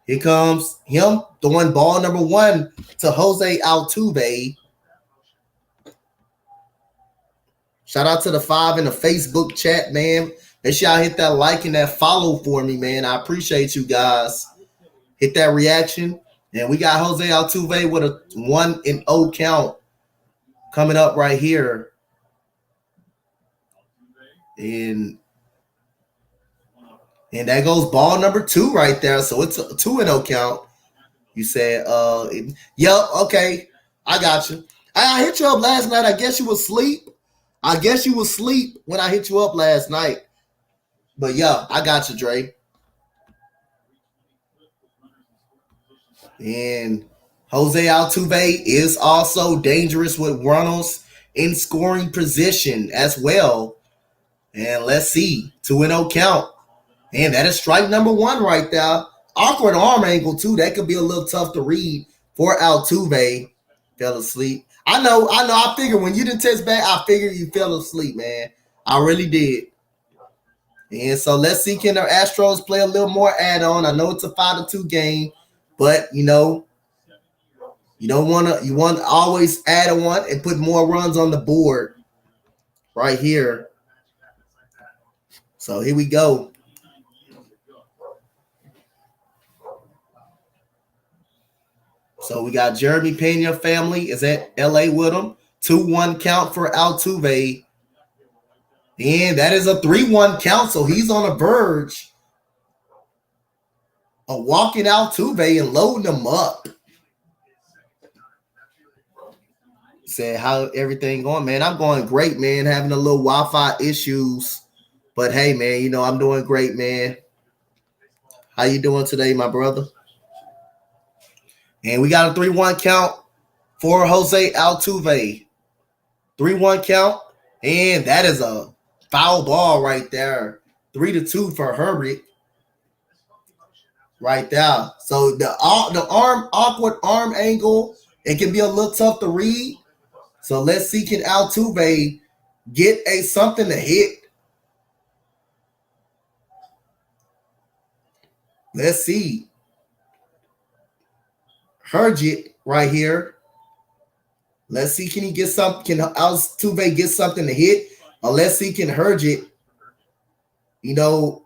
Here comes him throwing ball number 1 to Jose Altuve. Shout out to the 5 in the Facebook chat, man. Make sure y'all hit that like and that follow for me, man. I appreciate you guys. Hit that reaction. And we got Jose Altuve with a 1-0 count coming up right here. And that goes ball number 2 right there. So it's a 2-0 count. You said, yep, okay. I got you. I hit you up last night. I guess you was asleep. When I hit you up last night. But yeah, I got you, Dre. And Jose Altuve is also dangerous with runners in scoring position as well. And let's see, 2-0 count. And that is strike number 1 right there. Awkward arm angle, too. That could be a little tough to read for Altuve. Fell asleep. I know. I figured when you didn't text back, I figured you fell asleep, man. I really did. And so let's see, can the Astros play a little more add-on? I know it's a 5-2 game, but, you know, you want to always add one and put more runs on the board right here. So here we go. So we got Jeremy Pena family is at LA with him. 2-1 count for Altuve. And that is a 3-1 count. So he's on the verge of walking Altuve and loading him up. Said, how everything going, man? I'm going great, man. Having a little Wi-Fi issues. But hey, man, you know, I'm doing great, man. How you doing today, my brother? And we got a 3-1 count for Jose Altuve. 3-1 count. And that is a foul ball right there. 3-2 for Herbert. Right there. So the awkward arm angle, it can be a little tough to read. So let's see, can Altuve get something to hit? Let's see. Herget right here. Let's see, can he get something? Can Altuve get something to hit? Or let's see, can Herget, you know,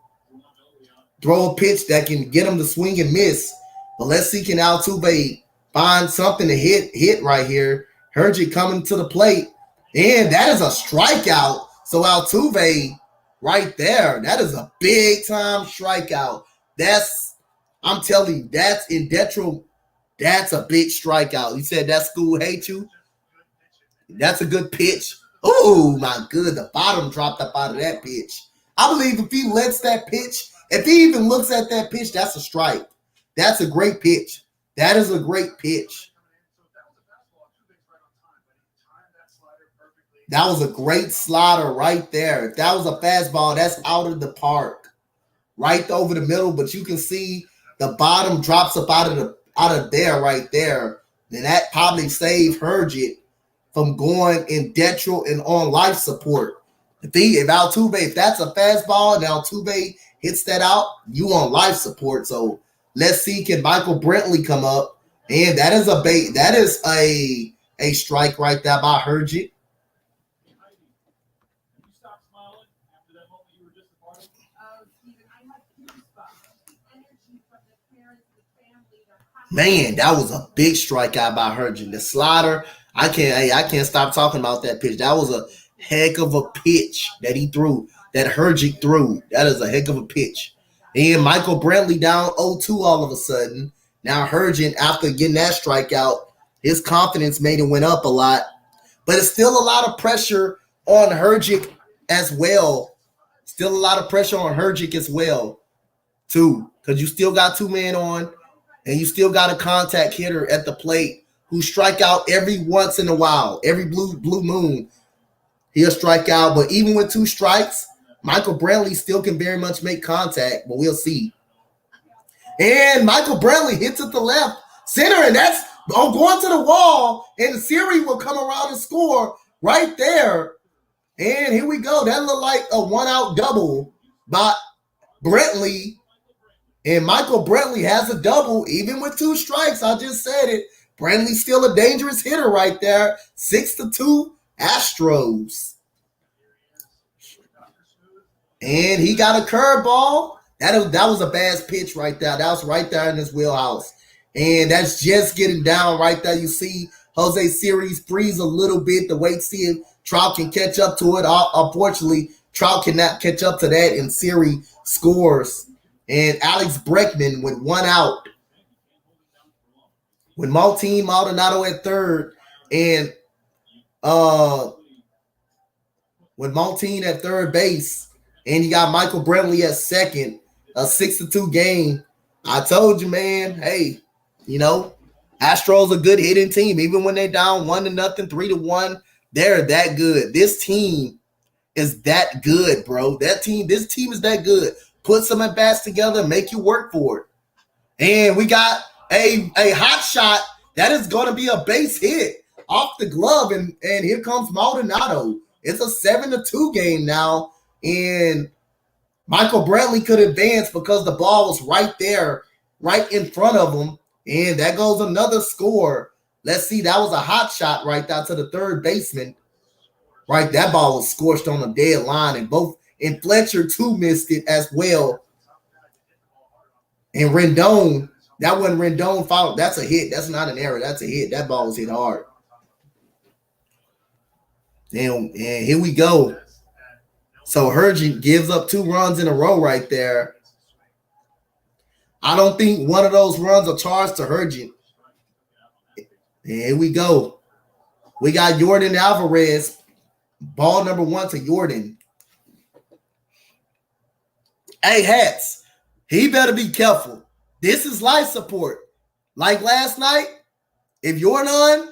throw a pitch that can get him to swing and miss. But let's see, can Altuve find something to hit right here? Herget coming to the plate. And that is a strikeout. So Altuve right there, that is a big time strikeout. I'm telling you, that's in detriment. That's a big strikeout. You said that school hates you? That's a good pitch. Oh, my good. The bottom dropped up out of that pitch. I believe if he lets that pitch, if he even looks at that pitch, that's a strike. That's a great pitch. That is a great pitch. That was a great slider right there. If that was a fastball, that's out of the park. Right over the middle, but you can see the bottom drops up out of there right there. And that probably saved Hergit from going in detrimental and on life support. If Altuve, if that's a fastball and Altuve hits that out, you on life support. So let's see, can Michael Brantley come up? And that is a strike right there by Hergit. You stopped smiling after that moment you were just a part of. Oh, Steven, I had goosebumps. The energy from the parents, the family, Man, that was a big strikeout by Hergit. The slider, I can't stop talking about that pitch. That was a heck of a pitch that he threw, that Hergit threw. That is a heck of a pitch. And Michael Brantley down 0-2 all of a sudden. Now Hergit, after getting that strikeout, his confidence made it went up a lot. But it's still a lot of pressure on Hergit as well. Still a lot of pressure on Hergit as well, too. Because you still got 2 men on, and you still got a contact hitter at the plate who strike out every once in a while. Every blue moon, he'll strike out. But even with 2 strikes, Michael Brantley still can very much make contact, but we'll see. And Michael Brantley hits at the left center, and that's going to the wall, and the series will come around and score right there. And here we go. That looked like a 1-out double by Brantley. And Michael Brantley has a double, even with 2 strikes. I just said it. Brantley's still a dangerous hitter right there. 6-2 Astros. And he got a curveball. That was a bad pitch right there. That was right there in his wheelhouse. And that's just getting down right there. You see Jose Siri freeze a little bit to wait to see if Trout can catch up to it. Unfortunately, Trout cannot catch up to that, and Siri scores. And Alex Bregman with 1 out. With Martin Maldonado at third, and with Martin at third base, and you got Michael Brantley at second, a 6-2 game. I told you, man, hey, Astros a good hitting team. Even when they down 1-0, 3-1, they're that good. This team is that good, bro. This team is that good. Put some at bats together, make you work for it. And we got a hot shot that is going to be a base hit off the glove, and here comes Maldonado. It's a 7-2 game now, and Michael Brantley could advance because the ball was right there, right in front of him, and that goes another score. Let's see, that was a hot shot right there to the third baseman. Right, that ball was scorched on the dead line, and Fletcher too missed it as well. And Rendon, that wasn't Rendon foul. That's a hit. That's not an error. That's a hit. That ball was hit hard. And here we go. So Hergit gives up 2 runs in a row right there. I don't think one of those runs are charged to Hergit. And here we go. We got Jordan Alvarez. Ball number 1 to Jordan. Hey, Hats, he better be careful. This is life support. Like last night, if Jordan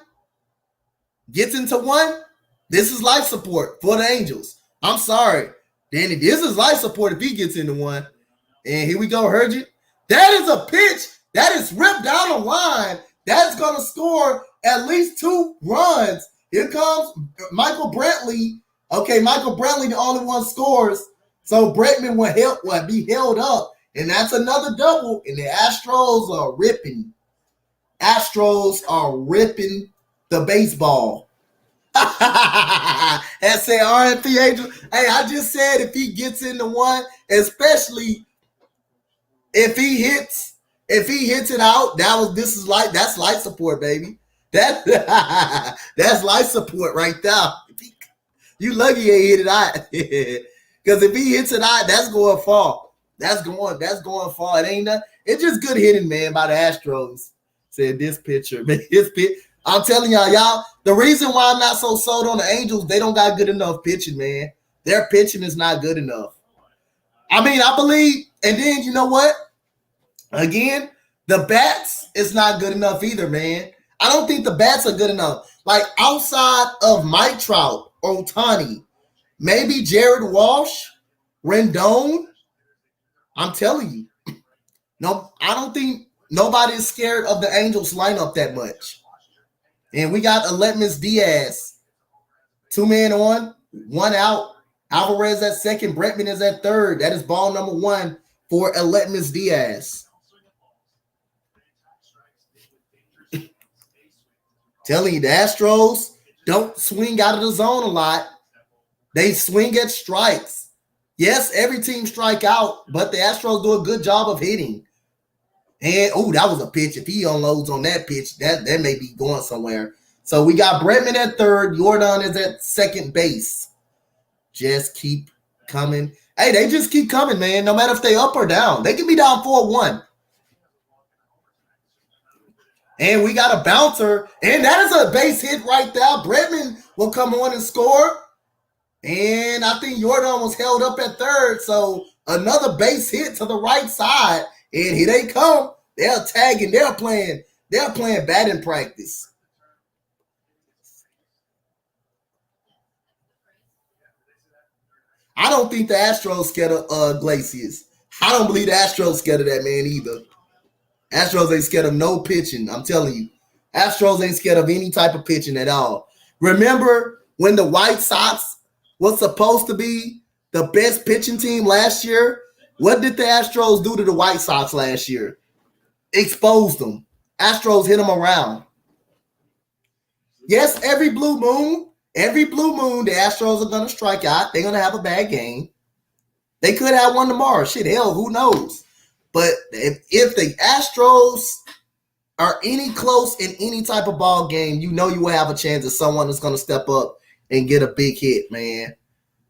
gets into 1, this is life support for the Angels. I'm sorry, Danny. This is life support if he gets into 1. And here we go, Hergit. That is a pitch that is ripped down the line. That's going to score at least 2 runs. Here comes Michael Brantley. Okay, Michael Brantley, the only one scores. So Bregman will be held up. And that's another double. And the Astros are ripping. Astros are ripping the baseball. And say RFP Angels. Hey, I just said if he gets into 1, especially if he hits it out, that's life support, baby. That's life support right there. You lucky he ain't hit it out. Because if he hits it out, that's going far. That's going far. It ain't nothing. It's just good hitting, man, by the Astros. Said this pitcher, man. I'm telling y'all, the reason why I'm not so sold on the Angels, they don't got good enough pitching, man. Their pitching is not good enough. I mean, I believe, and then you know what? Again, the bats is not good enough either, man. I don't think the bats are good enough. Like outside of Mike Trout, Otani, maybe Jared Walsh, Rendon. I'm telling you. No, I don't think nobody is scared of the Angels lineup that much. And we got Aledmus Diaz. 2 men on, 1 out. Alvarez at second. Bretman is at third. That is ball number 1 for Aledmus Diaz. Telling you, the Astros don't swing out of the zone a lot. They swing at strikes. Yes, every team strike out, but the Astros do a good job of hitting. And, that was a pitch. If he unloads on that pitch, that may be going somewhere. So we got Bretman at third. Jordan is at second base. Just keep coming. Hey, they just keep coming, man, no matter if they up or down. They can be down 4-1. And we got a bouncer, and that is a base hit right there. Bretman will come on and score. And I think Jordan was held up at third, so another base hit to the right side. And here they come. They're tagging. They're playing batting practice. I don't think the Astros scared of Iglesias. I don't believe the Astros scared of that man either. Astros ain't scared of no pitching. I'm telling you. Astros ain't scared of any type of pitching at all. Remember when the White Sox was supposed to be the best pitching team last year? What did the Astros do to the White Sox last year? Exposed them. Astros hit them around. Yes, every blue moon, the Astros are going to strike out. They're going to have a bad game. They could have one tomorrow. Shit, hell, who knows? But if the Astros are any close in any type of ball game, you know you will have a chance that someone is going to step up and get a big hit, man.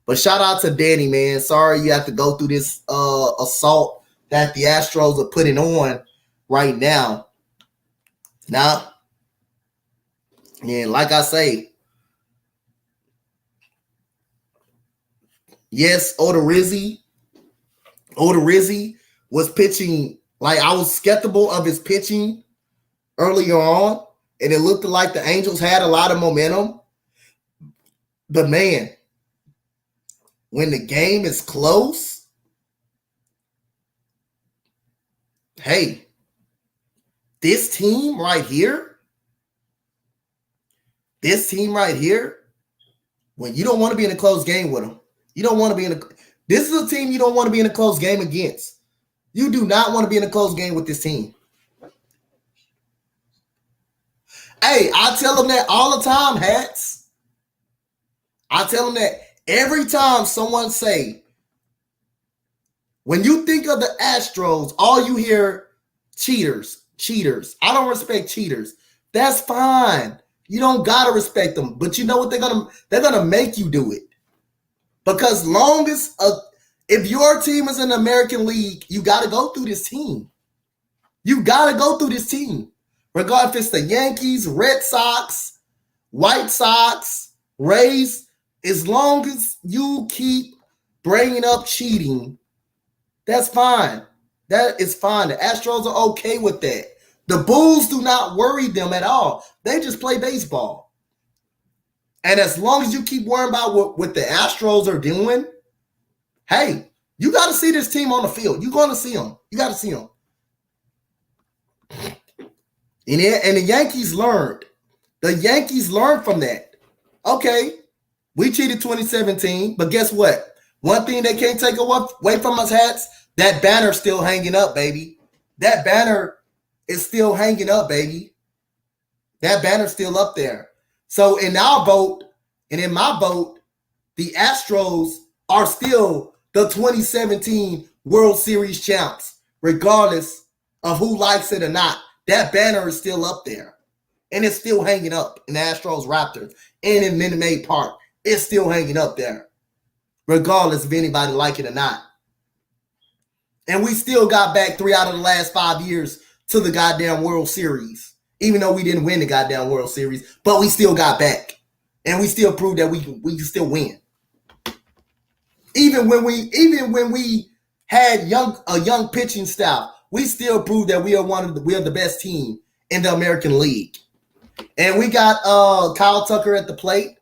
But shout out to Danny, man. Sorry you have to go through this assault that the Astros are putting on right now. Now, and like I say, yes, Odorizzi was pitching, like I was skeptical of his pitching earlier on, and it looked like the Angels had a lot of momentum. But man, when the game is close, hey, this team right here, when you don't want to be in a close game with them, this is a team you don't want to be in a close game against. You do not want to be in a close game with this team. Hey, I tell them that all the time, Hats. I tell them that every time someone say, when you think of the Astros, all you hear, cheaters. I don't respect cheaters. That's fine. You don't got to respect them. But you know what? They're gonna make you do it. Because if your team is in the American League, you got to go through this team. Regardless if it's the Yankees, Red Sox, White Sox, Rays, as long as you keep bringing up cheating, that's fine. That is fine. The Astros are okay with that. The Bulls do not worry them at all. They just play baseball. And as long as you keep worrying about what the Astros are doing, hey, you got to see this team on the field. You're going to see them. You got to see them. And the Yankees learned. The Yankees learned from that. Okay, we cheated 2017, but guess what? One thing they can't take away from us, Hats, that banner's still hanging up, baby. That banner is still hanging up, baby. That banner's still up there. So in our vote and in my vote, the Astros are still the 2017 World Series champs, regardless of who likes it or not. That banner is still up there. And it's still hanging up in the Astros Raptors and in Minute Maid Park. It's still hanging up there, regardless of anybody like it or not. And we still got back 3 out of the last 5 years to the goddamn World Series. Even though we didn't win the goddamn World Series, but we still got back. And we still proved that we can still win. Even when we had a young pitching staff, we still proved that we are the best team in the American League. And we got Kyle Tucker at the plate.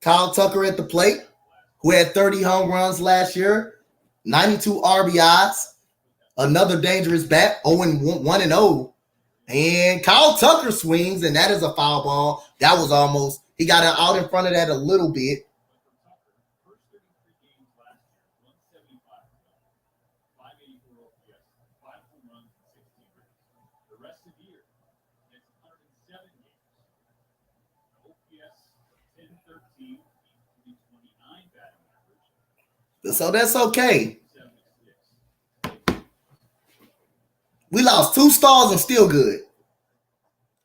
Kyle Tucker at the plate, who had 30 home runs last year, 92 RBIs, another dangerous bat, 1-0. And Kyle Tucker swings, and that is a foul ball. That was almost, he got out in front of that a little bit. So that's okay. We lost 2 stars and still good.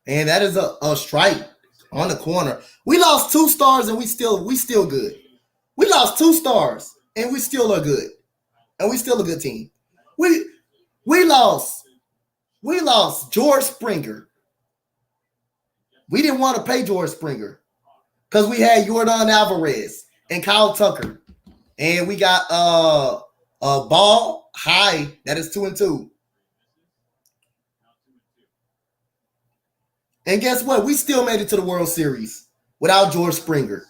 And that is a strike on the corner. We lost 2 stars and we still good. We lost 2 stars and we still are good. And we still a good team. We lost George Springer. We didn't want to pay George Springer because we had Yordan Alvarez and Kyle Tucker. And we got a ball high that is 2-2. And guess what? We still made it to the World Series without George Springer.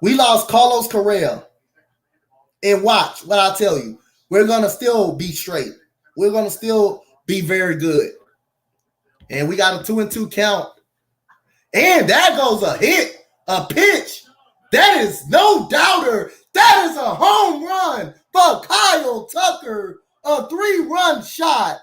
We lost Carlos Correa. And watch what I tell you. We're going to still be straight. We're going to still be very good. And we got a 2-2 count. And that goes a hit, a pitch. That is no doubter. That is a home run for Kyle Tucker. A 3-run shot.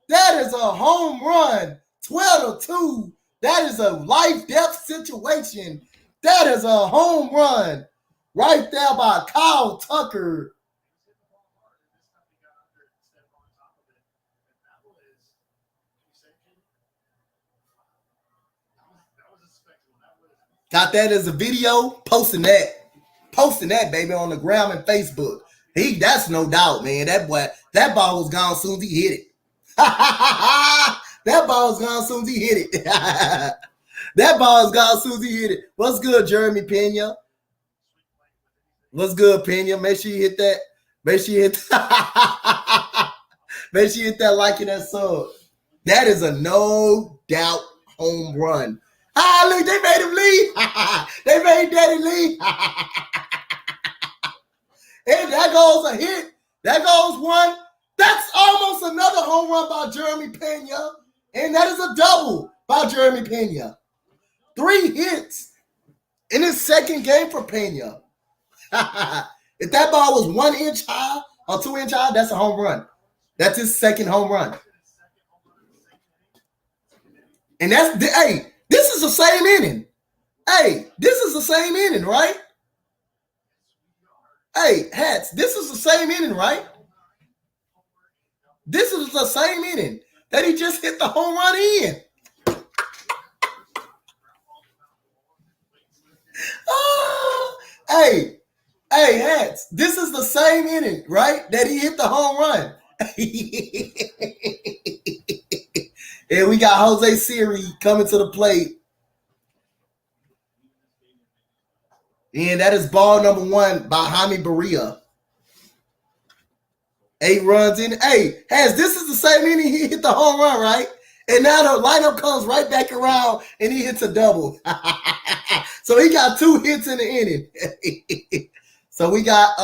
That is a home run. 12-2. That is a life-death situation. That is a home run. Right there by Kyle Tucker. Got that as a video, posting that baby on the ground and Facebook. That's no doubt, man. That ball was gone as soon as he hit it. That ball was gone as soon as he hit it. That ball is gone as soon as he hit it. What's good, Jeremy Pena? What's good, Pena? Make sure you hit that. Make sure you hit that like and that sub. That is a no doubt home run. Look, they made him leave. They made Daddy leave. And that goes a hit. That goes one. That's almost another home run by Jeremy Pena. And that is a double by Jeremy Pena. 3 hits in his second game for Pena. If that ball was 1 inch high or 2 inch high, that's a home run. That's his second home run. And this is the same inning. This is the same inning, right? Hats, this is the same inning, right? This is the same inning that he just hit the home run in. Hats, this is the same inning, right? That he hit the home run. And we got Jose Siri coming to the plate. And that is ball number 1 by Jaime Barria. 8 runs in. This is the same inning he hit the home run, right? And now the lineup comes right back around and he hits a double. So he got 2 hits in the inning. So we got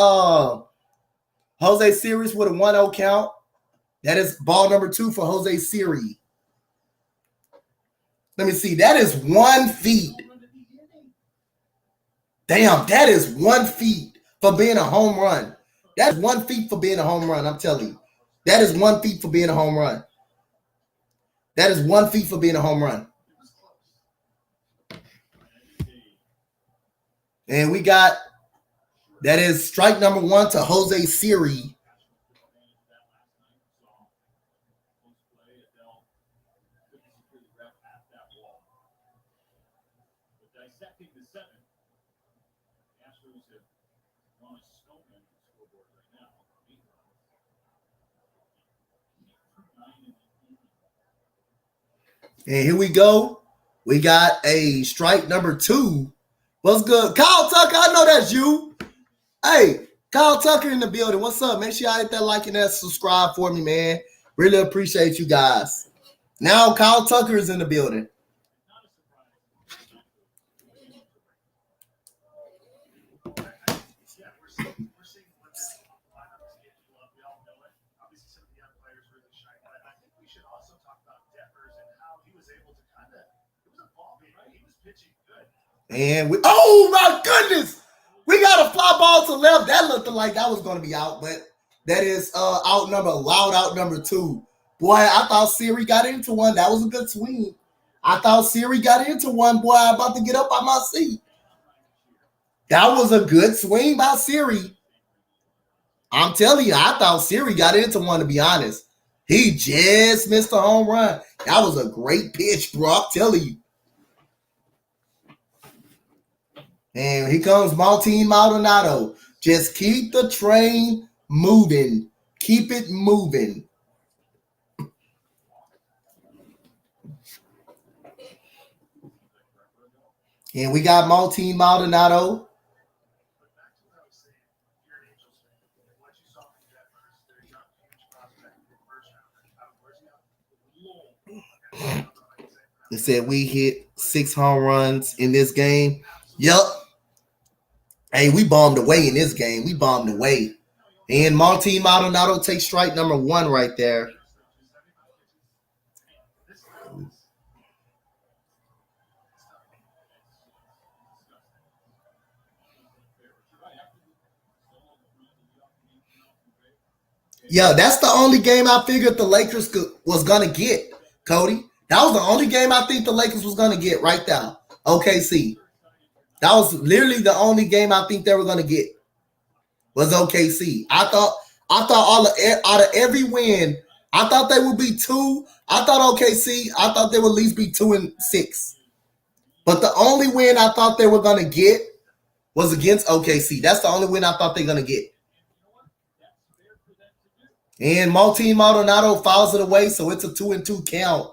Jose Siri with a 1-0 count. That is ball number 2 for Jose Siri. Let me see. That is 1 feet. Damn, that is 1 feet for being a home run. That's 1 feet for being a home run. I'm telling you. That is 1 feet for being a home run. That is 1 feet for being a home run. And we got, that is strike number 1 to Jose Siri. Dissecting the 7th, the Astros have won a snowman scoreboard right now. And here we go. We got a strike number 2. What's good? Kyle Tucker, I know that's you. Kyle Tucker in the building. What's up? Make sure y'all hit that like and that subscribe for me, man. Really appreciate you guys. Now Kyle Tucker is in the building. we're seeing limited lineups get love. We all know it. Obviously, some of the young players really shine, but I think we should also talk about Devers and how he was able to kind of. It was a ball game, right? He was pitching good. And oh my goodness, we got a fly ball to left. That looked like that was going to be out, but that is out number 2. Boy, I thought Siri got into one. That was a good swing. I thought Siri got into one. Boy, I'm about to get up on my seat. That was a good swing by Siri. I'm telling you, I thought Siri got into one, to be honest. He just missed a home run. That was a great pitch, bro. I'm telling you. And here comes Martin Maldonado. Just keep the train moving. Keep it moving. And we got Martin Maldonado. But back to what I was saying, you're an Angels fan. And what you saw from Devers, their young, huge prospect, first rounder. Where's he out? They said we hit 6 home runs in this game. Yup. Hey, we bombed away in this game. We bombed away. And Martin Maldonado takes strike number 1 right there. Yeah, that's the only game I figured the Lakers was going to get, Cody. That was the only game I think the Lakers was going to get right there. OKC. That was literally the only game I think they were going to get was OKC. I thought out of every win, I thought they would be 2. I thought OKC, I thought they would at least be 2-6. But the only win I thought they were going to get was against OKC. That's the only win I thought they're going to get. And Martin Maldonado fouls it away, so it's a 2-2 count.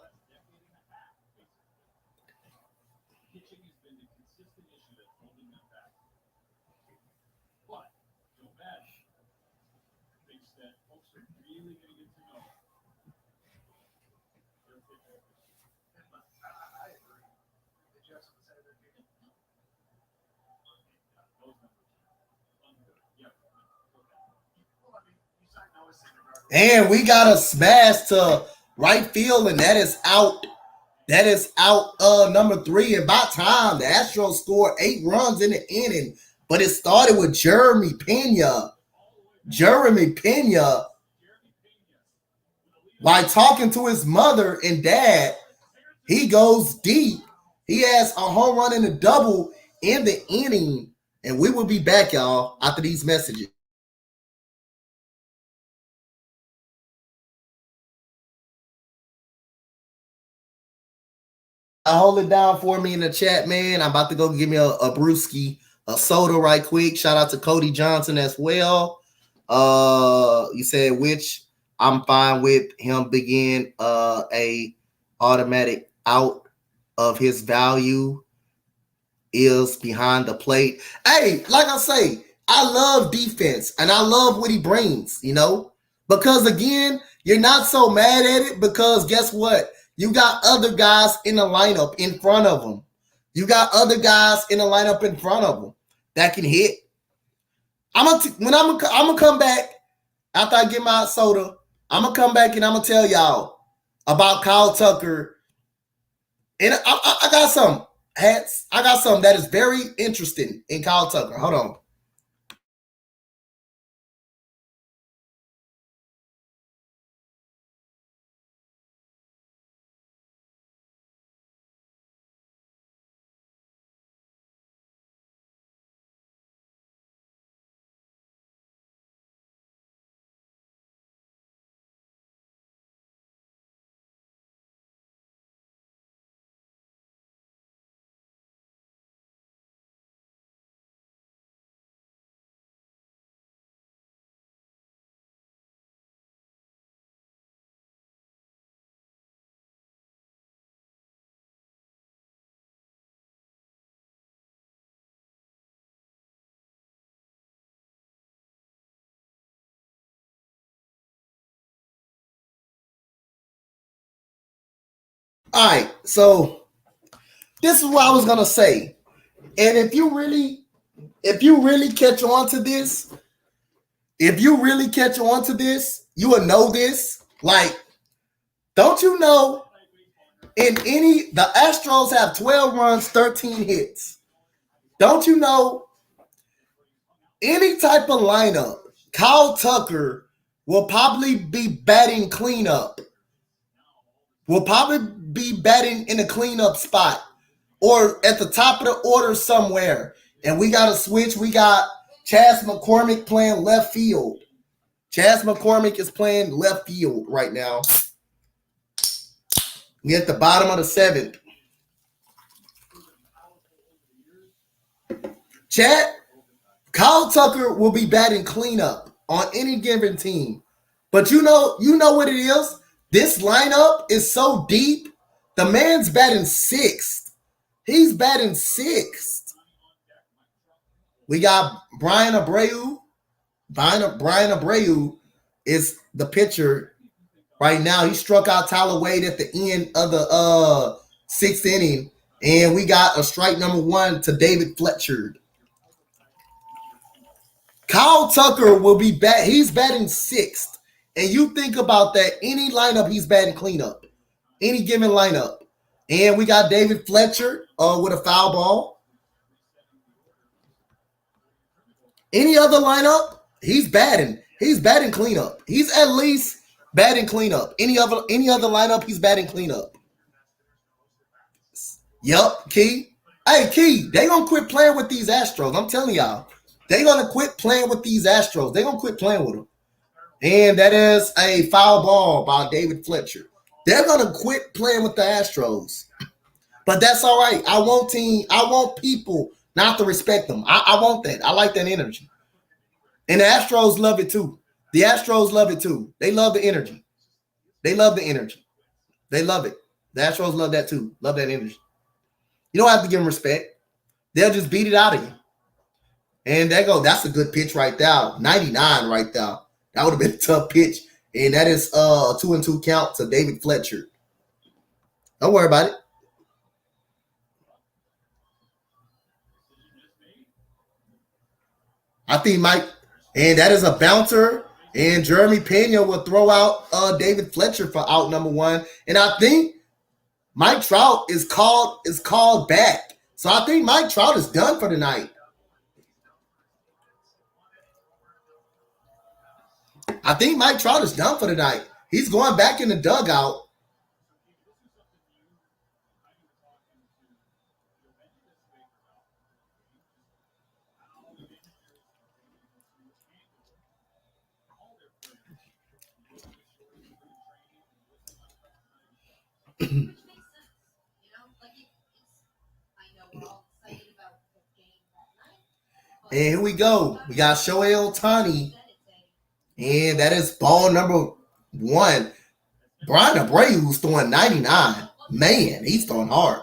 And we got a smash to right field, and that is out. That is out number 3. And by time, the Astros scored 8 runs in the inning. But it started with Jeremy Pena. While talking to his mother and dad, he goes deep. He has a home run and a double in the inning. And we will be back, y'all, after these messages. Hold it down for me in the chat, man. I'm about to go give me a brewski, a soda right quick. Shout out to Cody Johnson as well. You said which I'm fine with him begin a automatic out of his value is behind the plate. Hey, like I say, I love defense and I love what he brings, because again, you're not so mad at it because guess what? You got other guys in the lineup in front of them. That can hit. I'm gonna come back after I get my soda. I'm gonna come back and I'm gonna tell y'all about Kyle Tucker. And I got some hats. I got some that is very interesting in Kyle Tucker. Hold on. All right, so this is what I was gonna say, and if you really catch on to this, if you really catch on to this, you will know this. Like, don't you know the Astros have 12 runs, 13 hits. Don't you know any type of lineup, Kyle Tucker will probably be batting cleanup. Will probably be batting in a cleanup spot or at the top of the order somewhere. And we got to switch. We got Chas McCormick playing left field. Chas McCormick is playing left field right now. We at the bottom of the 7th. Kyle Tucker will be batting cleanup on any given team. But you know what it is? This lineup is so deep. The man's batting 6th. He's batting 6th. We got Brian Abreu. Brian Abreu is the pitcher right now. He struck out Tyler Wade at the end of the 6th inning. And we got a strike number 1 to David Fletcher. Kyle Tucker will be he's batting 6th. And you think about that, any lineup he's batting cleanup. Any given lineup. And we got David Fletcher with a foul ball. Any other lineup, he's batting. He's batting cleanup. He's at least batting cleanup. Any other lineup, he's batting cleanup. Yup, Key. Hey, Key, they gonna quit playing with these Astros. I'm telling y'all. They gonna quit playing with these Astros. They gonna quit playing with them. And that is a foul ball by David Fletcher. They're gonna quit playing with the Astros. But that's all right. I want people not to respect them. I want that. I like that energy. And the Astros love it too. The Astros love it too. They love the energy. They love the energy. They love it. The Astros love that too. Love that energy. You don't have to give them respect. They'll just beat it out of you. And that's a good pitch right there. 99 right there. That would have been a tough pitch. And that is a 2-2 count to David Fletcher. Don't worry about it. I think Mike, and that is a bouncer. And Jeremy Pena will throw out David Fletcher for out number 1. And I think Mike Trout is called back. So I think Mike Trout is done for the night. I think Mike Trout is done for the night. He's going back in the dugout. And here we go. We got Shohei Ohtani. And that is ball number 1. Brian Abreu's throwing 99. Man, he's throwing hard.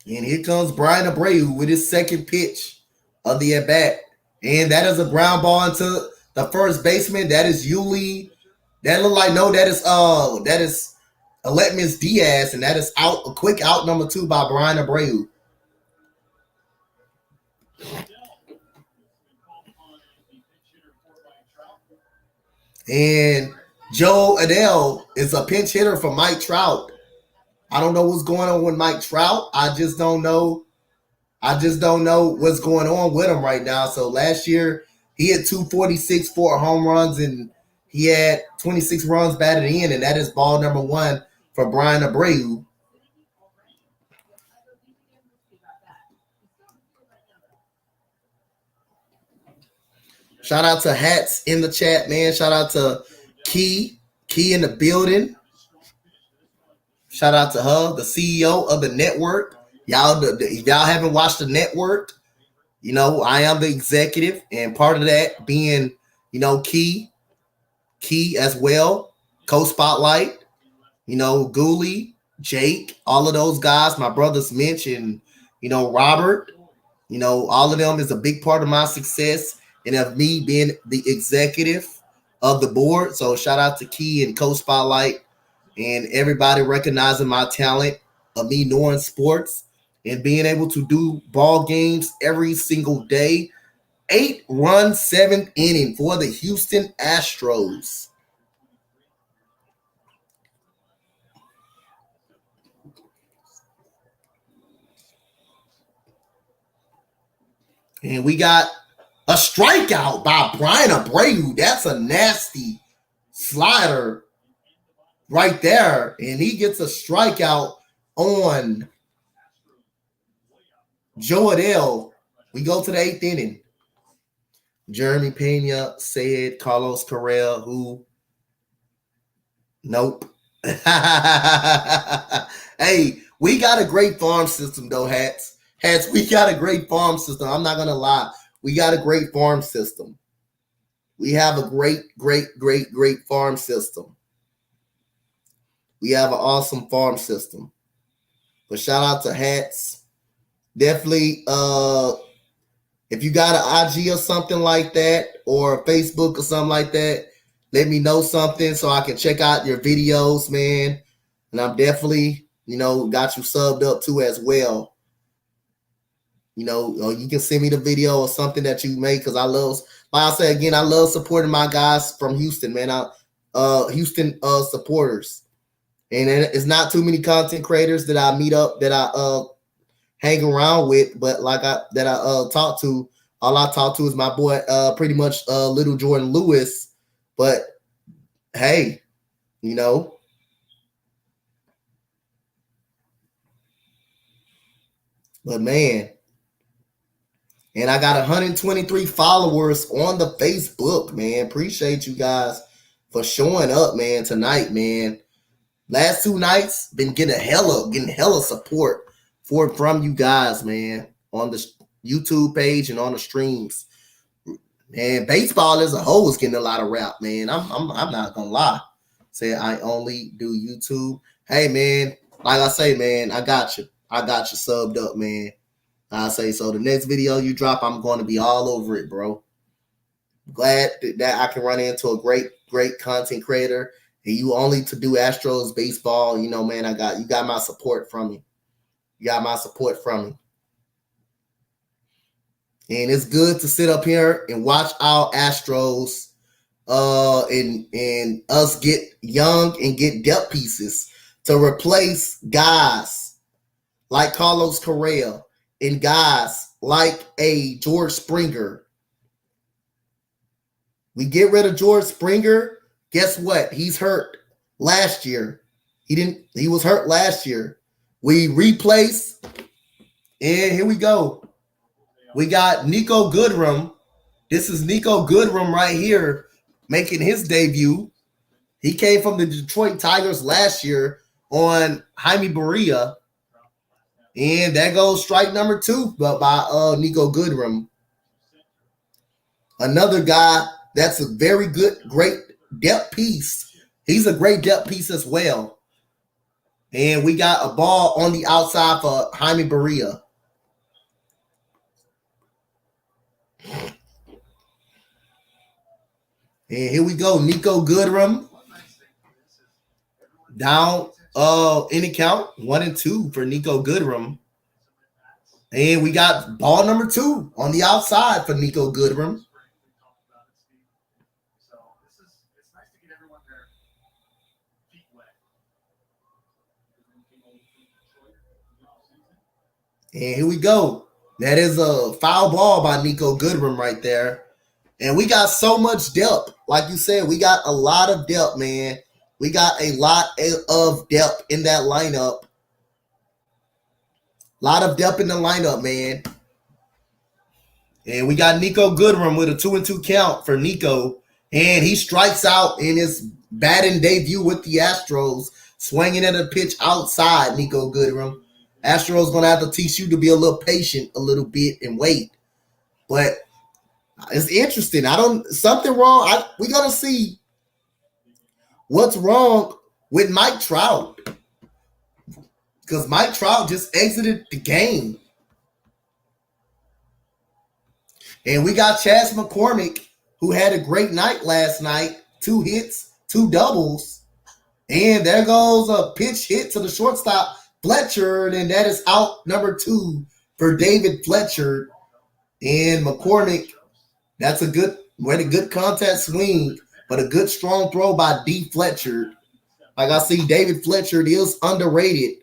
And here comes Brian Abreu with his second pitch of the at-bat. And that is a ground ball into the first baseman. That is Yuli. That look like that is Aletmans Diaz, and that is a quick out number 2 by Brian Abreu. And Joe Adele is a pinch hitter for Mike Trout. I don't know what's going on with Mike Trout. I just don't know what's going on with him right now. So last year he had 246, 4 home runs, and he had 26 runs batted in, and that is ball number 1 for Brian Abreu. Shout out to Hats in the chat, man. Shout out to Key in the building. Shout out to her, the CEO of the network. If y'all haven't watched the network, I am the executive, and part of that being, Key as well, Co-Spotlight, Gooley, Jake, all of those guys, my brothers Mitch and, Robert, all of them is a big part of my success and of me being the executive of the board. So shout out to Key and Co-Spotlight and everybody recognizing my talent of me knowing sports and being able to do ball games every single day. 8-run, 7th inning for the Houston Astros. And we got a strikeout by Brian Abreu. That's a nasty slider right there. And he gets a strikeout on Joadell. We go to the 8th inning. Jeremy Pena said Carlos Correa, who? Nope. Hey, we got a great farm system, though, Hats. Hats, we got a great farm system. I'm not going to lie. We got a great farm system. We have a great farm system. We have an awesome farm system. But shout out to Hats. Definitely, if you got an IG or something like that, or Facebook or something like that, let me know something so I can check out your videos, man. And I'm definitely, got you subbed up too as well. You can send me the video or something that you make, because I love, like I said again, I love supporting my guys from Houston, man. Houston supporters. And it's not too many content creators that I meet up, that I hang around with, but that I talk to. All I talk to is my boy, pretty much Little Jordan Lewis. But hey, but man, and I got 123 followers on the Facebook, man. Appreciate you guys for showing up, man, tonight, man. Last 2 nights, been getting hella support from you guys, man, on the YouTube page and on the streams. And baseball as a whole is getting a lot of rap, man. I'm not gonna lie. Say I only do YouTube. Hey, man, like I say, man, I got you subbed up, man. I say so. The next video you drop, I'm going to be all over it, bro. Glad that I can run into a great content creator, and you only to do Astros baseball. Man, you got my support from me. You got my support from me. And it's good to sit up here and watch our Astros and us get young and get depth pieces to replace guys like Carlos Correa and guys like a George Springer. We get rid of George Springer. Guess what? He's hurt last year. He was hurt last year. We replace, and here we go. We got Nico Goodrum. This is Nico Goodrum right here making his debut. He came from the Detroit Tigers last year on Jaime Barria. And that goes strike number 2 by Nico Goodrum. Another guy that's a very great depth piece. He's a great depth piece as well. And we got a ball on the outside for Jaime Barria. And here we go, Nico Goodrum down any count 1-2 for Nico Goodrum. And we got ball number 2 on the outside for Nico Goodrum. And here we go. That is a foul ball by Nico Goodrum right there. And we got so much depth. Like you said, we got a lot of depth, man. We got a lot of depth in that lineup. A lot of depth in the lineup, man. And we got Nico Goodrum with a 2-2 count for Nico. And he strikes out in his batting debut with the Astros, swinging at a pitch outside, Nico Goodrum. Astros going to have to teach you to be a little patient a little bit and wait. But it's interesting. Something wrong. We're going to see what's wrong with Mike Trout. Because Mike Trout just exited the game. And we got Chas McCormick, who had a great night last night. 2 hits, 2 doubles. And there goes a pitch hit to the shortstop Fletcher, and that is out number 2 for David Fletcher. And McCormick, that's a good contact swing, but a good strong throw by D. Fletcher. Like I see, David Fletcher is underrated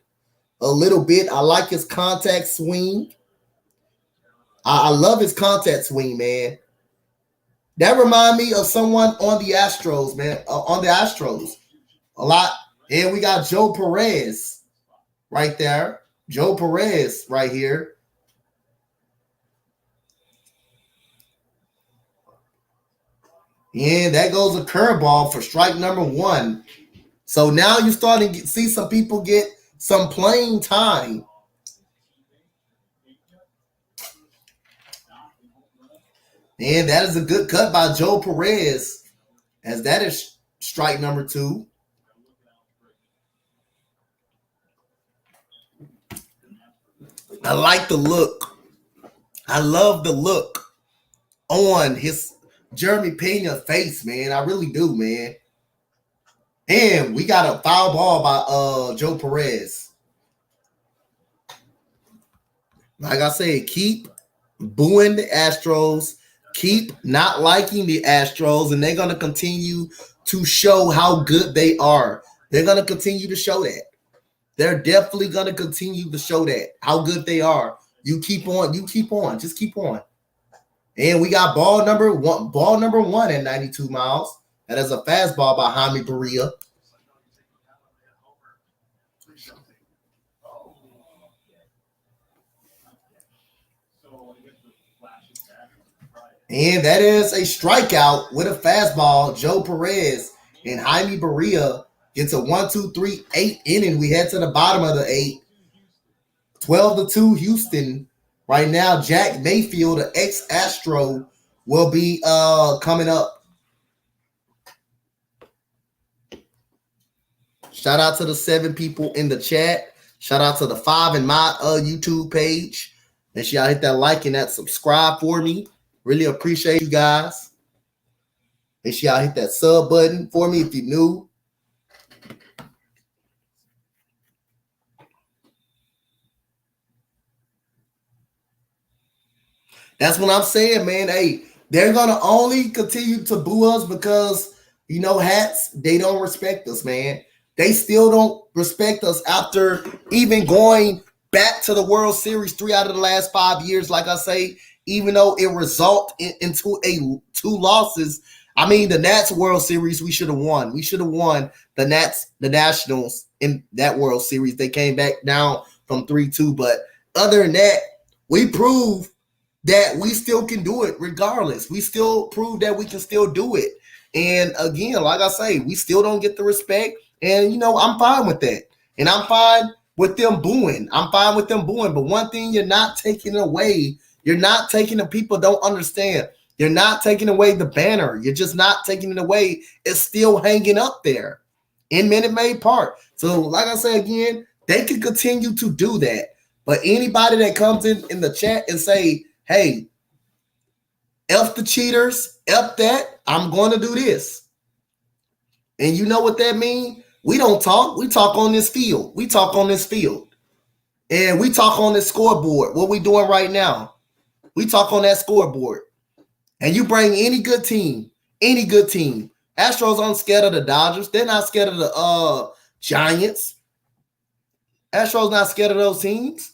a little bit. I like his contact swing. I love his contact swing, man. That remind me of someone on the Astros, man. On the Astros, a lot. And we got Joe Perez right there. Joe Perez right here. And that goes a curveball for strike number 1. So now you're starting to see some people get some playing time. And that is a good cut by Joe Perez, as that is strike number 2. I like the look. I love the look on his Jeremy Pena face, man. I really do, man. And we got a foul ball by Joe Perez. Like I said, keep booing the Astros. Keep not liking the Astros, and they're going to continue to show how good they are. They're going to continue to show that. They're definitely going to continue to show that, how good they are. You keep on. Just keep on. And we got ball number one at 92 miles. That is a fastball by Jaime Barria. And that is a strikeout with a fastball. Joe Perez and Jaime Barria gets a 1-2-3 8 inning. We head to the bottom of the 8. 12-2 Houston. Right now, Jack Mayfield, an ex-Astro, will be coming up. Shout out to the 7 people in the chat. Shout out to the 5 in my YouTube page. Make sure y'all hit that like and that subscribe for me. Really appreciate you guys. Make sure y'all hit that sub button for me if you're new. That's what I'm saying, man. Hey, they're going to only continue to boo us because, hats, they don't respect us, man. They still don't respect us after even going back to the World Series 3 out of the last 5 years, like I say, even though it resulted into 2 losses. I mean, the Nats World Series, we should have won. We should have won the Nationals in that World Series. They came back down from 3-2. But other than that, we proved that we still can do it regardless. We still prove that we can still do it. And again, like I say, we still don't get the respect. And, I'm fine with that. And I'm fine with them booing. But one thing you're not taking away, you're not taking the people don't understand. You're not taking away the banner. You're just not taking it away. It's still hanging up there in Minute Maid Park. So, like I say again, they can continue to do that. But anybody that comes in the chat and say, hey, F the cheaters, F that, I'm going to do this. And you know what that means? We don't talk. We talk on this field. And we talk on this scoreboard. What we doing right now? We talk on that scoreboard. And you bring any good team. Astros aren't scared of the Dodgers. They're not scared of the Giants. Astros not scared of those teams.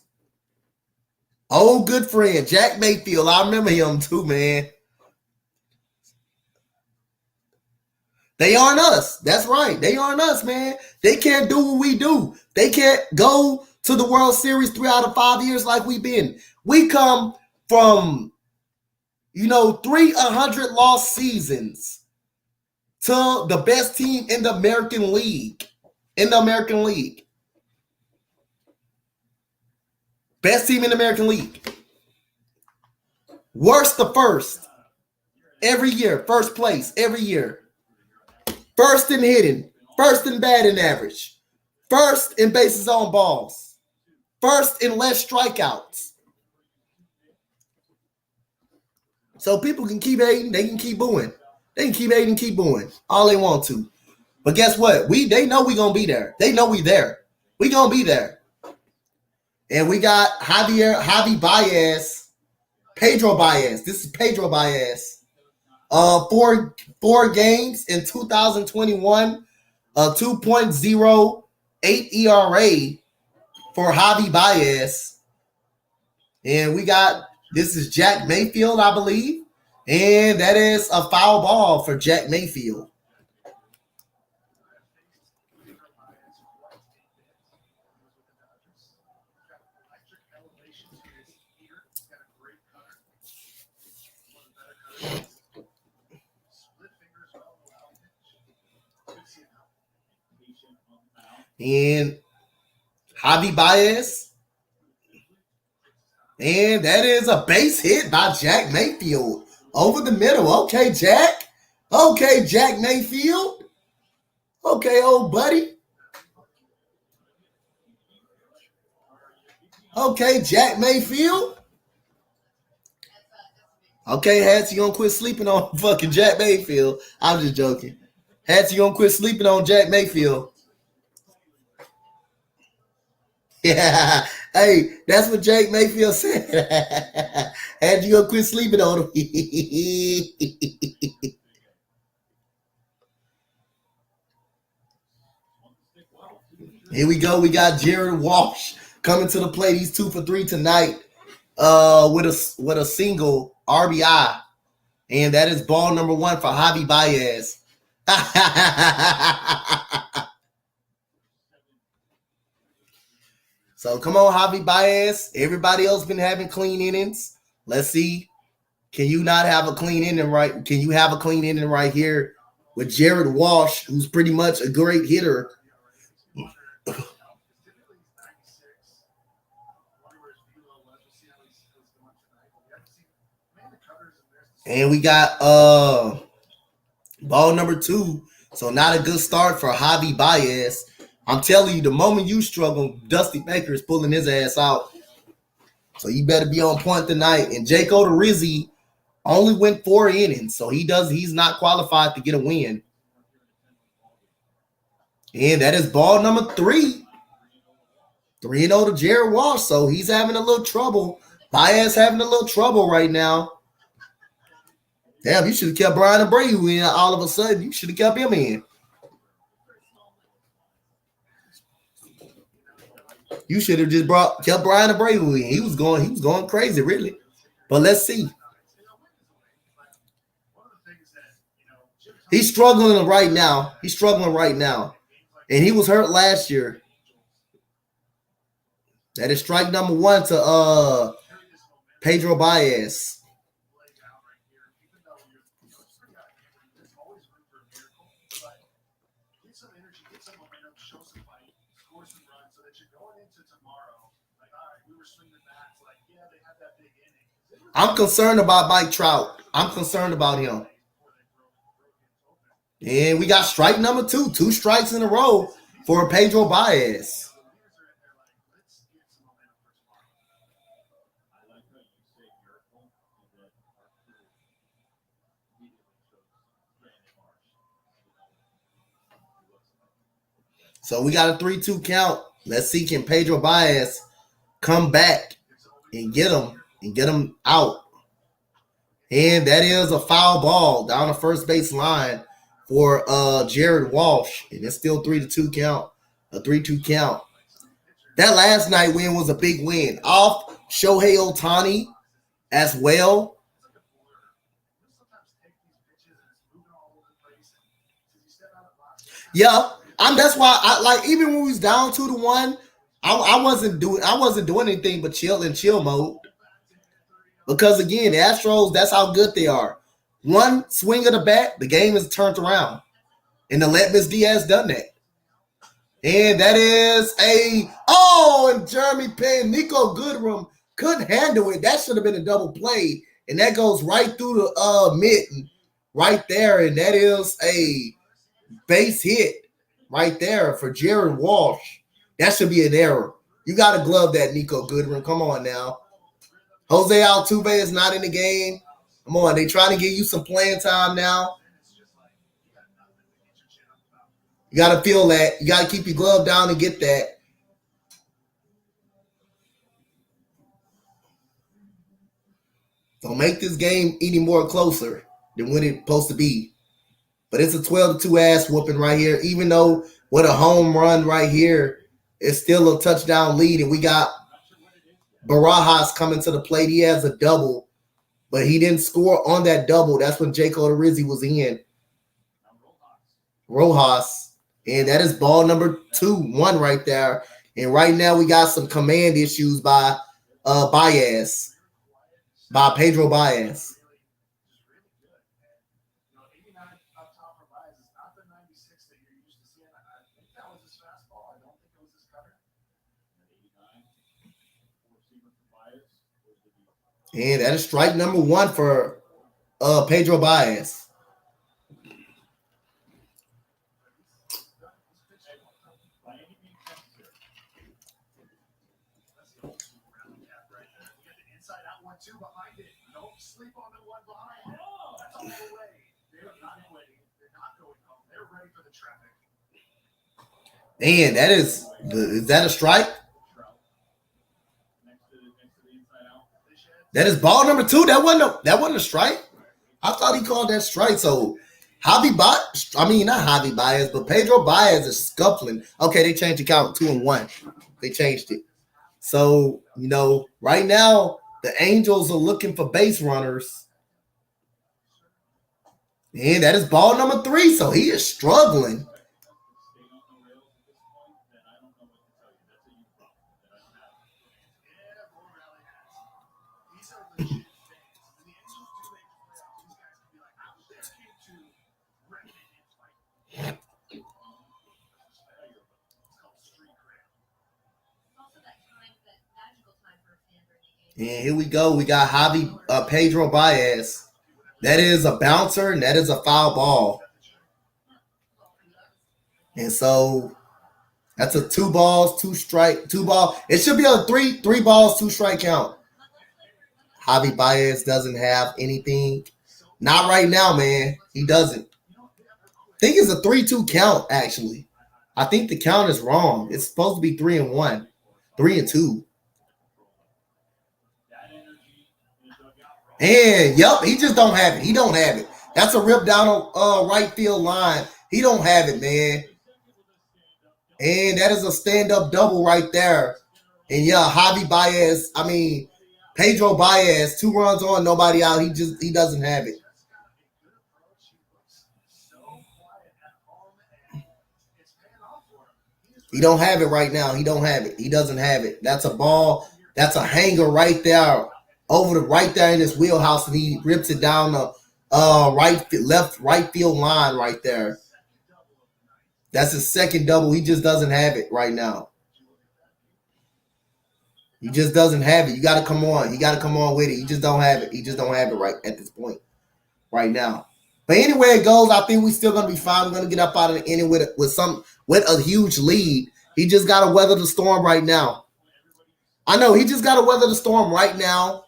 Oh, good friend, Jack Mayfield. I remember him too, man. They aren't us. That's right. They aren't us, man. They can't do what we do. They can't go to the World Series 3 out of 5 years like we've been. We come from, 3 100-loss seasons to the best team in the American League. Best team in the American League. Worst to first. Every year. First place. Every year. First in hitting. First in batting average. First in bases on balls. First in less strikeouts. So people can keep hating. They can keep booing. They can keep hating and keep booing. All they want to. But guess what? They know we're going to be there. They know we there. We're going to be there. And we got Javi Baez, Pedro Baez. This is Pedro Baez. Four games in 2021, 2.08 ERA for Javi Baez. And we got, this is Jack Mayfield, I believe. And that is a foul ball for Jack Mayfield. And Javi Baez. And that is a base hit by Jack Mayfield over the middle. Okay, Jack. Okay, Jack Mayfield. Okay, old buddy. Okay, Jack Mayfield. Okay, Hats, you gonna quit sleeping on fucking Jack Mayfield. I'm just joking. Hats, you gonna quit sleeping on Jack Mayfield. Yeah, hey, that's what Jake Mayfield said. Had you gonna quit sleeping on him. Here we go. We got Jared Walsh coming to the plate. He's 2 for 3 tonight. With a single RBI, and that is ball number 1 for Javi Baez. So come on, Javi Baez. Everybody else been having clean innings. Let's see. Can you not have a clean inning right? Can you have a clean inning right here with Jared Walsh, who's pretty much a great hitter? And we got ball number 2. So not a good start for Javi Baez. I'm telling you, the moment you struggle, Dusty Baker is pulling his ass out. So you better be on point tonight. And Jake Odorizzi only went 4 innings, so he's not qualified to get a win. And that is ball number 3. 3-0 to Jared Walsh, so he's having a little trouble. Baez having a little trouble right now. Damn, you should have kept Brian Abreu in all of a sudden. You should have kept him in. You should have just kept Brian Abreu in. He was going crazy, really. But let's see. He's struggling right now. And he was hurt last year. That is strike number 1 to Pedro Baez. I'm concerned about Mike Trout. I'm concerned about him. And we got strike number 2. 2 strikes in a row for Pedro Baez. So we got a 3-2 count. Let's see, can Pedro Baez come back and get him out. And that is a foul ball down the first base line for Jared Walsh. And it's still 3-2 count. A 3-2 count. That last night win was a big win. Off Shohei Ohtani as well. Yeah. That's why I like, even when we was down 2-1, I wasn't doing anything but chill mode. Because again, the Astros, that's how good they are. One swing of the bat, the game is turned around. And the Letmas Diaz done that. And that is and Jeremy Payne, Nico Goodrum couldn't handle it. That should have been a double play. And that goes right through the mitten right there. And that is a base hit right there for Jared Walsh. That should be an error. You got to glove that, Nico Goodrum. Come on now. Jose Altuve is not in the game. Come on, they trying to give you some playing time now. You got to feel that. You got to keep your glove down and get that. Don't make this game any more closer than what it's supposed to be. But it's a 12-2 ass whooping right here. Even though with a home run right here, it's still a touchdown lead. And we got Barajas coming to the plate. He has a double, but he didn't score on that double. That's when Jake Odorizzi was in. Rojas. And that is ball number 2-1 right there. And right now we got some command issues by Baez. By Pedro Baez. And that is strike number 1 for Pedro Baez. Man, is that a strike? That is ball number 2. That wasn't a strike. I thought he called that strike. So not Javi Baez, but Pedro Baez is scuffling. Okay, they changed the count 2-1. They changed it. So, right now the Angels are looking for base runners. And that is ball number 3. So he is struggling. And here we go. We got Pedro Baez. That is a bouncer, and that is a foul ball. And so that's a 2 balls, 2 strike, 2 ball. It should be a 3 balls, 2 strike count. Javi Baez doesn't have anything. Not right now, man. He doesn't. I think it's a 3-2 count, actually. I think the count is wrong. It's supposed to be 3-1, 3-2. And he just don't have it. He don't have it. That's a rip down on right field line. He don't have it, man. And that is a stand-up double right there. And Pedro Baez, 2 runs on, nobody out. He doesn't have it. He don't have it right now. He don't have it. He doesn't have it. That's a ball. That's a hanger right there. Right there in his wheelhouse, and he rips it down the right field line right there. That's his second double. He just doesn't have it right now. He just doesn't have it. You got to come on. You got to come on with it. He just don't have it. He just don't have it right at this point, right now. But anyway it goes, I think we're still gonna be fine. We're gonna get up out of the inning with a huge lead. He just got to weather the storm right now. I know he just got to weather the storm right now.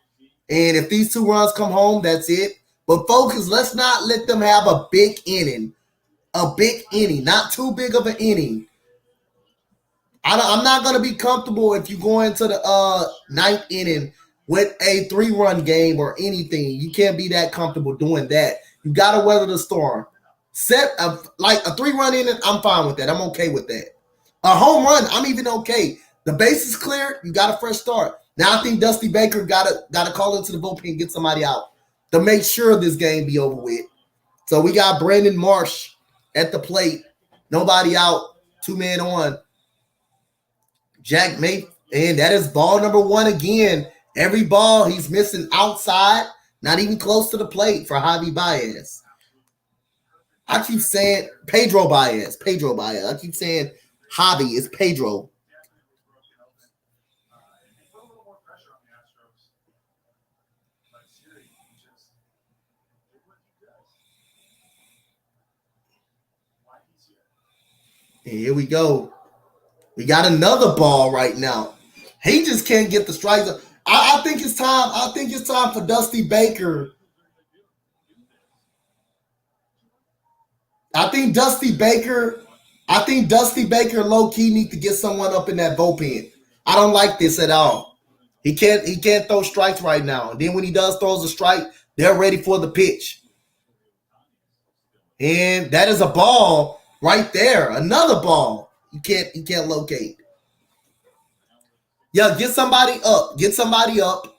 And if these 2 runs come home, that's it. But focus, let's not let them have a big inning. A big inning, not too big of an inning. I'm not going to be comfortable if you go into the 9th inning with a 3-run game or anything. You can't be that comfortable doing that. You got to weather the storm. Set a 3-run inning, I'm fine with that. I'm okay with that. A home run, I'm even okay. The base is clear. You got a fresh start. Now I think Dusty Baker got to call into the bullpen and get somebody out to make sure this game be over with. So we got Brandon Marsh at the plate. Nobody out. 2 men on. Jack May, and that is ball number 1 again. Every ball he's missing outside, not even close to the plate for Javi Baez. I keep saying Pedro Baez. I keep saying Javi is Pedro. And here we go. We got another ball right now. He just can't get the strikes. I think it's time. I think it's time for Dusty Baker. I think Dusty Baker low-key need to get someone up in that bullpen. I don't like this at all. He can't throw strikes right now. And then when he does throws a strike, they're ready for the pitch. And that is a ball right there. Another ball. You can't locate. Yeah, get somebody up. Get somebody up.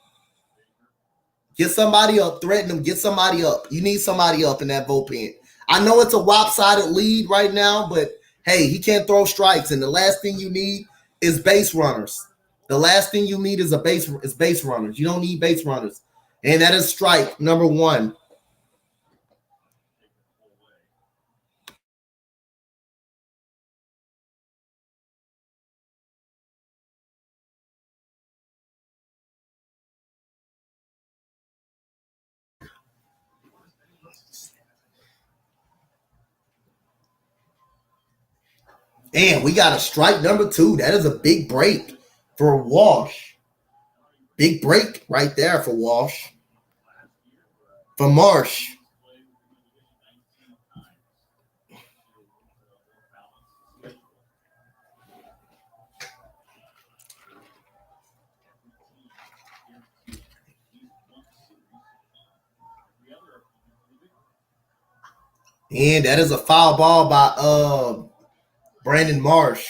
Get somebody up. Threaten them. Get somebody up. You need somebody up in that bullpen. I know it's a lopsided lead right now, but hey, he can't throw strikes. And the last thing you need is base runners. The last thing you need is base runners. You don't need base runners. And that is strike number 1. And we got a strike number 2. That is a big break for Walsh. Big break right there for Walsh. For Marsh. And that is a foul ball by Brandon Marsh.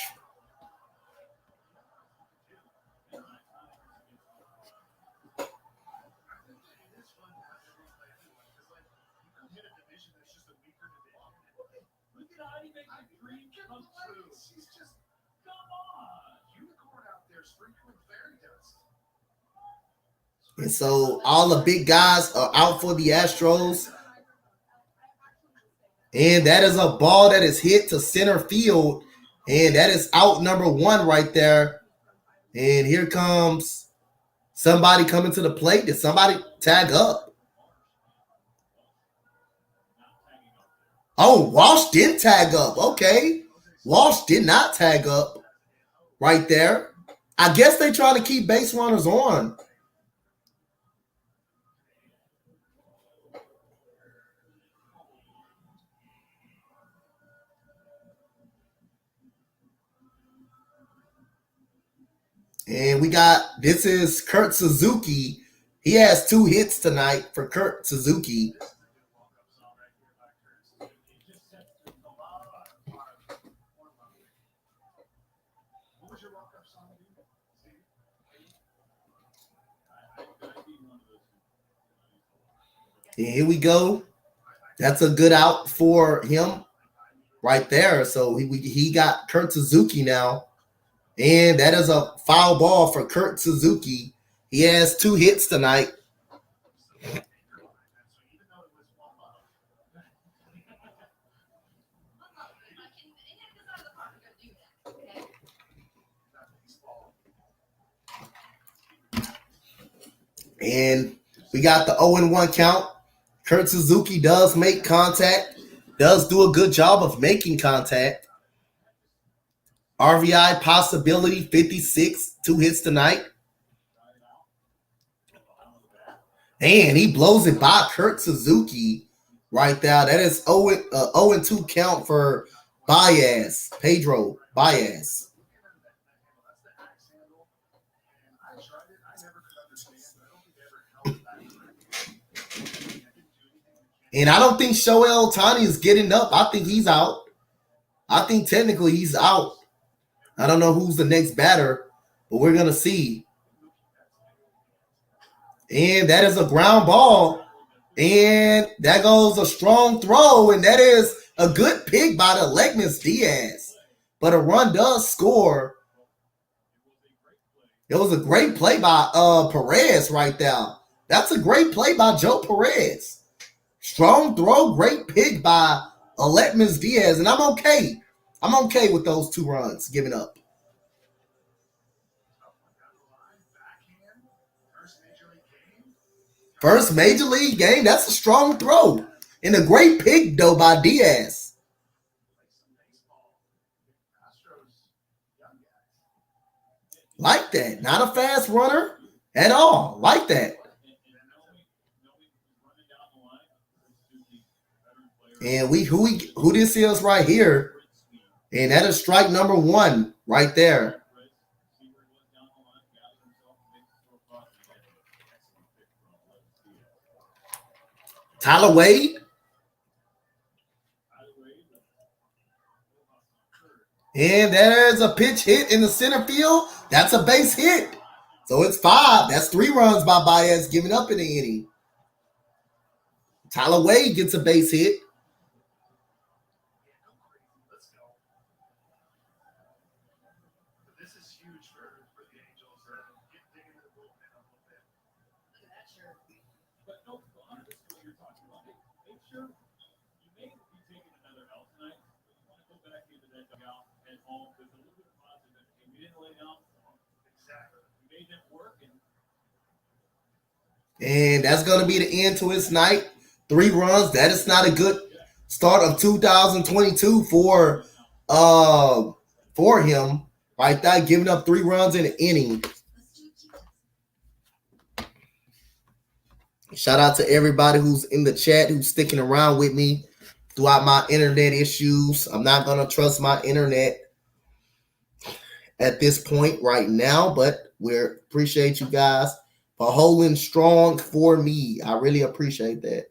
And so all the big guys are out for the Astros. And that is a ball that is hit to center field. And that is out number 1 right there. And here comes somebody coming to the plate. Did somebody tag up? Oh, Walsh did tag up. Okay. Walsh did not tag up right there. I guess they're trying to keep base runners on. And we got, this is Kurt Suzuki. He has 2 hits tonight for Kurt Suzuki. And here we go. That's a good out for him right there. So he got Kurt Suzuki now. And that is a foul ball for Kurt Suzuki. He has 2 hits tonight. And we got the 0-1 count. Kurt Suzuki does make contact, does do a good job of making contact. RBI possibility 56, 2 hits tonight. And he blows it by Kurt Suzuki right there. That is 0-2 count for Baez, Pedro Baez. And I don't think Shohei Ohtani is getting up. I think he's out. I think technically he's out. I don't know who's the next batter, but we're going to see. And that is a ground ball. And that goes a strong throw. And that is a good pick by the Aledmys Diaz. But a run does score. It was a great play by Perez right there. That's a great play by Joe Perez. Strong throw, great pick by Aledmys Diaz. And I'm okay. I'm okay with those 2 runs giving up. First major league game, that's a strong throw. And a great pick, though, by Diaz. Like that. Not a fast runner at all. Like that. And who this is right here. And that is strike number 1 right there. Tyler Wade. And there's a pitch hit in the center field. That's a base hit. So it's 5. That's 3 runs by Baez giving up in the inning. Tyler Wade gets a base hit. This is huge for the Angels. Get digging into the bullpen a little bit. Look at that shirt. But no, Hunter, this is what you're talking about. Make sure you may be taking another L tonight, but you want to go back into that dugout at home with a little bit of positive energy. We didn't lay down for them. Exactly. We made them work, and that's going to be the end to his night. 3 runs. That is not a good start of 2022 for him. Right there, giving up 3 runs in an inning. Shout out to everybody who's in the chat, who's sticking around with me throughout my internet issues. I'm not going to trust my internet at this point right now, but we appreciate you guys for holding strong for me. I really appreciate that.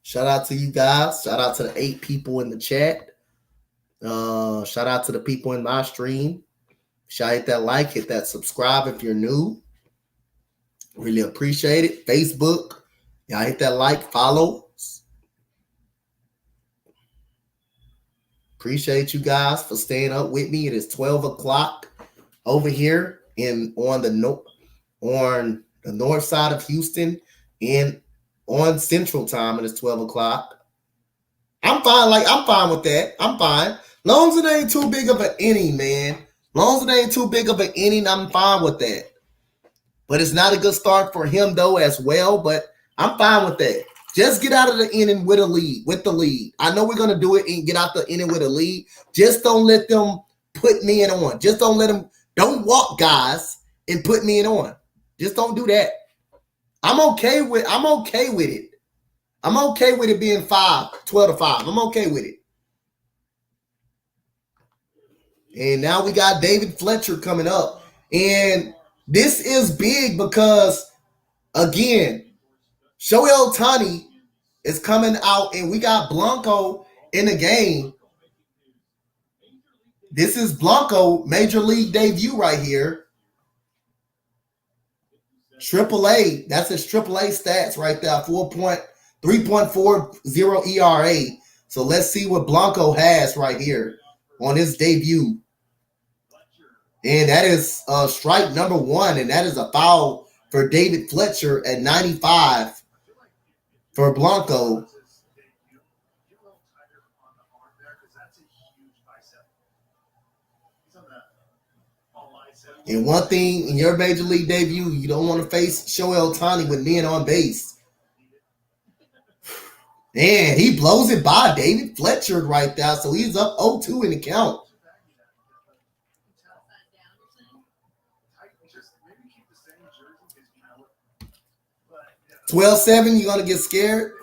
Shout out to you guys. Shout out to the 8 people in the chat. Shout out to the people in my stream. Shout hit that like, hit that subscribe if you're new. Really appreciate it. Facebook, y'all hit that like, follow. Appreciate you guys for staying up with me. It is 12 o'clock over here on the north side of Houston, and on Central Time. It is 12 o'clock. I'm fine with that. I'm fine. Long as it ain't too big of an inning, man. Long as it ain't too big of an inning, I'm fine with that. But it's not a good start for him, though, as well. But I'm fine with that. Just get out of the inning with the lead. I know we're going to do it and get out the inning with a lead. Just don't let them put men on. Just don't walk guys and put men on. Just don't do that. I'm okay with it. I'm okay with it being 12-5. I'm okay with it. And now we got David Fletcher coming up. And this is big because, again, Shohei Ohtani is coming out, and we got Blanco in the game. This is Blanco, major league debut right here. AAA, that's his AAA stats right there, 3.40 ERA. So let's see what Blanco has right here on his debut. And that is strike number 1, and that is a foul for David Fletcher at 95 for Blanco. And one thing in your major league debut, you don't want to face Shohei Ohtani with men on base. And he blows it by David Fletcher right there, so he's up 0-2 in the count. 12-7, you're going to get scared?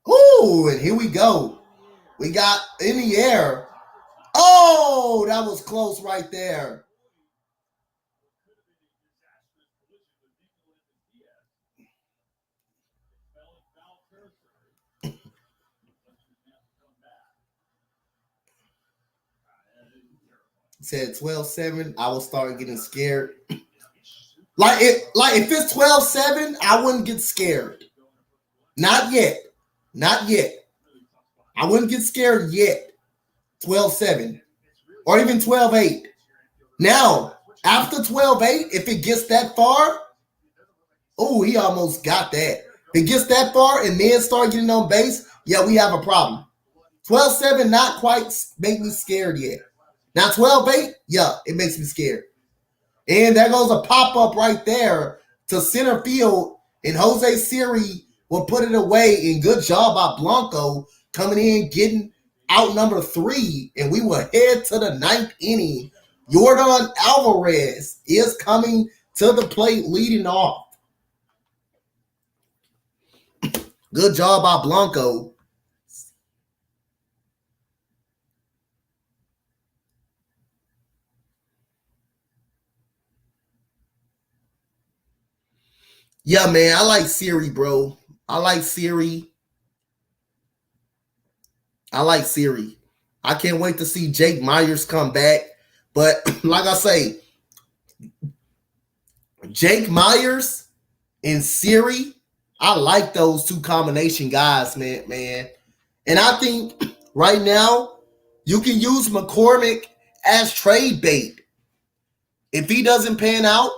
Ooh, and here we go. We got in the air. Oh, that was close right there. Said 12-7, I will start getting scared. Like if it's 12-7, I wouldn't get scared. Not yet. I wouldn't get scared yet. 12-7. Or even 12-8. Now, after 12-8, if it gets that far, Oh, he almost got that. If it gets that far and then start getting on base, yeah, we have a problem. 12-7, not quite make me scared yet. Now 12-8, yeah, it makes me scared. And there goes a pop-up right there to center field, and Jose Siri will put it away. And good job by Blanco coming in, getting out number 3, and we will head to the 9th inning. Yordan Alvarez is coming to the plate leading off. Good job by Blanco. Yeah, man, I like Siri, bro. I like Siri. I can't wait to see Jake Myers come back. But like I say, Jake Myers and Siri, I like those two combination guys, man. And I think right now you can use McCormick as trade bait. If he doesn't pan out,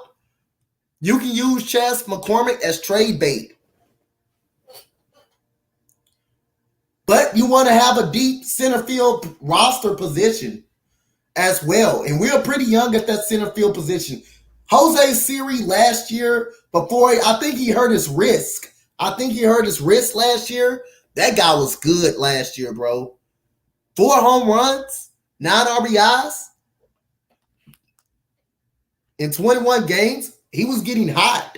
you can use Chas McCormick as trade bait. But you want to have a deep center field roster position as well. And we're pretty young at that center field position. Jose Siri last year, I think he hurt his wrist. Last year. That guy was good last year, bro. 4 home runs, 9 RBIs. In 21 games, he was getting hot.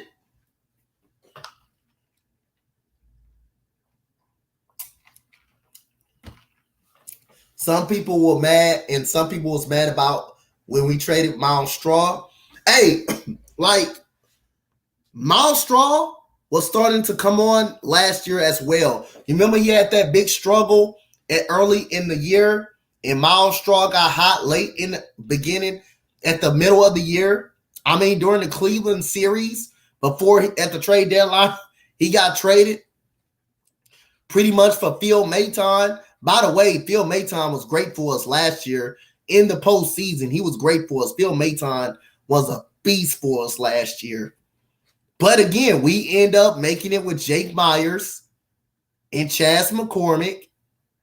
Some people were mad, and some people was mad about when we traded Miles Straw. Hey, like, Miles Straw was starting to come on last year as well. You remember he had that big struggle early in the year, and Miles Straw got hot late in the beginning, at the middle of the year. I mean, during the Cleveland series, at the trade deadline, he got traded pretty much for Phil Maton. By the way, Phil Maton was great for us last year in the postseason. He was great for us. Phil Maton was a beast for us last year. But again, we end up making it with Jake Myers and Chas McCormick.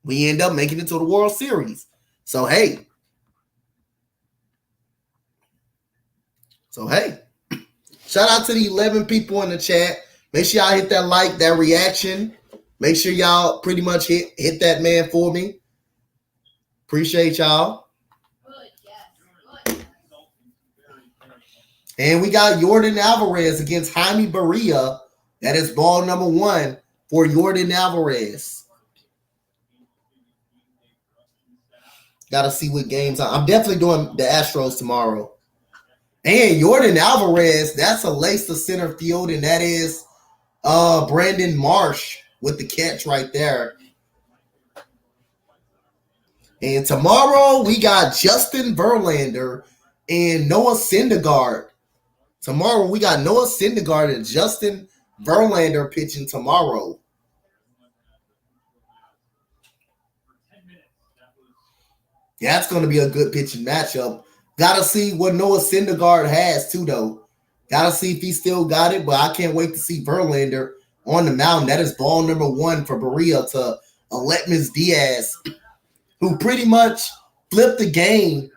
We end up making it to the World Series. So, hey. Shout out to the 11 people in the chat. Make sure y'all hit that like, that reaction. Make sure y'all pretty much hit that man for me. Appreciate y'all. Good, yes, good. And we got Yordan Alvarez against Jaime Barria. That is ball number 1 for Yordan Alvarez. Got to see what games. I'm definitely doing the Astros tomorrow. And Yordan Alvarez, that's a lace to center field, and that is Brandon Marsh with the catch right there. And tomorrow we got Justin Verlander and Noah Syndergaard. Tomorrow we got Noah Syndergaard and Justin Verlander pitching tomorrow. Yeah, that's going to be a good pitching matchup. Got to see what Noah Syndergaard has too, though. Got to see if he still got it, but I can't wait to see Verlander on the mound. That is ball number 1 for Barria to Aledmys Diaz, who pretty much flipped the game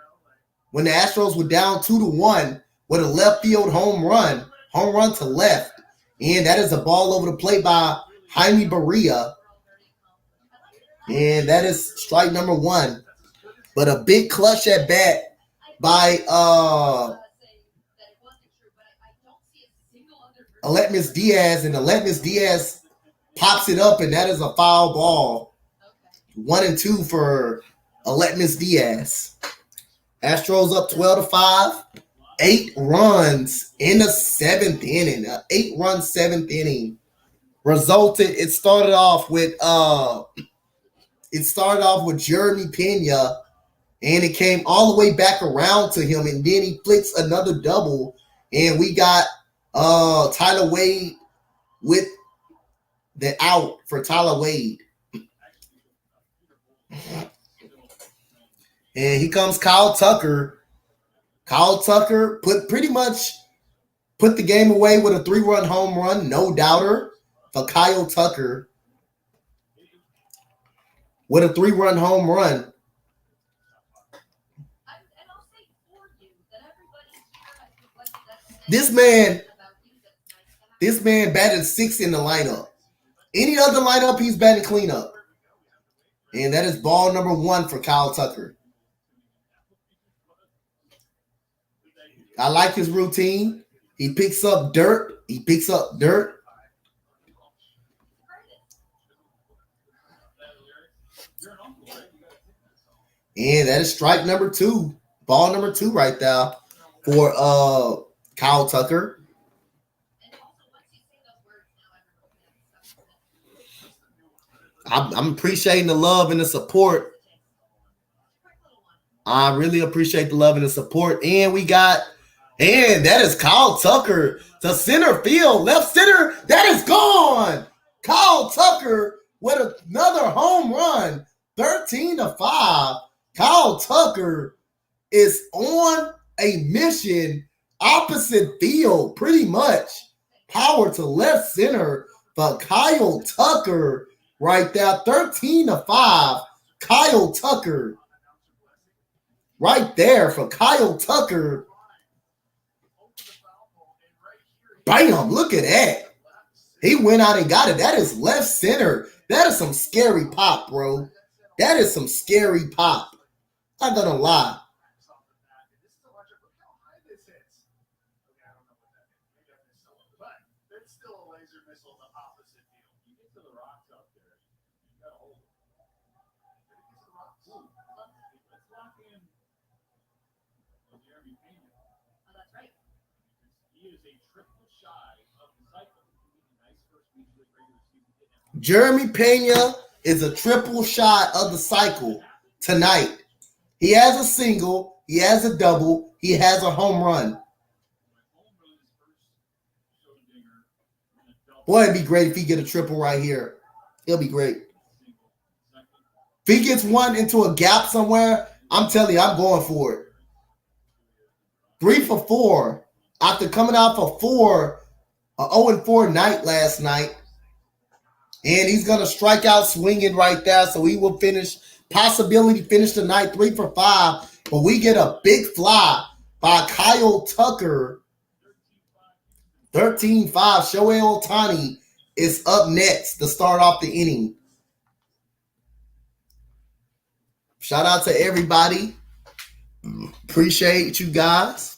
when the Astros were down 2-1 with a left field home run to left. And that is a ball over the plate by Jaime Barria. And that is strike number 1. But a big clutch at bat by Aledmys Diaz, and Aledmys Diaz pops it up, and that is a foul ball. 1-2 for Aledmys Diaz. Astros up 12-5. 8 runs in the 7th inning. 8-run 7th inning. It started off with Jeremy Pena, and it came all the way back around to him, and then he flicks another double, and we got Tyler Wade with the out for Tyler Wade. And here comes Kyle Tucker. Kyle Tucker put pretty much put the game away with a 3-run home run, no doubter, for Kyle Tucker. With a 3-run home run. And I'll say for you that everybody here has reflected that This man, about you that's nice to have. this man batted 6th in the lineup. Any other lineup, he's batting cleanup. And that is ball number 1 for Kyle Tucker. I like his routine. He picks up dirt. And that is strike number 2. Ball number 2 right there for Kyle Tucker. And also, once you say those words, now everybody has stuff. I'm appreciating the love and the support. I really appreciate the love and the support. And that is Kyle Tucker to center field. Left center, that is gone. Kyle Tucker with another home run. 13-5. Kyle Tucker is on a mission opposite field, pretty much. Power to left center for Kyle Tucker right there. 13-5. Kyle Tucker. Right there for Kyle Tucker. Bam, look at that. He went out and got it. That is left center. That is some scary pop, bro. That is some scary pop. Not gonna lie. This is a larger book. How high this hits? Okay, I don't know what that is. Maybe I missed someone. But it's still a laser missile to opposite field. You get to the rocks out there, you got to hold it. Did it get to the rocks? Let's lock in Jeremy Pena. Oh, that's right. He is a triple shy of the cycle. Nice first week of the regular season. Jeremy Pena is a triple shot of the cycle tonight. He has a single, he has a double, he has a home run. Boy, it'd be great if he get a triple right here. It'll be great. If he gets one into a gap somewhere, I'm telling you, I'm going for it. 3 for 4 after coming out for 4, a 0-4 night last night. And he's going to strike out swinging right there, so he will finish the night 3 for 5. But we get a big fly by Kyle Tucker. 13-5. Shohei Ohtani is up next to start off the inning. Shout out to everybody. Appreciate you guys.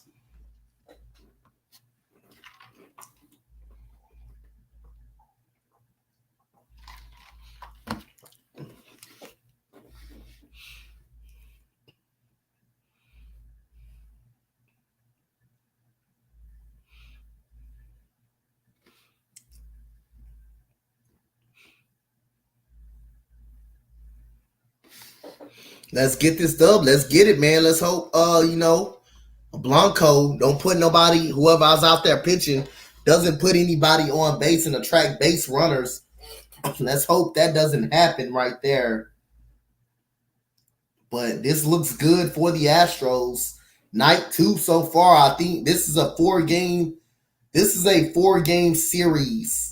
Let's get this dub. Let's get it, man. Let's hope, Blanco don't put nobody, whoever's out there pitching, doesn't put anybody on base and attract base runners. Let's hope that doesn't happen right there. But this looks good for the Astros. Night 2 so far. I think this is a 4-game series.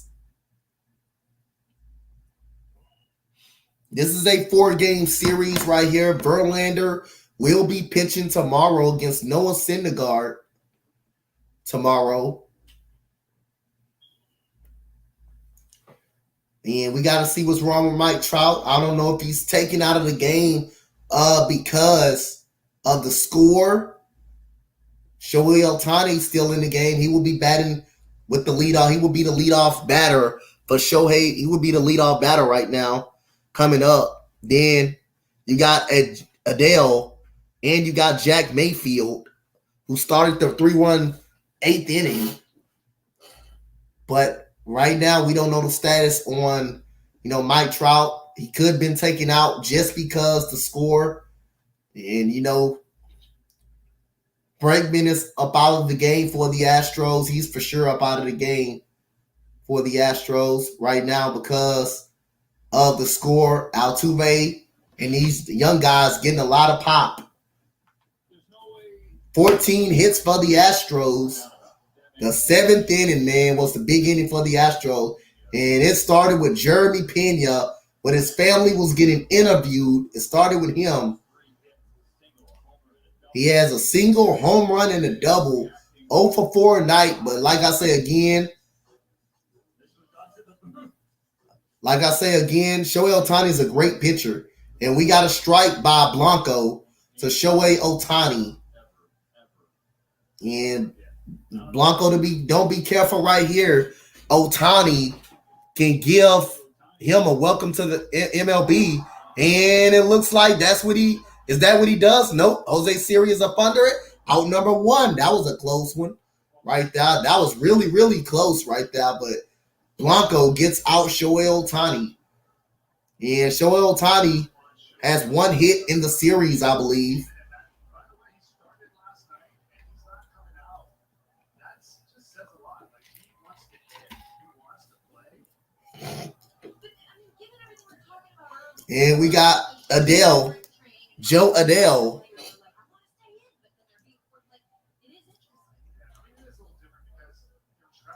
This is a 4-game series right here. Verlander will be pitching tomorrow against Noah Syndergaard tomorrow. And we got to see what's wrong with Mike Trout. I don't know if he's taken out of the game because of the score. Shohei Ohtani still in the game. He will be batting with the leadoff. He will be the leadoff batter for Shohei. He will be the leadoff batter right now coming up. Then you got Adele and you got Jack Mayfield, who started the 3-1 8th inning. But right now, we don't know the status on, Mike Trout. He could have been taken out just because the score. And, Bregman is up out of the game for the Astros. He's for sure up out of the game for the Astros right now because of the score. Altuve and these young guys getting a lot of pop. 14 hits for the Astros. The seventh inning, man, was the big inning for the Astros. And it started with Jeremy Pena when his family was getting interviewed. It started with him. He has a single, home run, and a double. 0 for 4 night. But like I say again, Shohei Ohtani is a great pitcher. And we got a strike by Blanco to Shohei Ohtani. And Blanco don't be careful right here. Ohtani can give him a welcome to the MLB. And it looks like is that what he does? Nope. Jose Siri up under it. Out number 1. That was a close one right there. That was really, really close right there. But Blanco gets out Shohei Ohtani. And Shohei Ohtani has 1 hit in the series, I believe. And we got Joe Adele.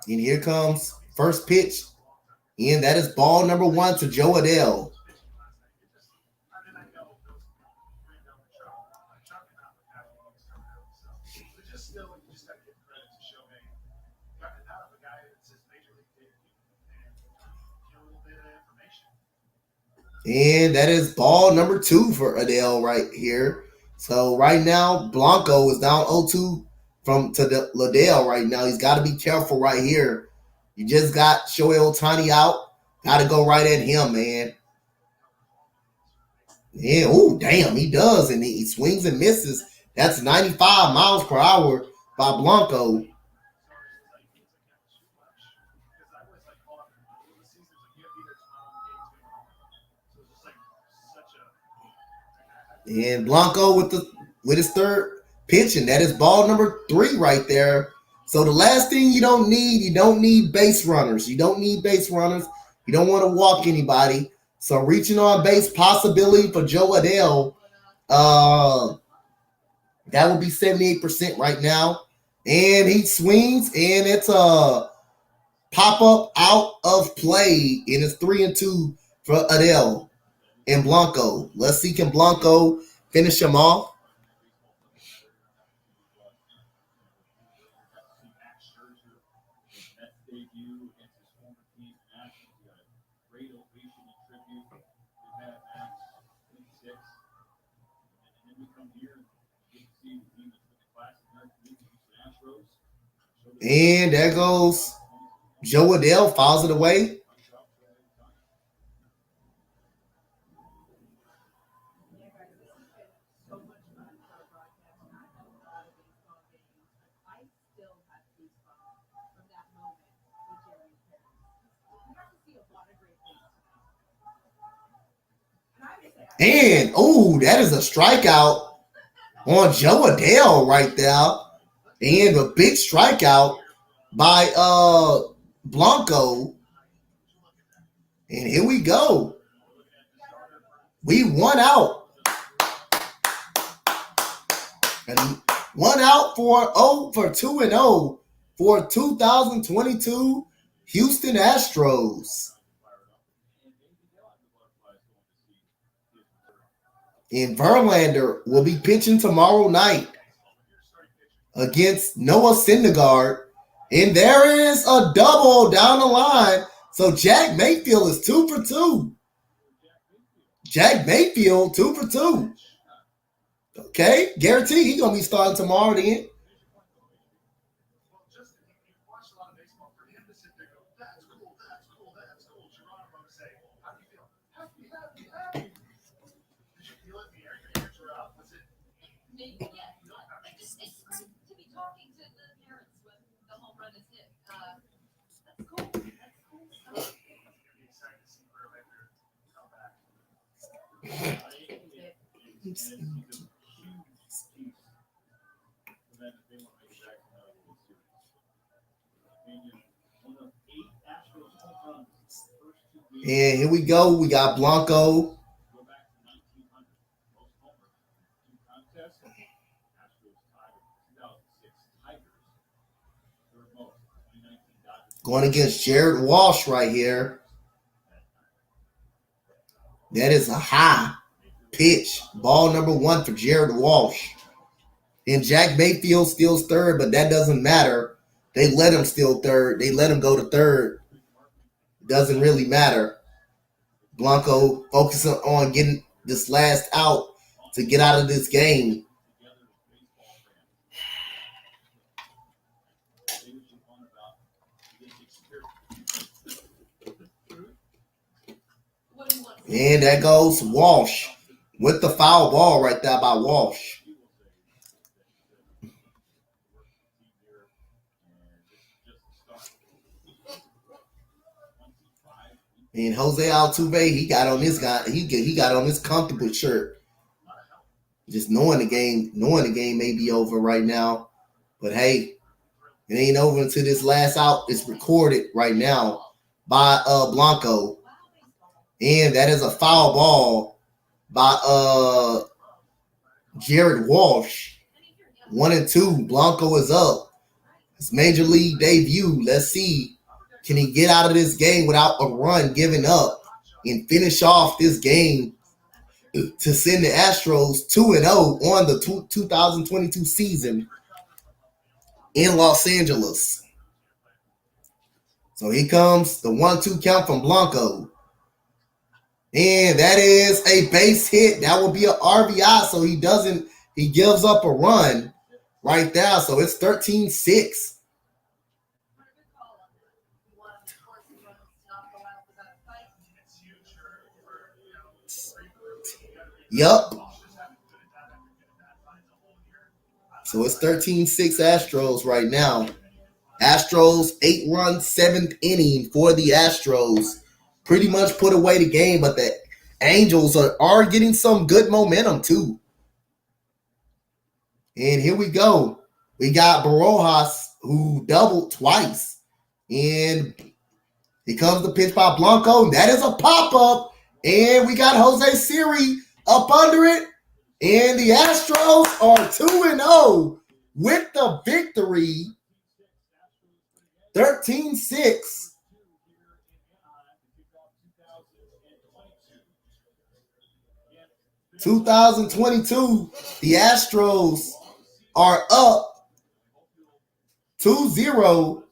And here comes first pitch. And that is ball number 1 to Joe Adele. And that is ball number 2 for Adele right here. So right now, Blanco is down 0-2 to Liddell right now. He's got to be careful right here. You just got Shohei Ohtani out. Got to go right at him, man. Yeah, oh, damn, he does. And he swings and misses. That's 95 miles per hour by Blanco. And Blanco with his third pitch, and that is ball number 3 right there. So the last thing you don't need base runners. You don't need base runners. You don't want to walk anybody. So reaching on base possibility for Joe Adele, that would be 78% right now. And he swings, and it's a pop-up out of play, and it's 3-2 for Adele and Blanco. Let's see, can Blanco finish him off? And there goes Joe Adele, fouls it away. And, oh, that is a strikeout on Joe Adele right there. And a big strikeout by Blanco. And here we go. We won out. And 1 out for 2-0 for 2022 Houston Astros. And Verlander will be pitching tomorrow night against Noah Syndergaard. And there is a double down the line. So Jack Mayfield is 2 for 2. Jack Mayfield, 2 for 2. Okay, guaranteed he's going to be starting tomorrow then. And here we go. We got Blanco. Going against Jared Walsh right here. That is a high pitch. Ball number 1 for Jared Walsh. And Jack Mayfield steals third, but that doesn't matter. They let him steal third. They let him go to third. Doesn't really matter. Blanco focusing on getting this last out to get out of this game. And that goes Walsh with the foul ball right there by Walsh. And Jose Altuve, he got on this guy. He got on this comfortable shirt, just knowing the game may be over right now. But hey, it ain't over until this last out is recorded right now by Blanco, and that is a foul ball by Jared Walsh. 1-2. Blanco is up. His major league debut. Let's see. Can he get out of this game without a run given up and finish off this game to send the Astros 2-0 on the 2022 season in Los Angeles? So here comes the 1-2 count from Blanco. And that is a base hit. That will be an RBI, so he gives up a run right there. So it's 13-6. Yup. So it's 13-6 Astros right now. Astros 8-run 7th inning for the Astros. Pretty much put away the game, but the Angels are getting some good momentum too. And here we go. We got Barojas who doubled twice. And here comes the pitch by Blanco. That is a pop-up. And we got Jose Siri up under it. And the Astros are 2-0 with the victory. 13-6. (2022), the Astros are up 2-0.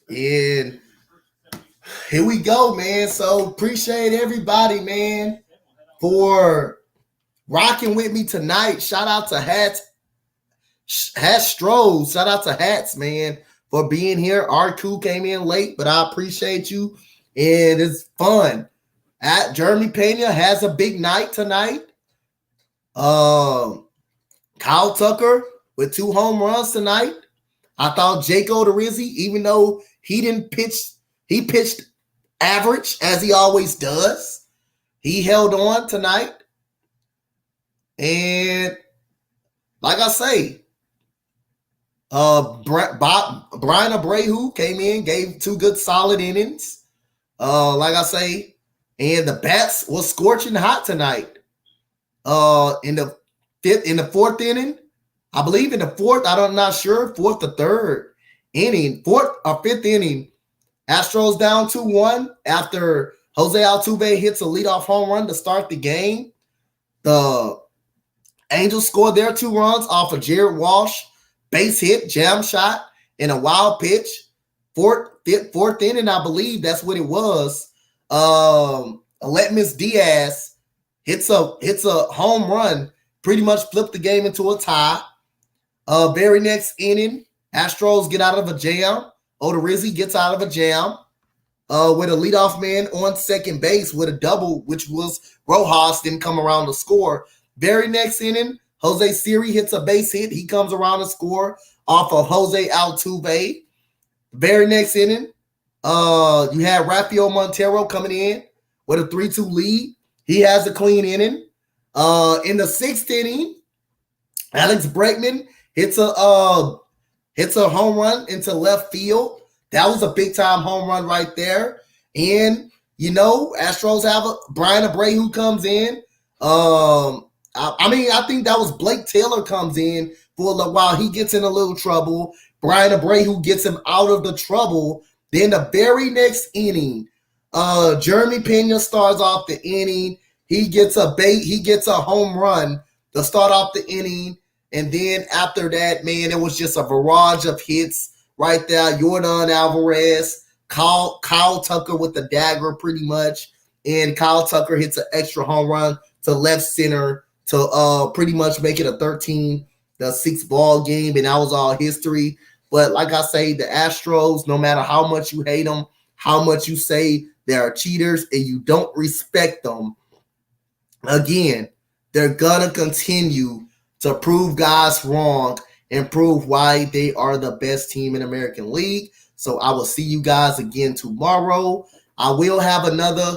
And here we go, man. So appreciate everybody, man, for rocking with me tonight. Shout out to Astros. Shout out to Hats, man, for being here. RQ came in late, but I appreciate you. And it's fun. Jeremy Pena has a big night tonight. Kyle Tucker with 2 home runs tonight. I thought Jake Odorizzi, even though he didn't pitch, he pitched average as he always does. He held on tonight. And like I say, Brian Abreu came in, gave 2 good solid innings. Like I say, and the bats was scorching hot tonight. In the 4th inning, I believe in the 4th, I'm not sure, 4th or 3rd inning, 4th or 5th inning, Astros down 2-1 after Jose Altuve hits a leadoff home run to start the game. The Angels scored their 2 runs off of Jared Walsh, base hit, jam shot, and a wild pitch. 4th inning, I believe that's what it was. Aledmus Diaz hits a home run, pretty much flipped the game into a tie. Very next inning, Astros get out of a jam. Odorizzi gets out of a jam with a leadoff man on second base with a double, which was Rojas didn't come around to score. Very next inning, Jose Siri hits a base hit. He comes around to score off of Jose Altuve. Very next inning, you had Rafael Montero coming in with a 3-2 lead. He has a clean inning. In the 6th inning, Alex Bregman hits a home run into left field. That was a big time home run right there. And, Astros have Brian Abreu comes in. I think that was Blake Taylor comes in for a little while. He gets in a little trouble. Brian Abreu gets him out of the trouble. Then the very next inning, Jeremy Pena starts off the inning. He gets a home run to start off the inning. And then after that, man, it was just a barrage of hits right there. Yordan Alvarez, Kyle Tucker with the dagger pretty much. And Kyle Tucker hits an extra home run to left center to pretty much make it a 13-6 ball game. And that was all history. But like I say, the Astros, no matter how much you hate them, how much you say they are cheaters and you don't respect them, again, they're going to continue to prove guys wrong and prove why they are the best team in American League. So I will see you guys again tomorrow. I will have another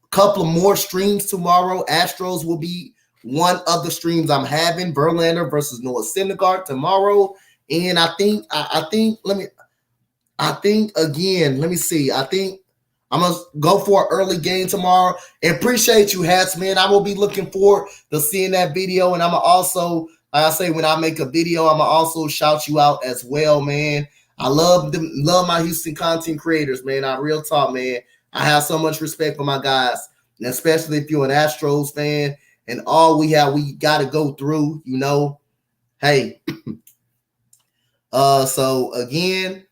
couple of more streams tomorrow. Astros will be one of the streams I'm having. Verlander versus Noah Syndergaard tomorrow. And I think I'm going to go for an early game tomorrow. And appreciate you, Hats, man. I will be looking forward to seeing that video. And I'm going to also, like I say, when I make a video, I'm going to also shout you out as well, man. I love my Houston content creators, man. I real talk, man. I have so much respect for my guys, and especially if you're an Astros fan and all we got to go through, Hey, so again,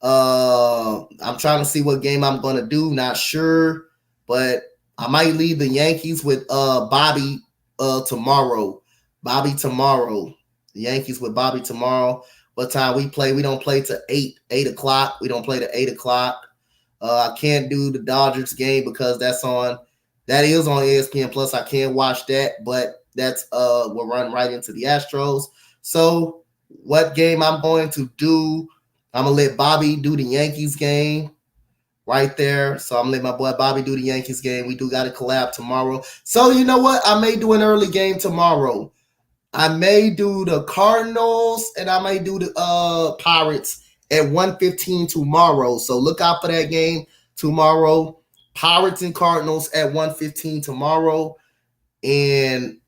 I'm trying to see what game I'm going to do. Not sure, but I might leave the Yankees with Bobby tomorrow. The Yankees with Bobby tomorrow. What time we play? We don't play till 8 o'clock. We don't play till 8 o'clock. I can't do the Dodgers game because that is on ESPN Plus. I can't watch that, but that's will run right into the Astros. So what game I'm going to do? I'm going to let Bobby do the Yankees game right there. So I'm going to let my boy Bobby do the Yankees game. We do got a collab tomorrow. So you know what? I may do an early game tomorrow. I may do the Cardinals and I may do the Pirates at 1:15 tomorrow. So look out for that game tomorrow. Pirates and Cardinals at 1:15 tomorrow. And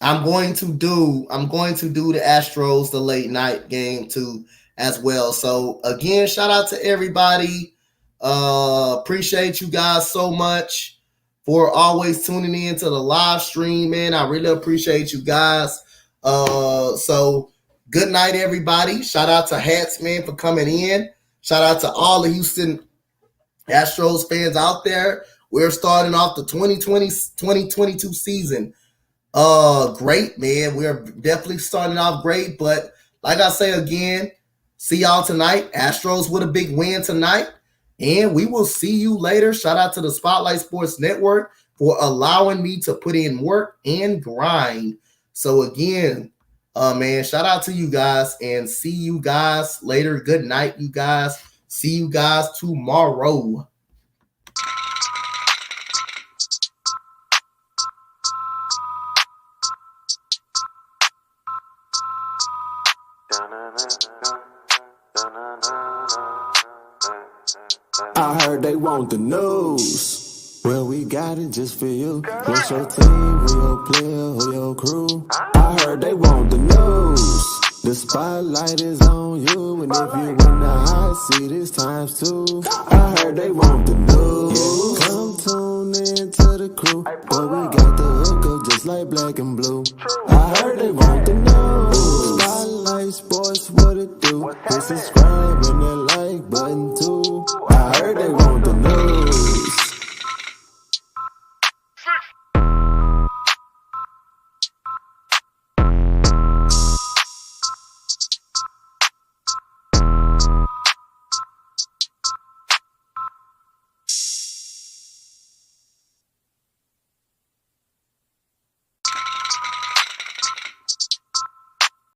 I'm going to do the Astros, the late night game too as well. So again, shout out to everybody. Appreciate you guys so much for always tuning in to the live stream, man. I really appreciate you guys. So good night, everybody. Shout out to Hats, man, for coming in. Shout out to all the Houston Astros fans out there. We're starting off the 2022 season. Great, man. We're definitely starting off great, but like I say again, see y'all tonight. Astros with a big win tonight, and we will see you later. Shout out to the Spotlight Sports Network for allowing me to put in work and grind. So again, man, shout out to you guys and see you guys later. Good night, you guys. See you guys tomorrow. I heard they want the news. Well, we got it just for you. What's your team? Who your player? Who your crew? I heard they want the news. The spotlight is on you, and if you in the hot seat, it's times 2. I heard they want the news. Come tune in to the crew, but we got the hookup just like black and blue. I heard they want the news. Spotlight Sports, what it do? Hit subscribe and that like button too. I heard they want the news.